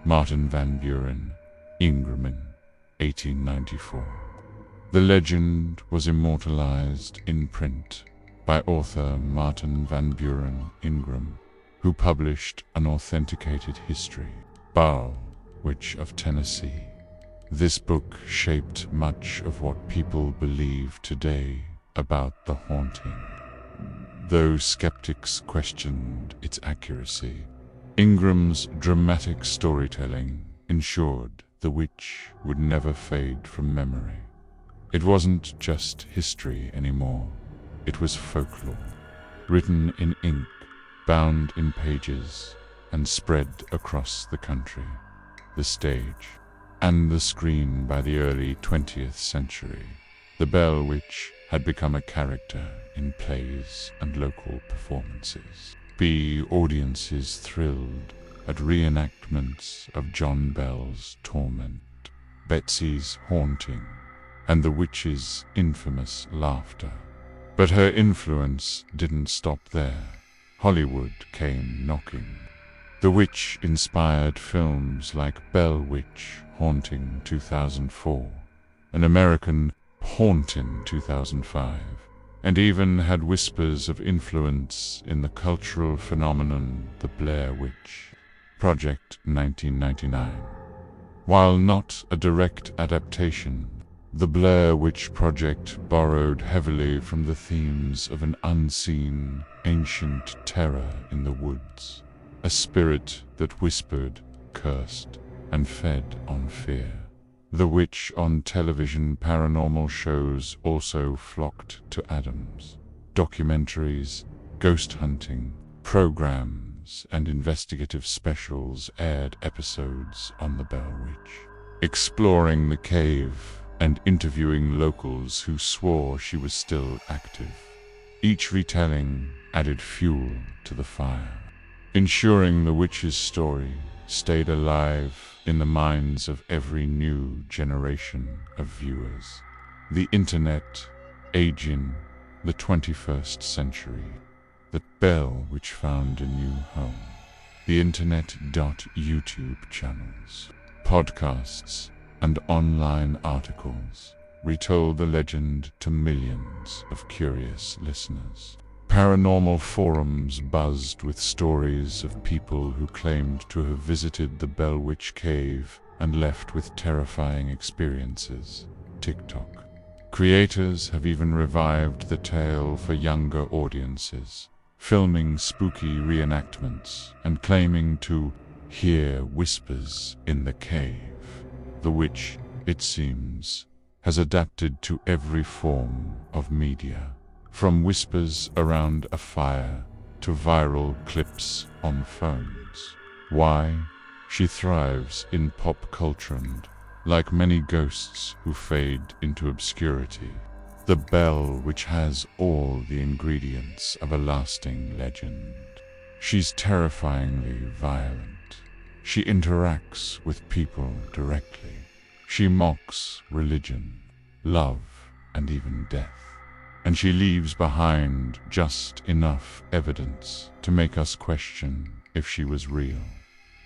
Martin Van Buren, Ingram, 1894. The legend was immortalized in print by author Martin Van Buren Ingram, who published an authenticated history, Bell Witch of Tennessee. This book shaped much of what people believe today about the haunting. Though skeptics questioned its accuracy, Ingram's dramatic storytelling ensured the witch would never fade from memory. It wasn't just history anymore. It was folklore, written in ink, bound in pages, and spread across the country. The stage and the screen. By the early 20th century, the Bell Witch had become a character in plays and local performances. Audiences thrilled at reenactments of John Bell's torment, Betsy's haunting, and the witch's infamous laughter. But her influence didn't stop there. Hollywood came knocking. The witch inspired films like Bell Witch Haunting 2004, An American Haunting 2005, and even had whispers of influence in the cultural phenomenon The Blair Witch Project 1999. While not a direct adaptation, The Blair Witch Project borrowed heavily from the themes of an unseen, ancient terror in the woods, a spirit that whispered, cursed, and fed on fear. The witch on television paranormal shows also flocked to Adams. Documentaries, ghost hunting, programs, and investigative specials aired episodes on the Bell Witch, exploring the cave and interviewing locals who swore she was still active. Each retelling added fuel to the fire, ensuring the witch's story stayed alive in the minds of every new generation of viewers. The internet, aging the 21st century. The Bell Witch found a new home. The internet.YouTube channels, podcasts, and online articles retold the legend to millions of curious listeners. Paranormal forums buzzed with stories of people who claimed to have visited the Bell Witch Cave and left with terrifying experiences. TikTok creators have even revived the tale for younger audiences, filming spooky reenactments and claiming to hear whispers in the cave. The witch, it seems, has adapted to every form of media, from whispers around a fire to viral clips on phones. Why? She thrives in pop culture and, like many ghosts who fade into obscurity, the Bell Witch has all the ingredients of a lasting legend. She's terrifyingly violent. She interacts with people directly. She mocks religion, love, and even death. And she leaves behind just enough evidence to make us question if she was real.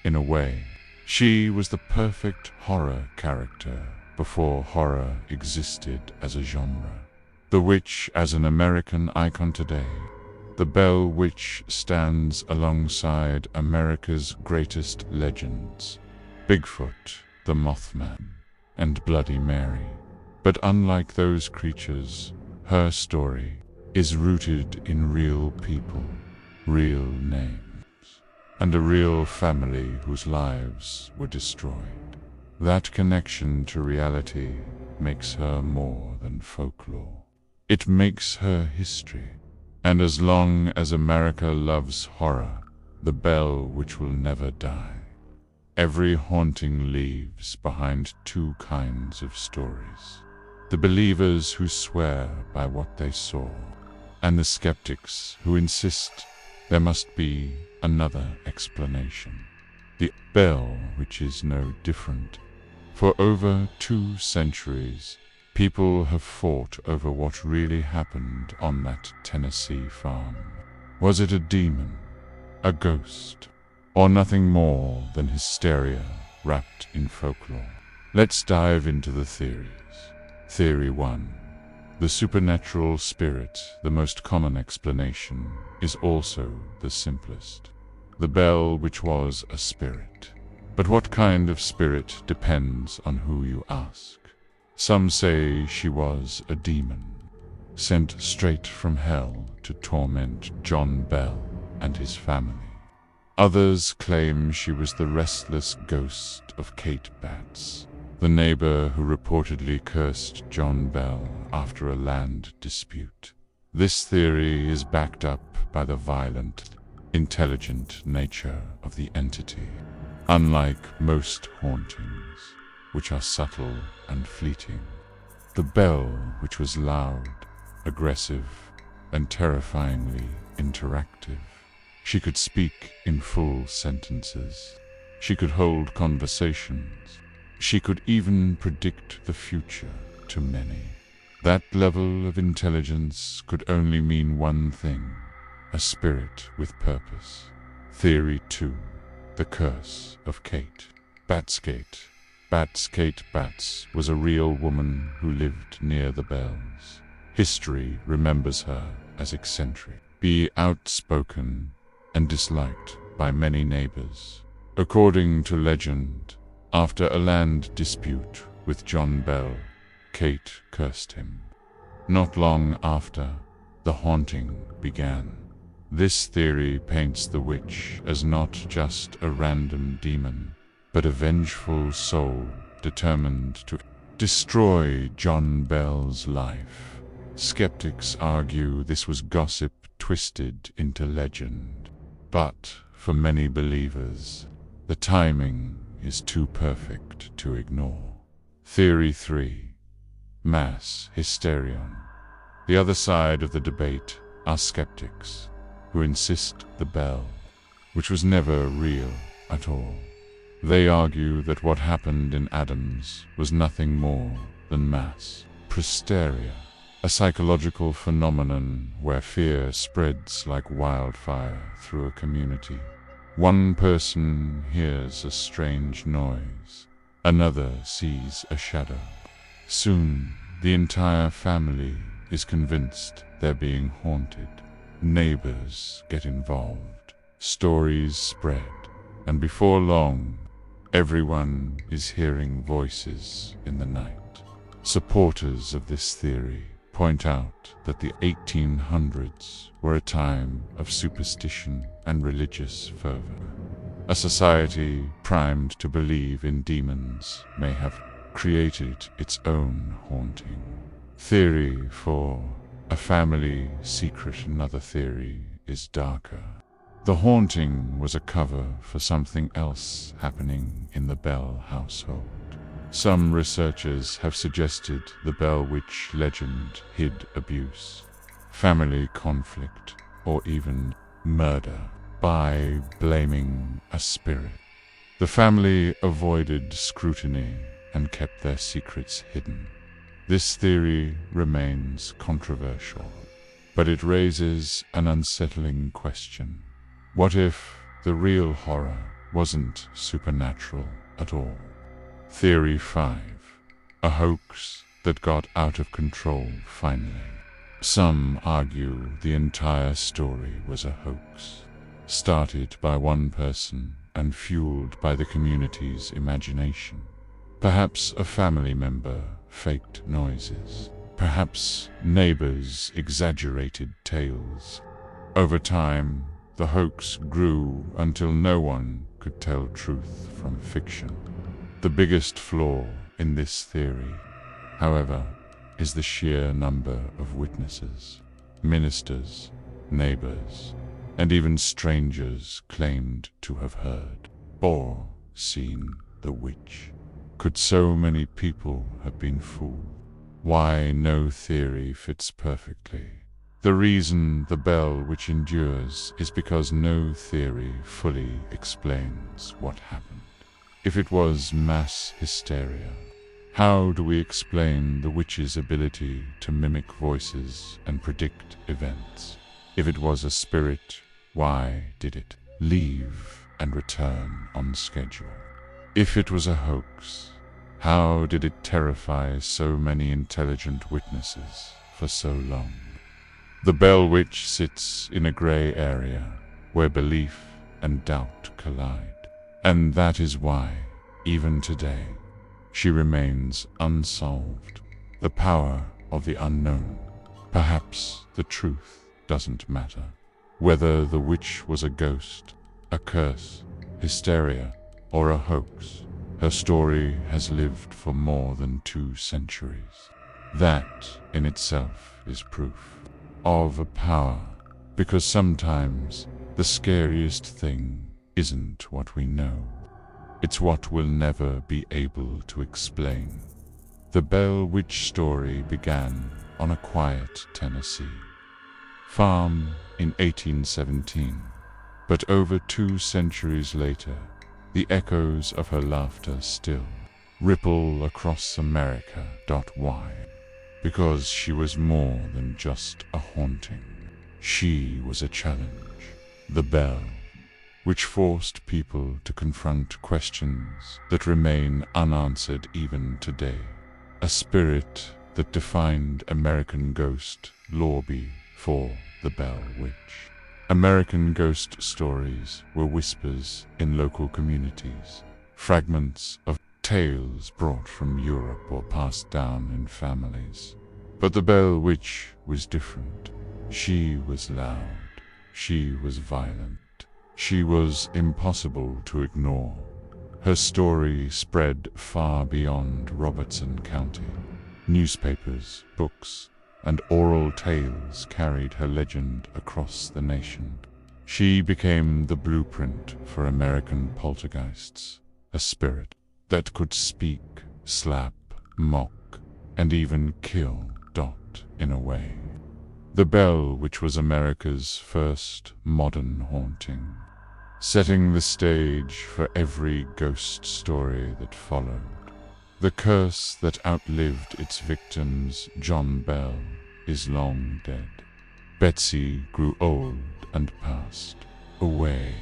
In a way, she was the perfect horror character before horror existed as a genre. The witch as an American icon today, the Bell Witch stands alongside America's greatest legends, Bigfoot, the Mothman, and Bloody Mary. But unlike those creatures, her story is rooted in real people, real names, and a real family whose lives were destroyed. That connection to reality makes her more than folklore. It makes her history. And as long as America loves horror, the Bell Witch will never die. Every haunting leaves behind two kinds of stories: the believers who swear by what they saw, and the skeptics who insist there must be another explanation. The Bell Witch is no different. For over 2 centuries, people have fought over what really happened on that Tennessee farm. Was it a demon, a ghost, or nothing more than hysteria wrapped in folklore? Let's dive into the theories. Theory 1. The supernatural spirit, the most common explanation, is also the simplest. The Bell Witch was a spirit. But what kind of spirit depends on who you ask. Some say she was a demon, sent straight from hell to torment John Bell and his family. Others claim she was the restless ghost of Kate Batts, the neighbor who reportedly cursed John Bell after a land dispute. This theory is backed up by the violent, intelligent nature of the entity. Unlike most hauntings, which are subtle and fleeting, the Bell Witch was loud, aggressive, and terrifyingly interactive. She could speak in full sentences. She could hold conversations. She could even predict the future to many. That level of intelligence could only mean one thing: a spirit with purpose. Theory 2. The Curse of Kate. Batsgate. Kate Bats was a real woman who lived near the bells. History remembers her as eccentric, outspoken, and disliked by many neighbors. According to legend, after a land dispute with John Bell, Kate cursed him. Not long after, the haunting began. This theory paints the witch as not just a random demon, but a vengeful soul determined to destroy John Bell's life. Skeptics argue this was gossip twisted into legend, but for many believers, the timing is too perfect to ignore. Theory 3. Mass hysteria. The other side of the debate are skeptics who insist the bell, which was never real at all. They argue that what happened in Adams was nothing more than mass hysteria, a psychological phenomenon where fear spreads like wildfire through a community. One person hears a strange noise, another sees a shadow. Soon, the entire family is convinced they're being haunted. Neighbors get involved, stories spread, and before long, everyone is hearing voices in the night. Supporters of this theory point out that the 1800s were a time of superstition and religious fervor. A society primed to believe in demons may have created its own haunting. Theory 4. A family secret. Another theory is darker. The haunting was a cover for something else happening in the Bell household. Some researchers have suggested the Bell Witch legend hid abuse, family conflict, or even murder by blaming a spirit. The family avoided scrutiny and kept their secrets hidden. This theory remains controversial, but it raises an unsettling question. What if the real horror wasn't supernatural at all? Theory 5. A hoax that got out of control finally. Some argue the entire story was a hoax, started by one person and fueled by the community's imagination. Perhaps a family member faked noises. Perhaps neighbors exaggerated tales. Over time, the hoax grew until no one could tell truth from fiction. The biggest flaw in this theory, however, is the sheer number of witnesses. Ministers, neighbors, and even strangers claimed to have heard or seen the witch. Could so many people have been fooled? Why no theory fits perfectly? The reason the Bell Witch endures is because no theory fully explains what happened. If it was mass hysteria, how do we explain the witch's ability to mimic voices and predict events? If it was a spirit, why did it leave and return on schedule? If it was a hoax, how did it terrify so many intelligent witnesses for so long? The Bell Witch sits in a gray area where belief and doubt collide. And that is why, even today, she remains unsolved. The power of the unknown. Perhaps the truth doesn't matter. Whether the witch was a ghost, a curse, hysteria, or a hoax, her story has lived for more than 2 centuries. That in itself is proof of a power, because sometimes the scariest thing isn't what we know. It's what we'll never be able to explain. The Bell Witch story began on a quiet Tennessee farm in 1817, but over 2 centuries later, the echoes of her laughter still ripple across America. Why? Because she was more than just a haunting. She was a challenge. The Bell which forced people to confront questions that remain unanswered even today. A spirit that defined American ghost lore before the Bell Witch. American ghost stories were whispers in local communities, fragments of tales brought from Europe or passed down in families. But the Bell Witch was different. She was loud. She was violent. She was impossible to ignore. Her story spread far beyond Robertson County. Newspapers, books, and oral tales carried her legend across the nation. She became the blueprint for American poltergeists, a spirit that could speak, slap, mock, and even kill in a way. The Bell Witch was America's first modern haunting, setting the stage for every ghost story that followed. The curse that outlived its victims, John Bell, is long dead. Betsy grew old and passed away.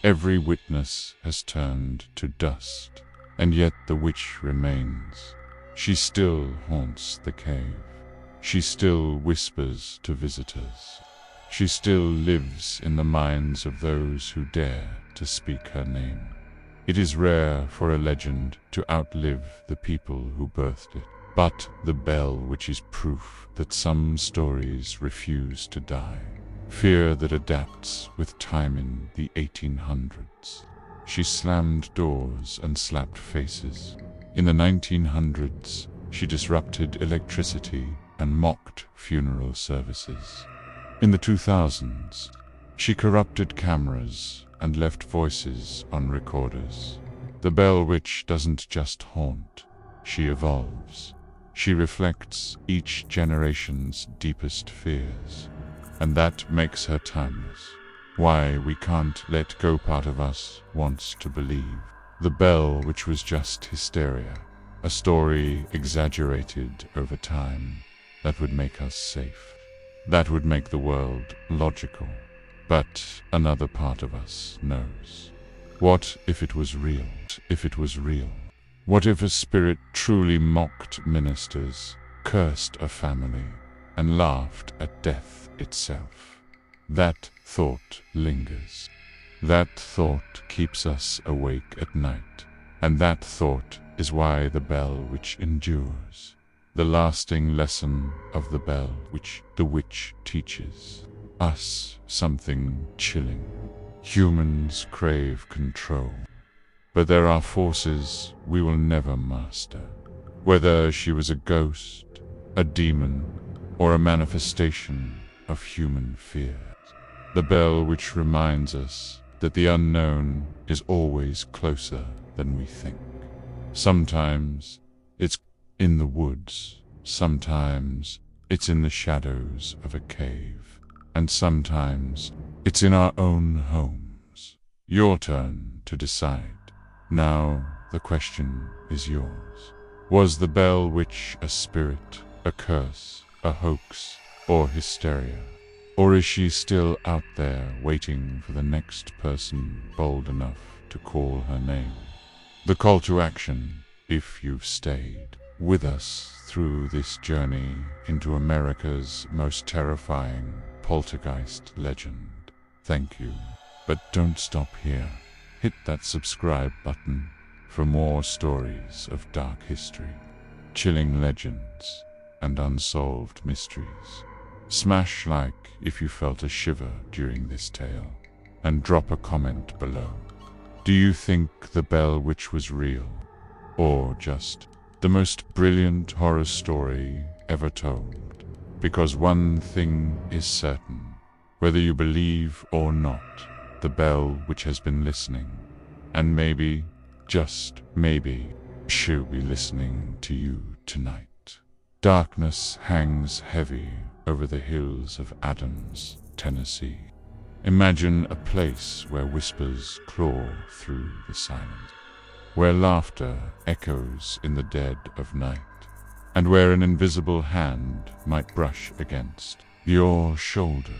Every witness has turned to dust, and yet the witch remains. She still haunts the cave. She still whispers to visitors. She still lives in the minds of those who dare to speak her name. It is rare for a legend to outlive the people who birthed it, but the Bell Witch is proof that some stories refuse to die. Fear that adapts with time in the 1800s. She slammed doors and slapped faces. In the 1900s, she disrupted electricity and mocked funeral services. In the 2000s, she corrupted cameras and left voices on recorders. The Bell Witch doesn't just haunt, she evolves. She reflects each generation's deepest fears, and that makes her timeless. Why we can't let go part of us wants to believe. The Bell Witch was just hysteria, a story exaggerated over time. That would make us safe. That would make the world logical. But another part of us knows. What if it was real? If it was real? What if a spirit truly mocked ministers, cursed a family, and laughed at death itself? That thought lingers. That thought keeps us awake at night. And that thought is why the Bell Witch endures. The lasting lesson of the Bell Witch, the witch teaches us something chilling. Humans crave control, but there are forces we will never master. Whether she was a ghost, a demon, or a manifestation of human fear. The Bell Witch reminds us that the unknown is always closer than we think. Sometimes it's in the woods, sometimes it's in the shadows of a cave, and sometimes it's in our own homes. Your turn to decide. Now the question is yours. Was the Bell Witch a spirit, a curse, a hoax, or hysteria? Or is she still out there waiting for the next person bold enough to call her name? The call to action, if you've stayed with us through this journey into America's most terrifying poltergeist legend. Thank you. But don't stop here. Hit that subscribe button for more stories of dark history, chilling legends, and unsolved mysteries. Smash like if you felt a shiver during this tale, and drop a comment below. Do you think the Bell Witch was real, or just the most brilliant horror story ever told? Because one thing is certain, whether you believe or not, the Bell Witch has been listening, and maybe, just maybe, she'll be listening to you tonight. Darkness hangs heavy over the hills of Adams, Tennessee. Imagine a place where whispers claw through the silence, where laughter echoes in the dead of night, and where an invisible hand might brush against your shoulder.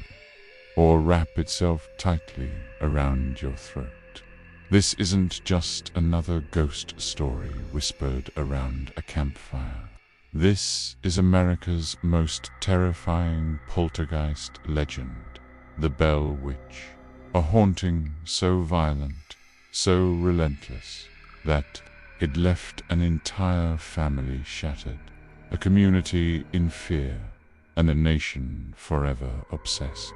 or wrap itself tightly around your throat. This isn't just another ghost story whispered around a campfire. This is America's most terrifying poltergeist legend, the Bell Witch, a haunting so violent, so relentless, that it left an entire family shattered, a community in fear, and a nation forever obsessed.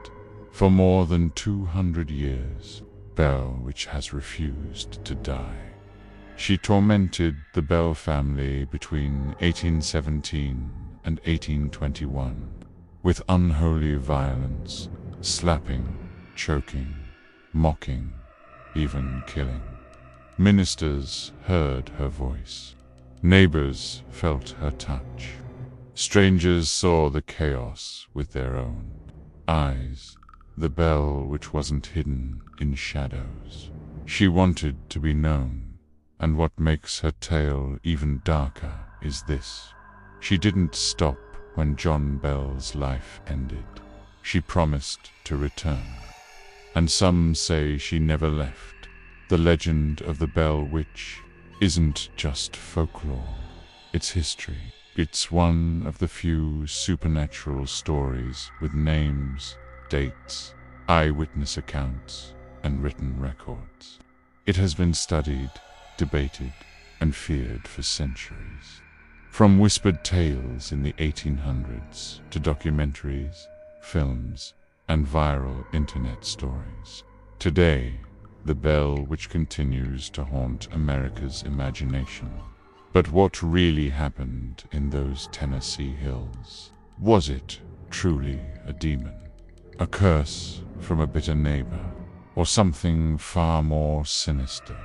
For more than 200 years, Bell Witch has refused to die. She tormented the Bell family between 1817 and 1821 with unholy violence, slapping, choking, mocking, even killing. Ministers heard her voice. Neighbors felt her touch. Strangers saw the chaos with their own eyes. The Bell Witch wasn't hidden in shadows. She wanted to be known, and what makes her tale even darker is this. She didn't stop when John Bell's life ended. She promised to return. And some say she never left. The legend of the Bell Witch isn't just folklore, it's history. It's one of the few supernatural stories with names, dates, eyewitness accounts, and written records. It has been studied, debated, and feared for centuries. From whispered tales in the 1800s to documentaries, films, and viral internet stories. Today, the Bell Witch continues to haunt America's imagination. But what really happened in those Tennessee hills? Was it truly a demon? A curse from a bitter neighbor? Or something far more sinister?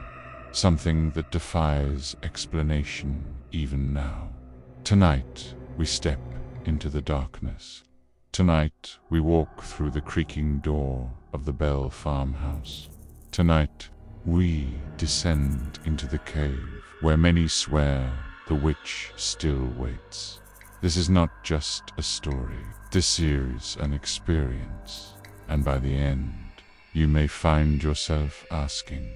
Something that defies explanation even now? Tonight, we step into the darkness. Tonight, we walk through the creaking door of the Bell farmhouse. Tonight, we descend into the cave where many swear the witch still waits. This is not just a story. This is an experience. And by the end, you may find yourself asking,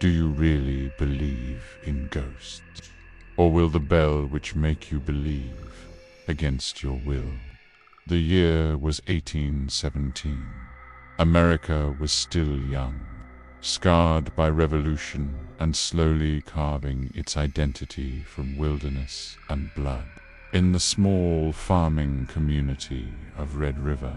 do you really believe in ghosts? Or will the Bell Witch make you believe against your will? The year was 1817. America was still young, scarred by revolution and slowly carving its identity from wilderness and blood. In the small farming community of Red River,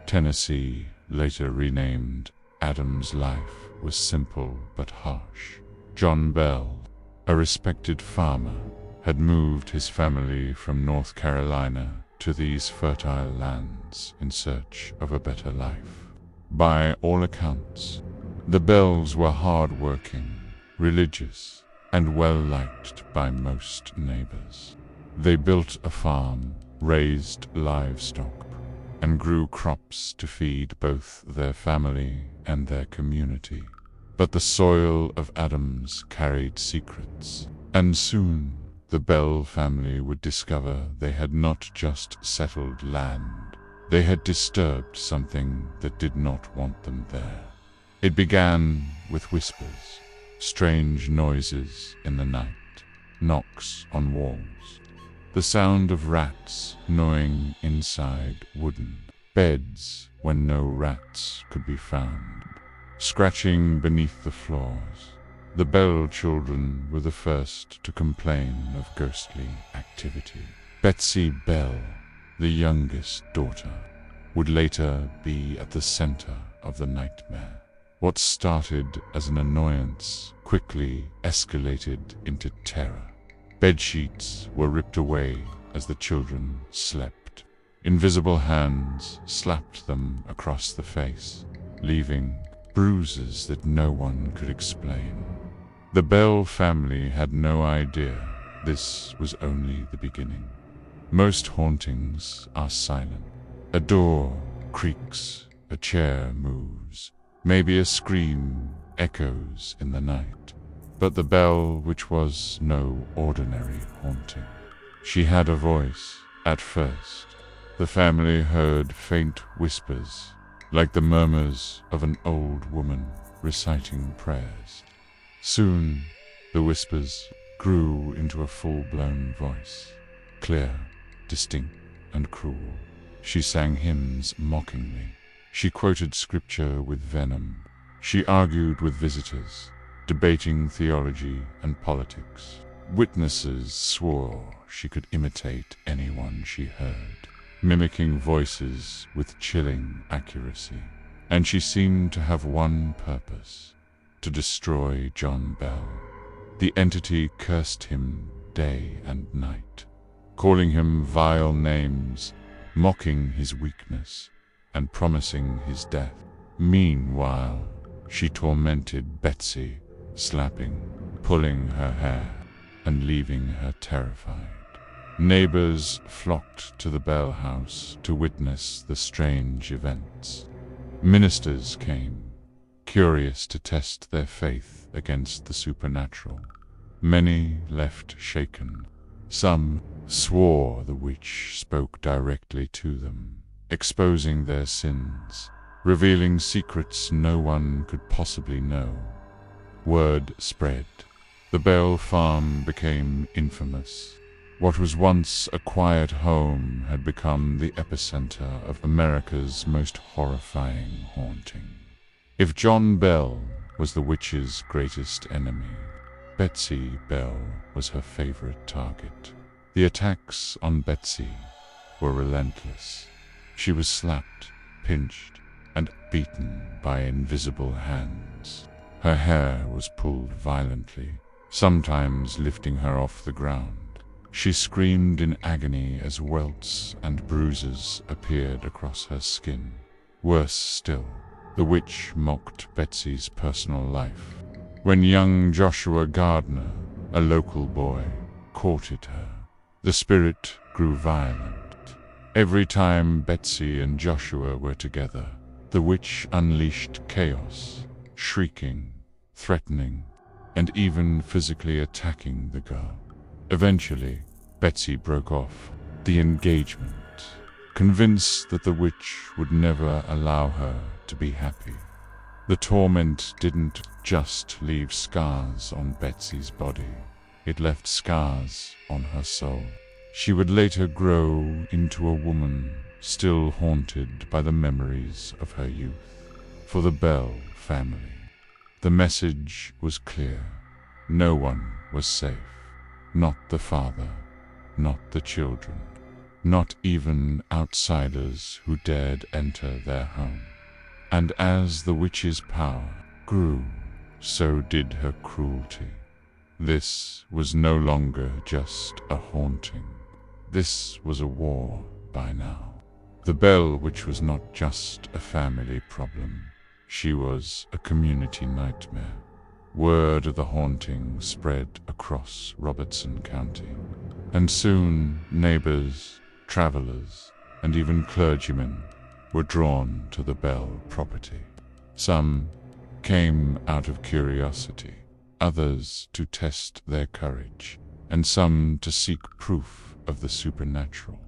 Tennessee, later renamed Adams, life was simple but harsh. John Bell, a respected farmer, had moved his family from North Carolina to these fertile lands in search of a better life. By all accounts, the Bells were hard-working, religious, and well-liked by most neighbors. They built a farm, raised livestock, and grew crops to feed both their family and their community. But the soil of Adams carried secrets, and soon the Bell family would discover they had not just settled land. They had disturbed something that did not want them there. It began with whispers, strange noises in the night, knocks on walls, the sound of rats gnawing inside wooden beds when no rats could be found, scratching beneath the floors. The Bell children were the first to complain of ghostly activity. Betsy Bell, the youngest daughter, would later be at the center of the nightmare. What started as an annoyance quickly escalated into terror. Bedsheets were ripped away as the children slept. Invisible hands slapped them across the face, leaving bruises that no one could explain. The Bell family had no idea this was only the beginning. Most hauntings are silent. A door creaks, a chair moves, maybe a scream echoes in the night. But the Bell Witch was no ordinary haunting. She had a voice. At first, the family heard faint whispers, like the murmurs of an old woman reciting prayers. Soon, the whispers grew into a full-blown voice, clear, distinct, and cruel. She sang hymns mockingly. She quoted scripture with venom. She argued with visitors, debating theology and politics. Witnesses swore she could imitate anyone she heard, mimicking voices with chilling accuracy. And she seemed to have one purpose: to destroy John Bell. The entity cursed him day and night, calling him vile names, mocking his weakness, and promising his death. Meanwhile, she tormented Betsy, slapping, pulling her hair, and leaving her terrified. Neighbors flocked to the Bell house to witness the strange events. Ministers came, curious to test their faith against the supernatural. Many left shaken. Some swore the witch spoke directly to them, exposing their sins, revealing secrets no one could possibly know. Word spread. The Bell farm became infamous. What was once a quiet home had become the epicenter of America's most horrifying haunting. If John Bell was the witch's greatest enemy, Betsy Bell was her favorite target. The attacks on Betsy were relentless. She was slapped, pinched, and beaten by invisible hands. Her hair was pulled violently, sometimes lifting her off the ground. She screamed in agony as welts and bruises appeared across her skin. Worse still, the witch mocked Betsy's personal life. When young Joshua Gardner, a local boy, courted her, the spirit grew violent. Every time Betsy and Joshua were together, the witch unleashed chaos, shrieking, threatening, and even physically attacking the girl. Eventually, Betsy broke off the engagement, convinced that the witch would never allow her to be happy. The torment didn't just leave scars on Betsy's body, it left scars on her soul. She would later grow into a woman still haunted by the memories of her youth. For the Bell family, the message was clear. No one was safe. Not the father, not the children, not even outsiders who dared enter their home. And as the witch's power grew, so did her cruelty. This was no longer just a haunting. This was a war by now. The Bell Witch was not just a family problem. She was a community nightmare. Word of the haunting spread across Robertson County, and soon neighbors, travelers, and even clergymen were drawn to the Bell property. Some came out of curiosity, others to test their courage, and some to seek proof of the supernatural.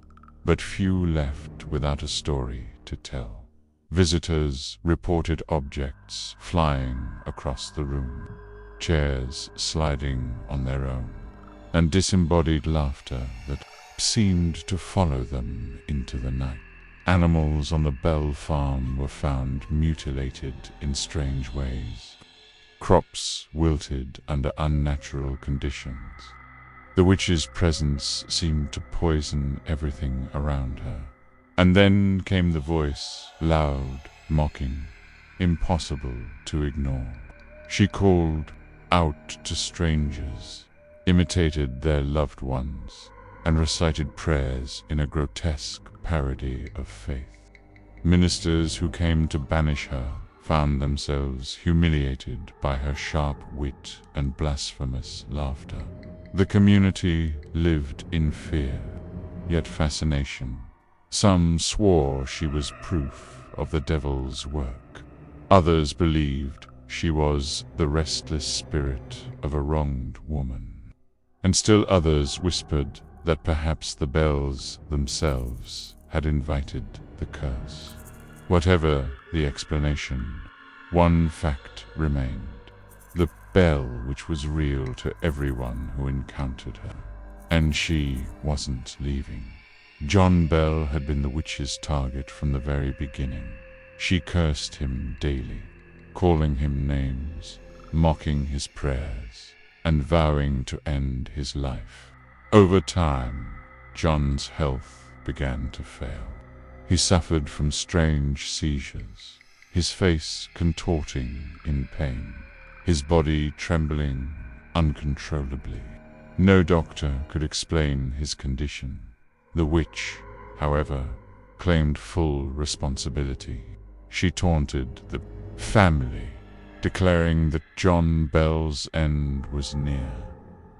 But few left without a story to tell. Visitors reported objects flying across the room, chairs sliding on their own, and disembodied laughter that seemed to follow them into the night. Animals on the Bell farm were found mutilated in strange ways. Crops wilted under unnatural conditions. The witch's presence seemed to poison everything around her. And then came the voice, loud, mocking, impossible to ignore. She called out to strangers, imitated their loved ones, and recited prayers in a grotesque parody of faith. Ministers who came to banish her found themselves humiliated by her sharp wit and blasphemous laughter. The community lived in fear, yet fascination. Some swore she was proof of the devil's work. Others believed she was the restless spirit of a wronged woman. And still others whispered that perhaps the Bells themselves had invited the curse. Whatever the explanation, one fact remained. The bell which was real to everyone who encountered her. And she wasn't leaving. John Bell had been the witch's target from the very beginning. She cursed him daily, calling him names, mocking his prayers, and vowing to end his life. Over time, John's health began to fail. He suffered from strange seizures, his face contorting in pain, his body trembling uncontrollably. No doctor could explain his condition. The witch, however, claimed full responsibility. She taunted the family, declaring that John Bell's end was near.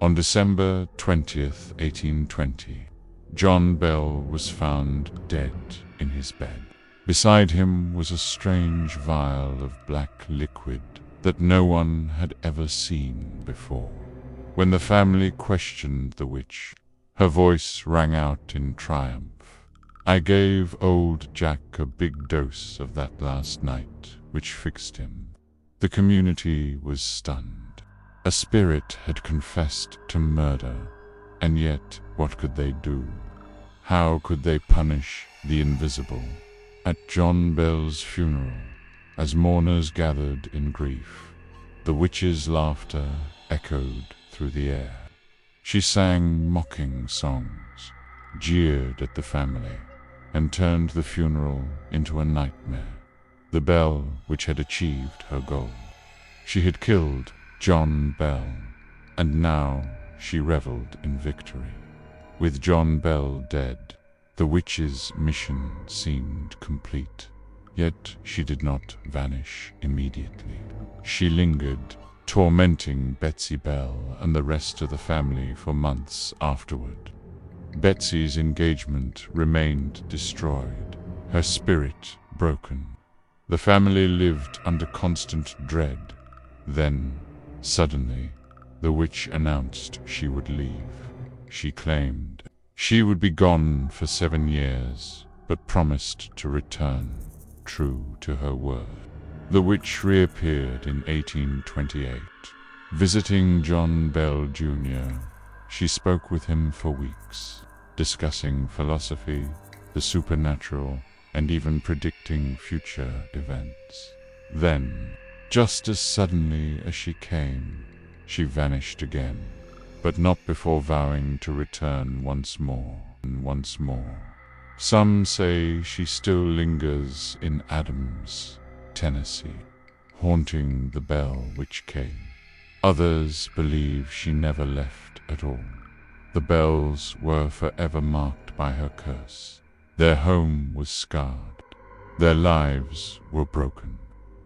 On December 20th, 1820, John Bell was found dead in his bed. Beside him was a strange vial of black liquid that no one had ever seen before. When the family questioned the witch, her voice rang out in triumph. "I gave old Jack a big dose of that last night, which fixed him." The community was stunned. A spirit had confessed to murder, and yet what could they do? How could they punish the invisible? At John Bell's funeral, as mourners gathered in grief, the witch's laughter echoed through the air. She sang mocking songs, jeered at the family, and turned the funeral into a nightmare. The bell which had achieved her goal. She had killed John Bell, and now she reveled in victory. With John Bell dead, the witch's mission seemed complete. Yet she did not vanish immediately. She lingered, tormenting Betsy Bell and the rest of the family for months afterward. Betsy's engagement remained destroyed, her spirit broken. The family lived under constant dread. Then, suddenly, the witch announced she would leave. She claimed she would be gone for 7 years, but promised to return, true to her word. The witch reappeared in 1828. Visiting John Bell Jr., she spoke with him for weeks, discussing philosophy, the supernatural, and even predicting future events. Then, just as suddenly as she came, she vanished again, but not before vowing to return once more and once more. Some say she still lingers in Adams, Tennessee, haunting the Bell which came. Others believe she never left at all. The Bells were forever marked by her curse. Their home was scarred, their lives were broken,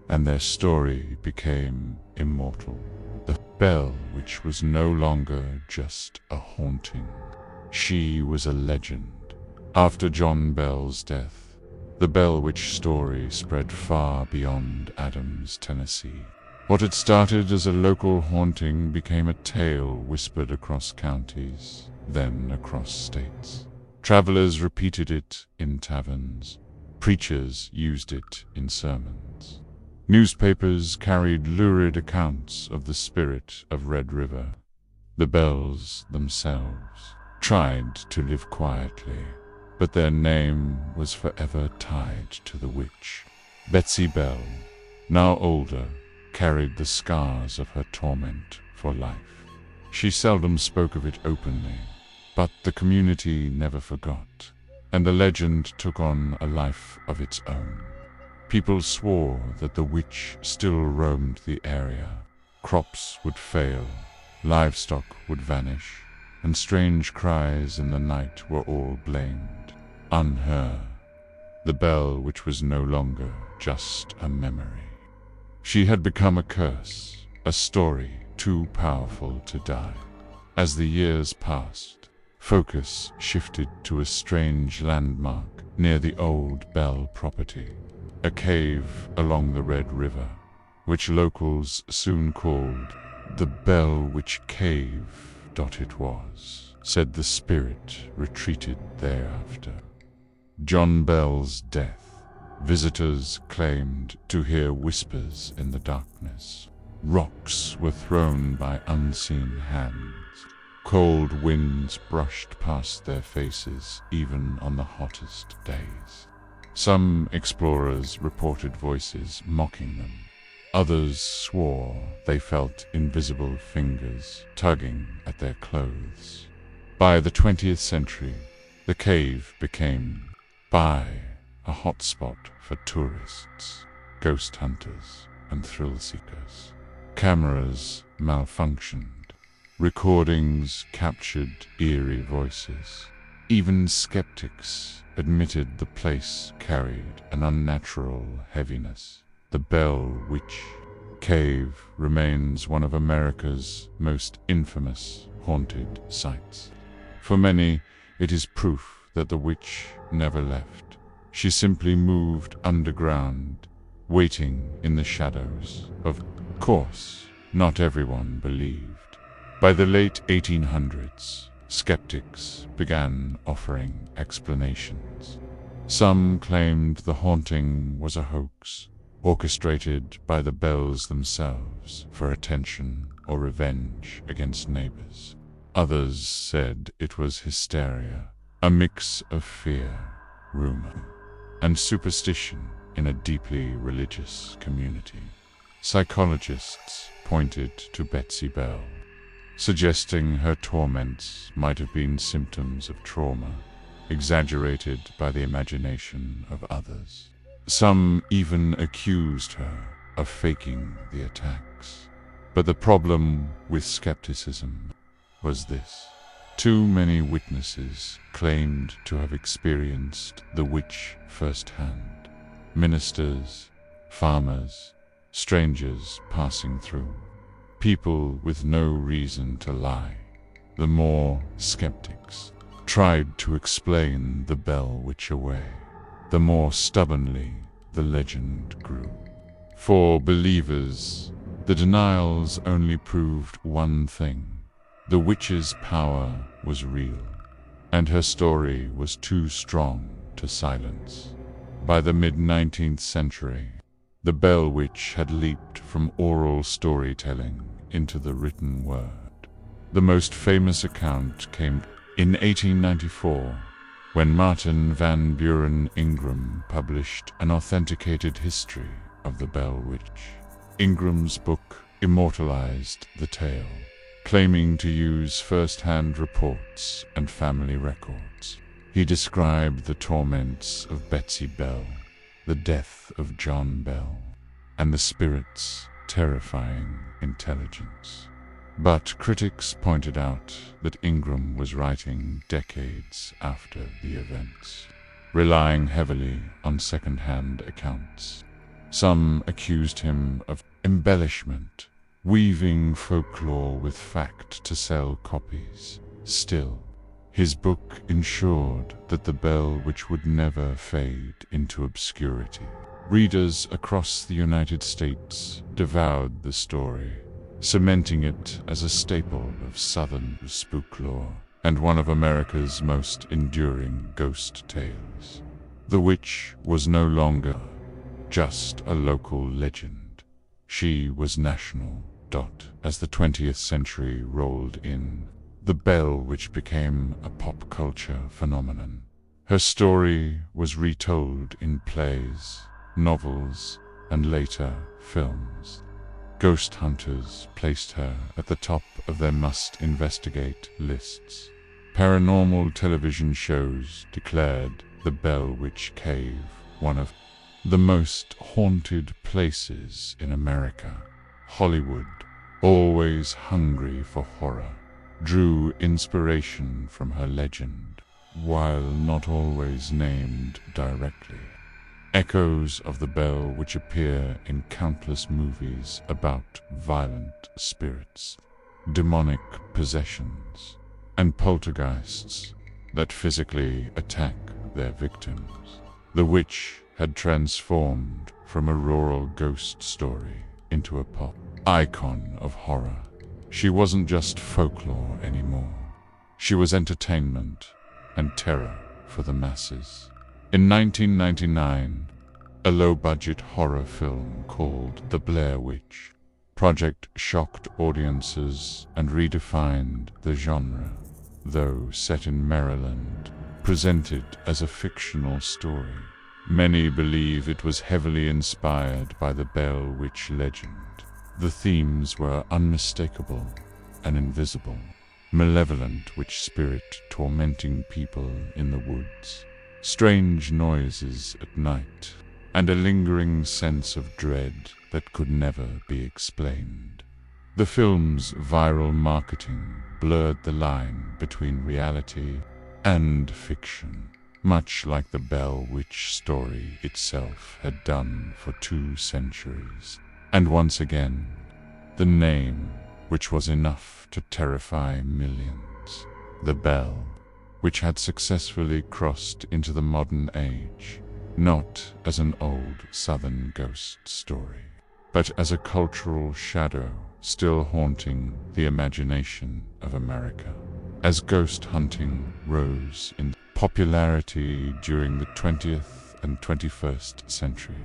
and their story became immortal. The Bell which was no longer just a haunting. She was a legend. After John Bell's death, the Bell Witch story spread far beyond Adams, Tennessee. What had started as a local haunting became a tale whispered across counties, then across states. Travelers repeated it in taverns. Preachers used it in sermons. Newspapers carried lurid accounts of the spirit of Red River. The Bells themselves tried to live quietly, but their name was forever tied to the witch. Betsy Bell, now older, carried the scars of her torment for life. She seldom spoke of it openly, but the community never forgot, and the legend took on a life of its own. People swore that the witch still roamed the area. Crops would fail, livestock would vanish, and strange cries in the night were all blamed on her, the Bell which was no longer just a memory. She had become a curse, a story too powerful to die. As the years passed, focus shifted to a strange landmark near the old Bell property, a cave along the Red River, which locals soon called the Bell Witch Cave. It was, said the spirit retreated thereafter. John Bell's death Visitors claimed to hear whispers in the darkness. Rocks were thrown by unseen hands. Cold winds brushed past their faces even on the hottest days. Some explorers reported voices mocking them. Others swore they felt invisible fingers tugging at their clothes. By the 20th century, the cave became a hotspot for tourists, ghost hunters, and thrill seekers. Cameras malfunctioned. Recordings captured eerie voices. Even skeptics admitted the place carried an unnatural heaviness. The Bell Witch Cave remains one of America's most infamous haunted sites. For many, it is proof that the witch never left. She simply moved underground, waiting in the shadows. Of course, not everyone believed. By the late 1800s, skeptics began offering explanations. Some claimed the haunting was a hoax, orchestrated by the Bells themselves for attention or revenge against neighbors. Others said it was hysteria, a mix of fear, rumor, and superstition in a deeply religious community. Psychologists pointed to Betsy Bell, suggesting her torments might have been symptoms of trauma, exaggerated by the imagination of others. Some even accused her of faking the attacks. But the problem with skepticism was this: too many witnesses claimed to have experienced the witch firsthand. Ministers, farmers, strangers passing through. People with no reason to lie. The more skeptics tried to explain the Bell Witch away, the more stubbornly the legend grew. For believers, the denials only proved one thing: the witch's power was real, and her story was too strong to silence. By the mid-19th century, the Bell Witch had leaped from oral storytelling into the written word. The most famous account came in 1894, when Martin Van Buren Ingram published an authenticated history of the Bell Witch. Ingram's book immortalized the tale, claiming to use first-hand reports and family records. He described the torments of Betsy Bell, the death of John Bell, and the spirit's terrifying intelligence. But critics pointed out that Ingram was writing decades after the events, relying heavily on second-hand accounts. Some accused him of embellishment, weaving folklore with fact to sell copies. Still, his book ensured that the Bell Witch would never fade into obscurity. Readers across the United States devoured the story, cementing it as a staple of Southern spooklore and one of America's most enduring ghost tales. The witch was no longer just a local legend. She was national. As the 20th century rolled in, the Bell Witch became a pop culture phenomenon. Her story was retold in plays, novels, and later films. Ghost hunters placed her at the top of their must-investigate lists. Paranormal television shows declared the Bell Witch Cave one of the most haunted places in America. Hollywood, always hungry for horror, drew inspiration from her legend, while not always named directly. Echoes of the Bell Witch appear in countless movies about violent spirits, demonic possessions, and poltergeists that physically attack their victims. The witch had transformed from a rural ghost story into a pop icon of horror. She wasn't just folklore anymore. She was entertainment and terror for the masses. In 1999, a low-budget horror film called The Blair Witch Project shocked audiences and redefined the genre. Though set in Maryland, presented as a fictional story, many believe it was heavily inspired by the Blair Witch legend. The themes were unmistakable and invisible, malevolent witch spirit tormenting people in the woods, strange noises at night, and a lingering sense of dread that could never be explained. The film's viral marketing blurred the line between reality and fiction, much like the Blair Witch story itself had done for 2 centuries. And once again, the name, which was enough to terrify millions, the bell, which had successfully crossed into the modern age, not as an old Southern ghost story, but as a cultural shadow still haunting the imagination of America. As ghost hunting rose in popularity during the 20th and 21st centuries,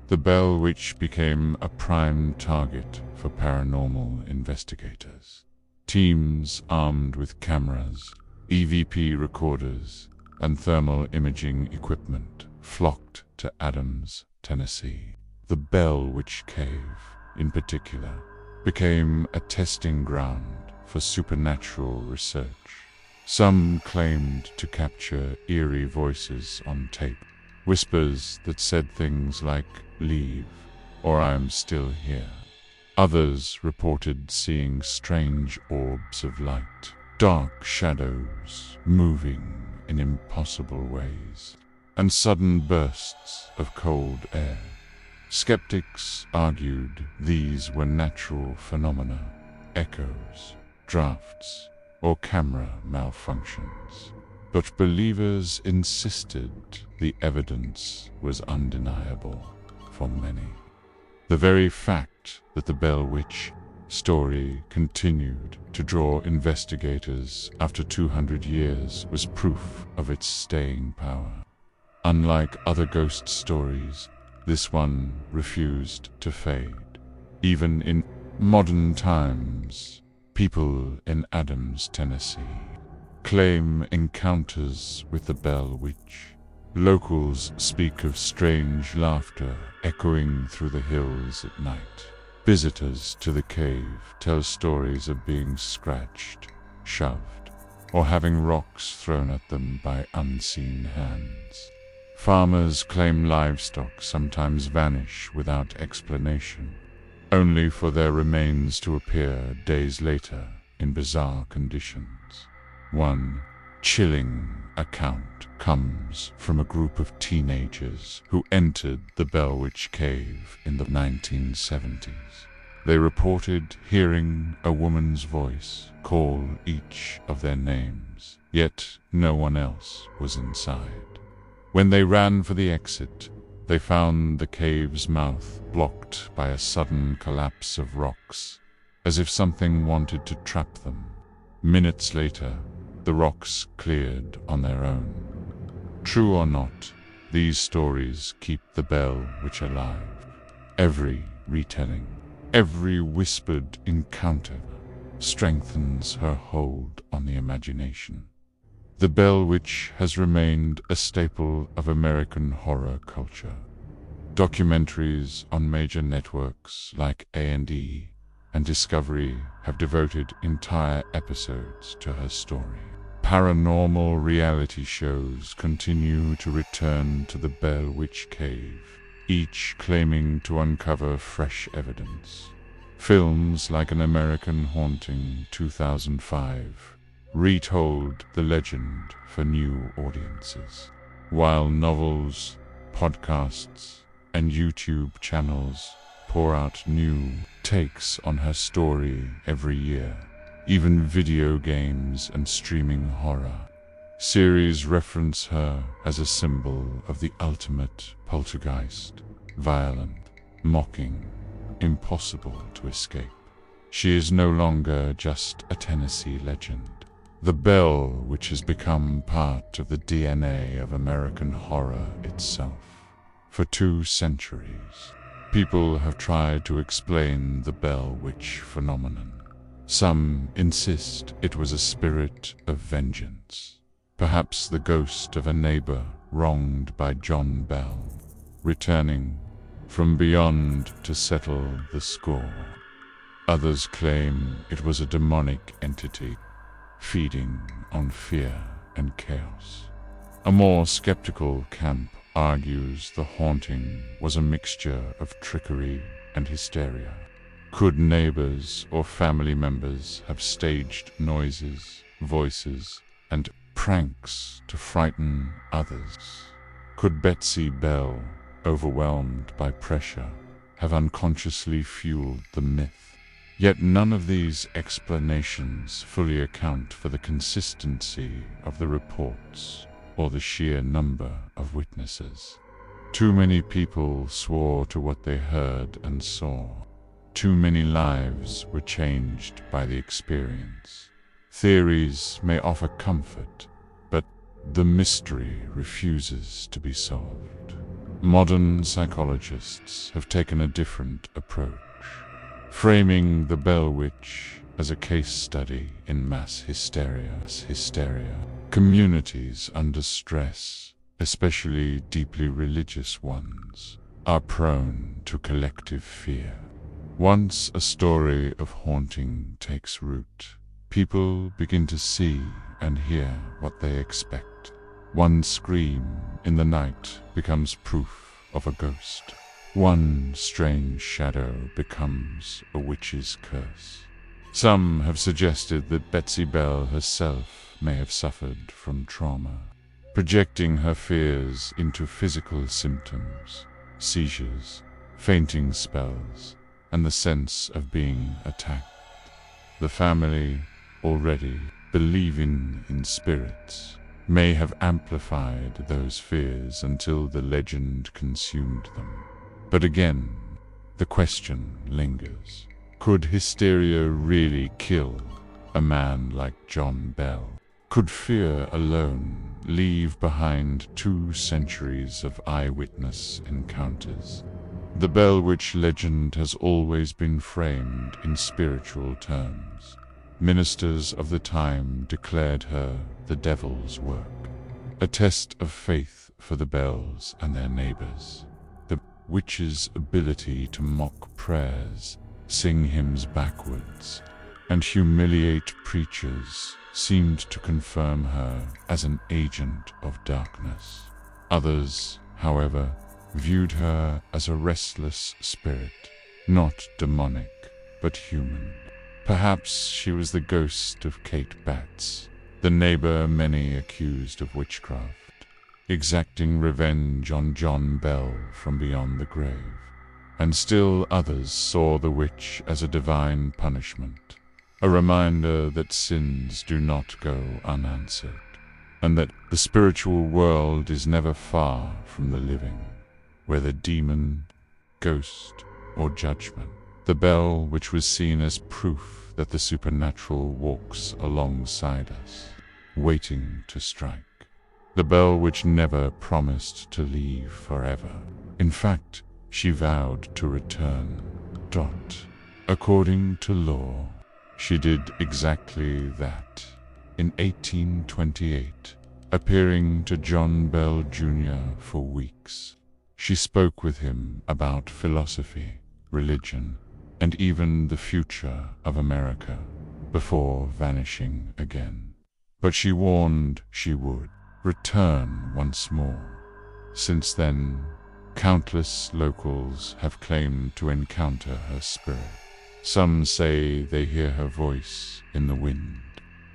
the Blair Witch became a prime target for paranormal investigators. Teams armed with cameras, EVP recorders, and thermal imaging equipment flocked to Adams, Tennessee. The Blair Witch Cave, in particular, became a testing ground for supernatural research. Some claimed to capture eerie voices on tape, whispers that said things like, "Leave," or "I'm still here." Others reported seeing strange orbs of light, dark shadows moving in impossible ways, and sudden bursts of cold air. Skeptics argued these were natural phenomena, echoes, drafts, or camera malfunctions. But believers insisted the evidence was undeniable for many. The very fact that the Blair Witch story continued to draw investigators after 200 years was proof of its staying power. Unlike other ghost stories, this one refused to fade. Even in modern times, people in Adams, Tennessee, claim encounters with the Blair Witch. Locals speak of strange laughter echoing through the hills at night. Visitors to the cave tell stories of being scratched, shoved, or having rocks thrown at them by unseen hands. Farmers claim livestock sometimes vanish without explanation, only for their remains to appear days later in bizarre conditions. One chilling account comes from a group of teenagers who entered the Blair Witch Cave in the 1970s. They reported hearing a woman's voice call each of their names, yet no one else was inside. When they ran for the exit, they found the cave's mouth blocked by a sudden collapse of rocks, as if something wanted to trap them. Minutes later, the rocks cleared on their own. True or not, these stories keep the Blair Witch alive. Every retelling, every whispered encounter strengthens her hold on the imagination. The Blair Witch has remained a staple of American horror culture. Documentaries on major networks like A&E and Discovery have devoted entire episodes to her story. Paranormal reality shows continue to return to the Blair Witch Cave, each claiming to uncover fresh evidence. Films like An American Haunting 2005 retold the legend for new audiences, while novels, podcasts, and YouTube channels pour out new takes on her story every year. Even video games and streaming horror series reference her as a symbol of the ultimate poltergeist, violent, mocking, impossible to escape. She is no longer just a Tennessee legend. The Blair Witch has become part of the DNA of American horror itself. For 2 centuries, people have tried to explain the Bell Witch phenomenon. Some insist it was a spirit of vengeance, perhaps the ghost of a neighbor wronged by John Bell, returning from beyond to settle the score. Others claim it was a demonic entity, feeding on fear and chaos. A more skeptical camp argues the haunting was a mixture of trickery and hysteria. Could neighbors or family members have staged noises, voices, and pranks to frighten others? Could Betsy Bell, overwhelmed by pressure, have unconsciously fueled the myth? Yet none of these explanations fully account for the consistency of the reports or the sheer number of witnesses. Too many people swore to what they heard and saw. Too many lives were changed by the experience. Theories may offer comfort, but the mystery refuses to be solved. Modern psychologists have taken a different approach, framing the Bell Witch as a case study in mass hysteria. Communities under stress, especially deeply religious ones, are prone to collective fear. Once a story of haunting takes root, people begin to see and hear what they expect. One scream in the night becomes proof of a ghost. One strange shadow becomes a witch's curse. Some have suggested that Betsy Bell herself may have suffered from trauma, projecting her fears into physical symptoms, seizures, fainting spells, and the sense of being attacked. The family, already believing in spirits, may have amplified those fears until the legend consumed them. But again, the question lingers. Could hysteria really kill a man like John Bell? Could fear alone leave behind 2 centuries of eyewitness encounters? The Bell Witch legend has always been framed in spiritual terms. Ministers of the time declared her the devil's work, a test of faith for the Bells and their neighbors. The witch's ability to mock prayers, sing hymns backwards, and humiliate preachers seemed to confirm her as an agent of darkness. Others, however, viewed her as a restless spirit, not demonic, but human. Perhaps she was the ghost of Kate Batts, the neighbor many accused of witchcraft, exacting revenge on John Bell from beyond the grave. And still others saw the witch as a divine punishment, a reminder that sins do not go unanswered, and that the spiritual world is never far from the living, whether demon, ghost, or judgment. The Bell Witch was seen as proof that the supernatural walks alongside us, waiting to strike. The Bell Witch never promised to leave forever. In fact, she vowed to return. According to law, she did exactly that. In 1828, appearing to John Bell Jr. for weeks, she spoke with him about philosophy, religion, and even the future of America, before vanishing again. But she warned she would return once more. Since then, countless locals have claimed to encounter her spirit. Some say they hear her voice in the wind.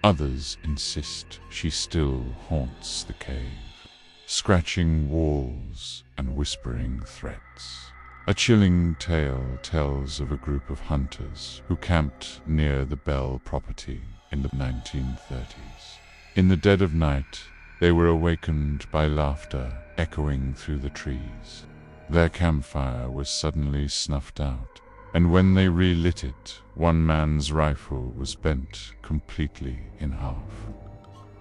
Others insist she still haunts the cave, scratching walls and whispering threats. A chilling tale tells of a group of hunters who camped near the Bell property in the 1930s. In the dead of night, they were awakened by laughter echoing through the trees. Their campfire was suddenly snuffed out, and when they relit it, one man's rifle was bent completely in half.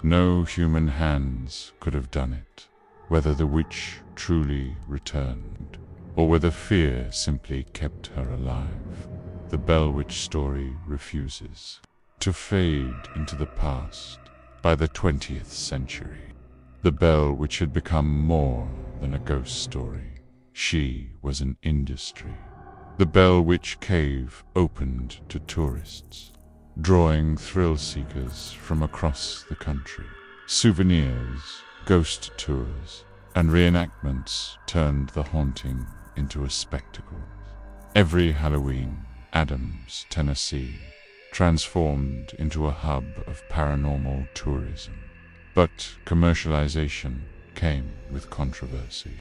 No human hands could have done it. whether the witch truly returned, or whether fear simply kept her alive. The Bell Witch story refuses to fade into the past. By the 20th century, the Bell Witch had become more than a ghost story. She was an industry. The Bell Witch Cave opened to tourists, drawing thrill seekers from across the country. Souvenirs, ghost tours, and reenactments turned the haunting into a spectacle. Every Halloween, Adams, Tennessee, transformed into a hub of paranormal tourism. But commercialization came with controversy.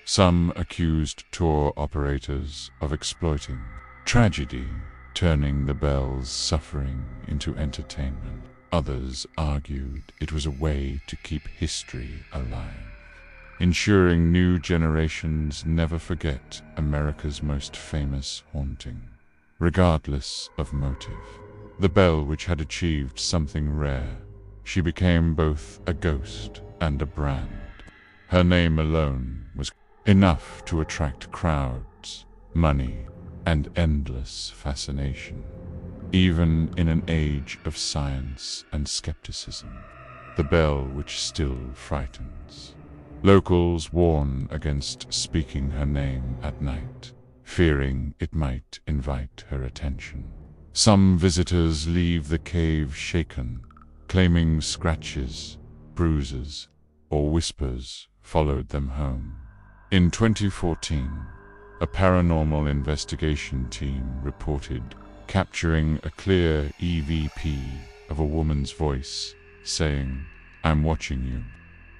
Some accused tour operators of exploiting tragedy, turning the Bell's suffering into entertainment. Others argued it was a way to keep history alive, ensuring new generations never forget America's most famous haunting. Regardless of motive, the Bell Witch had achieved something rare. She became both a ghost and a brand. Her name alone was enough to attract crowds, money, and endless fascination. Even in an age of science and skepticism, the Bell Witch still frightens. Locals warn against speaking her name at night, fearing it might invite her attention. Some visitors leave the cave shaken, claiming scratches, bruises, or whispers followed them home. In 2014, a paranormal investigation team reported capturing a clear EVP of a woman's voice saying, "I'm watching you."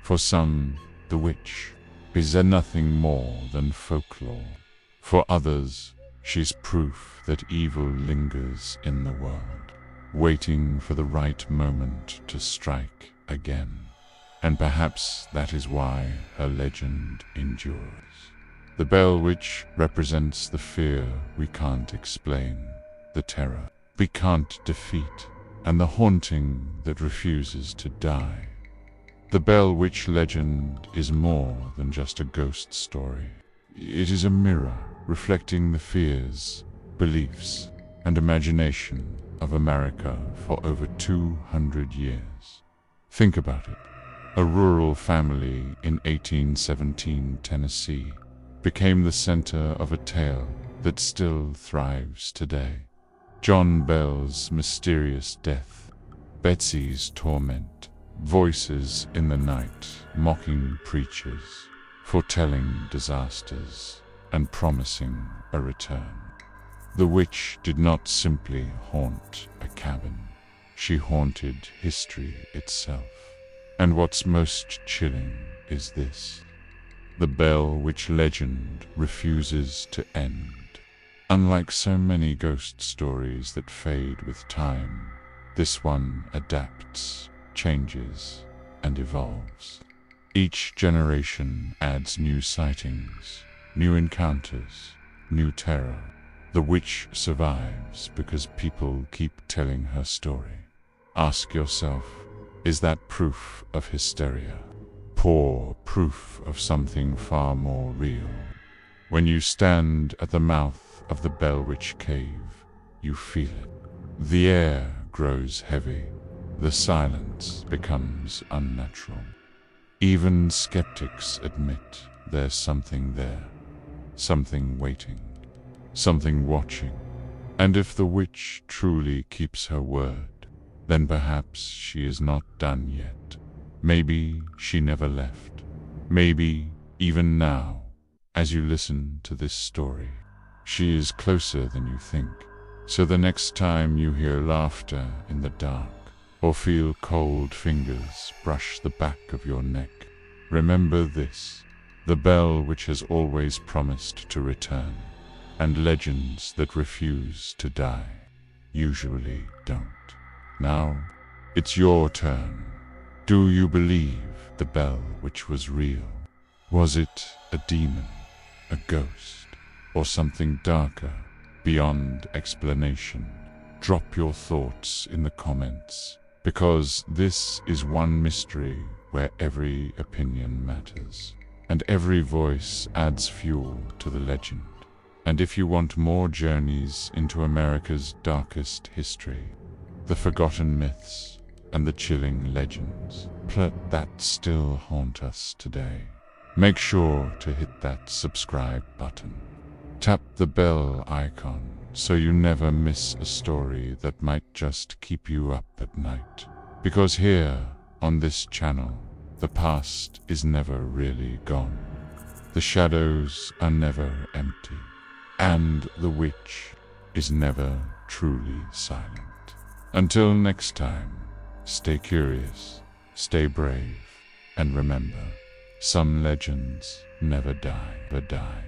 For some, the witch is nothing more than folklore. For others, she's proof that evil lingers in the world, waiting for the right moment to strike again. And perhaps that is why her legend endures. The Bell Witch represents the fear we can't explain, the terror we can't defeat, and the haunting that refuses to die. The Bell Witch legend is more than just a ghost story. It is a mirror reflecting the fears, beliefs, and imagination of America for over 200 years. Think about it. A rural family in 1817 Tennessee became the center of a tale that still thrives today. John Bell's mysterious death, Betsy's torment, voices in the night mocking preachers, foretelling disasters, and promising a return. The witch did not simply haunt a cabin. She haunted history itself. And what's most chilling is this: the Bell Witch legend refuses to end. Unlike so many ghost stories that fade with time, this one adapts, changes, and evolves. Each generation adds new sightings, new encounters, new terror. The witch survives because people keep telling her story. Ask yourself, is that proof of hysteria? Poor proof of something far more real. When you stand at the mouth of the Bell Witch Cave, you feel it. The air grows heavy. The silence becomes unnatural. Even skeptics admit there's something there, something waiting, something watching. And if the witch truly keeps her word, then perhaps she is not done yet. Maybe she never left. Maybe, even now, as you listen to this story, she is closer than you think. So the next time you hear laughter in the dark, or feel cold fingers brush the back of your neck, remember this: the Bell Witch has always promised to return, and legends that refuse to die usually don't. Now, it's your turn. Do you believe the Bell Witch was real? Was it a demon, a ghost, or something darker, beyond explanation? Drop your thoughts in the comments, because this is one mystery where every opinion matters, and every voice adds fuel to the legend. And if you want more journeys into America's darkest history, the forgotten myths and the chilling legends that still haunt us today, make sure to hit that subscribe button. Tap the bell icon so you never miss a story that might just keep you up at night. Because here, on this channel, the past is never really gone. The shadows are never empty, and the witch is never truly silent. Until next time, stay curious, stay brave, and remember, some legends never die.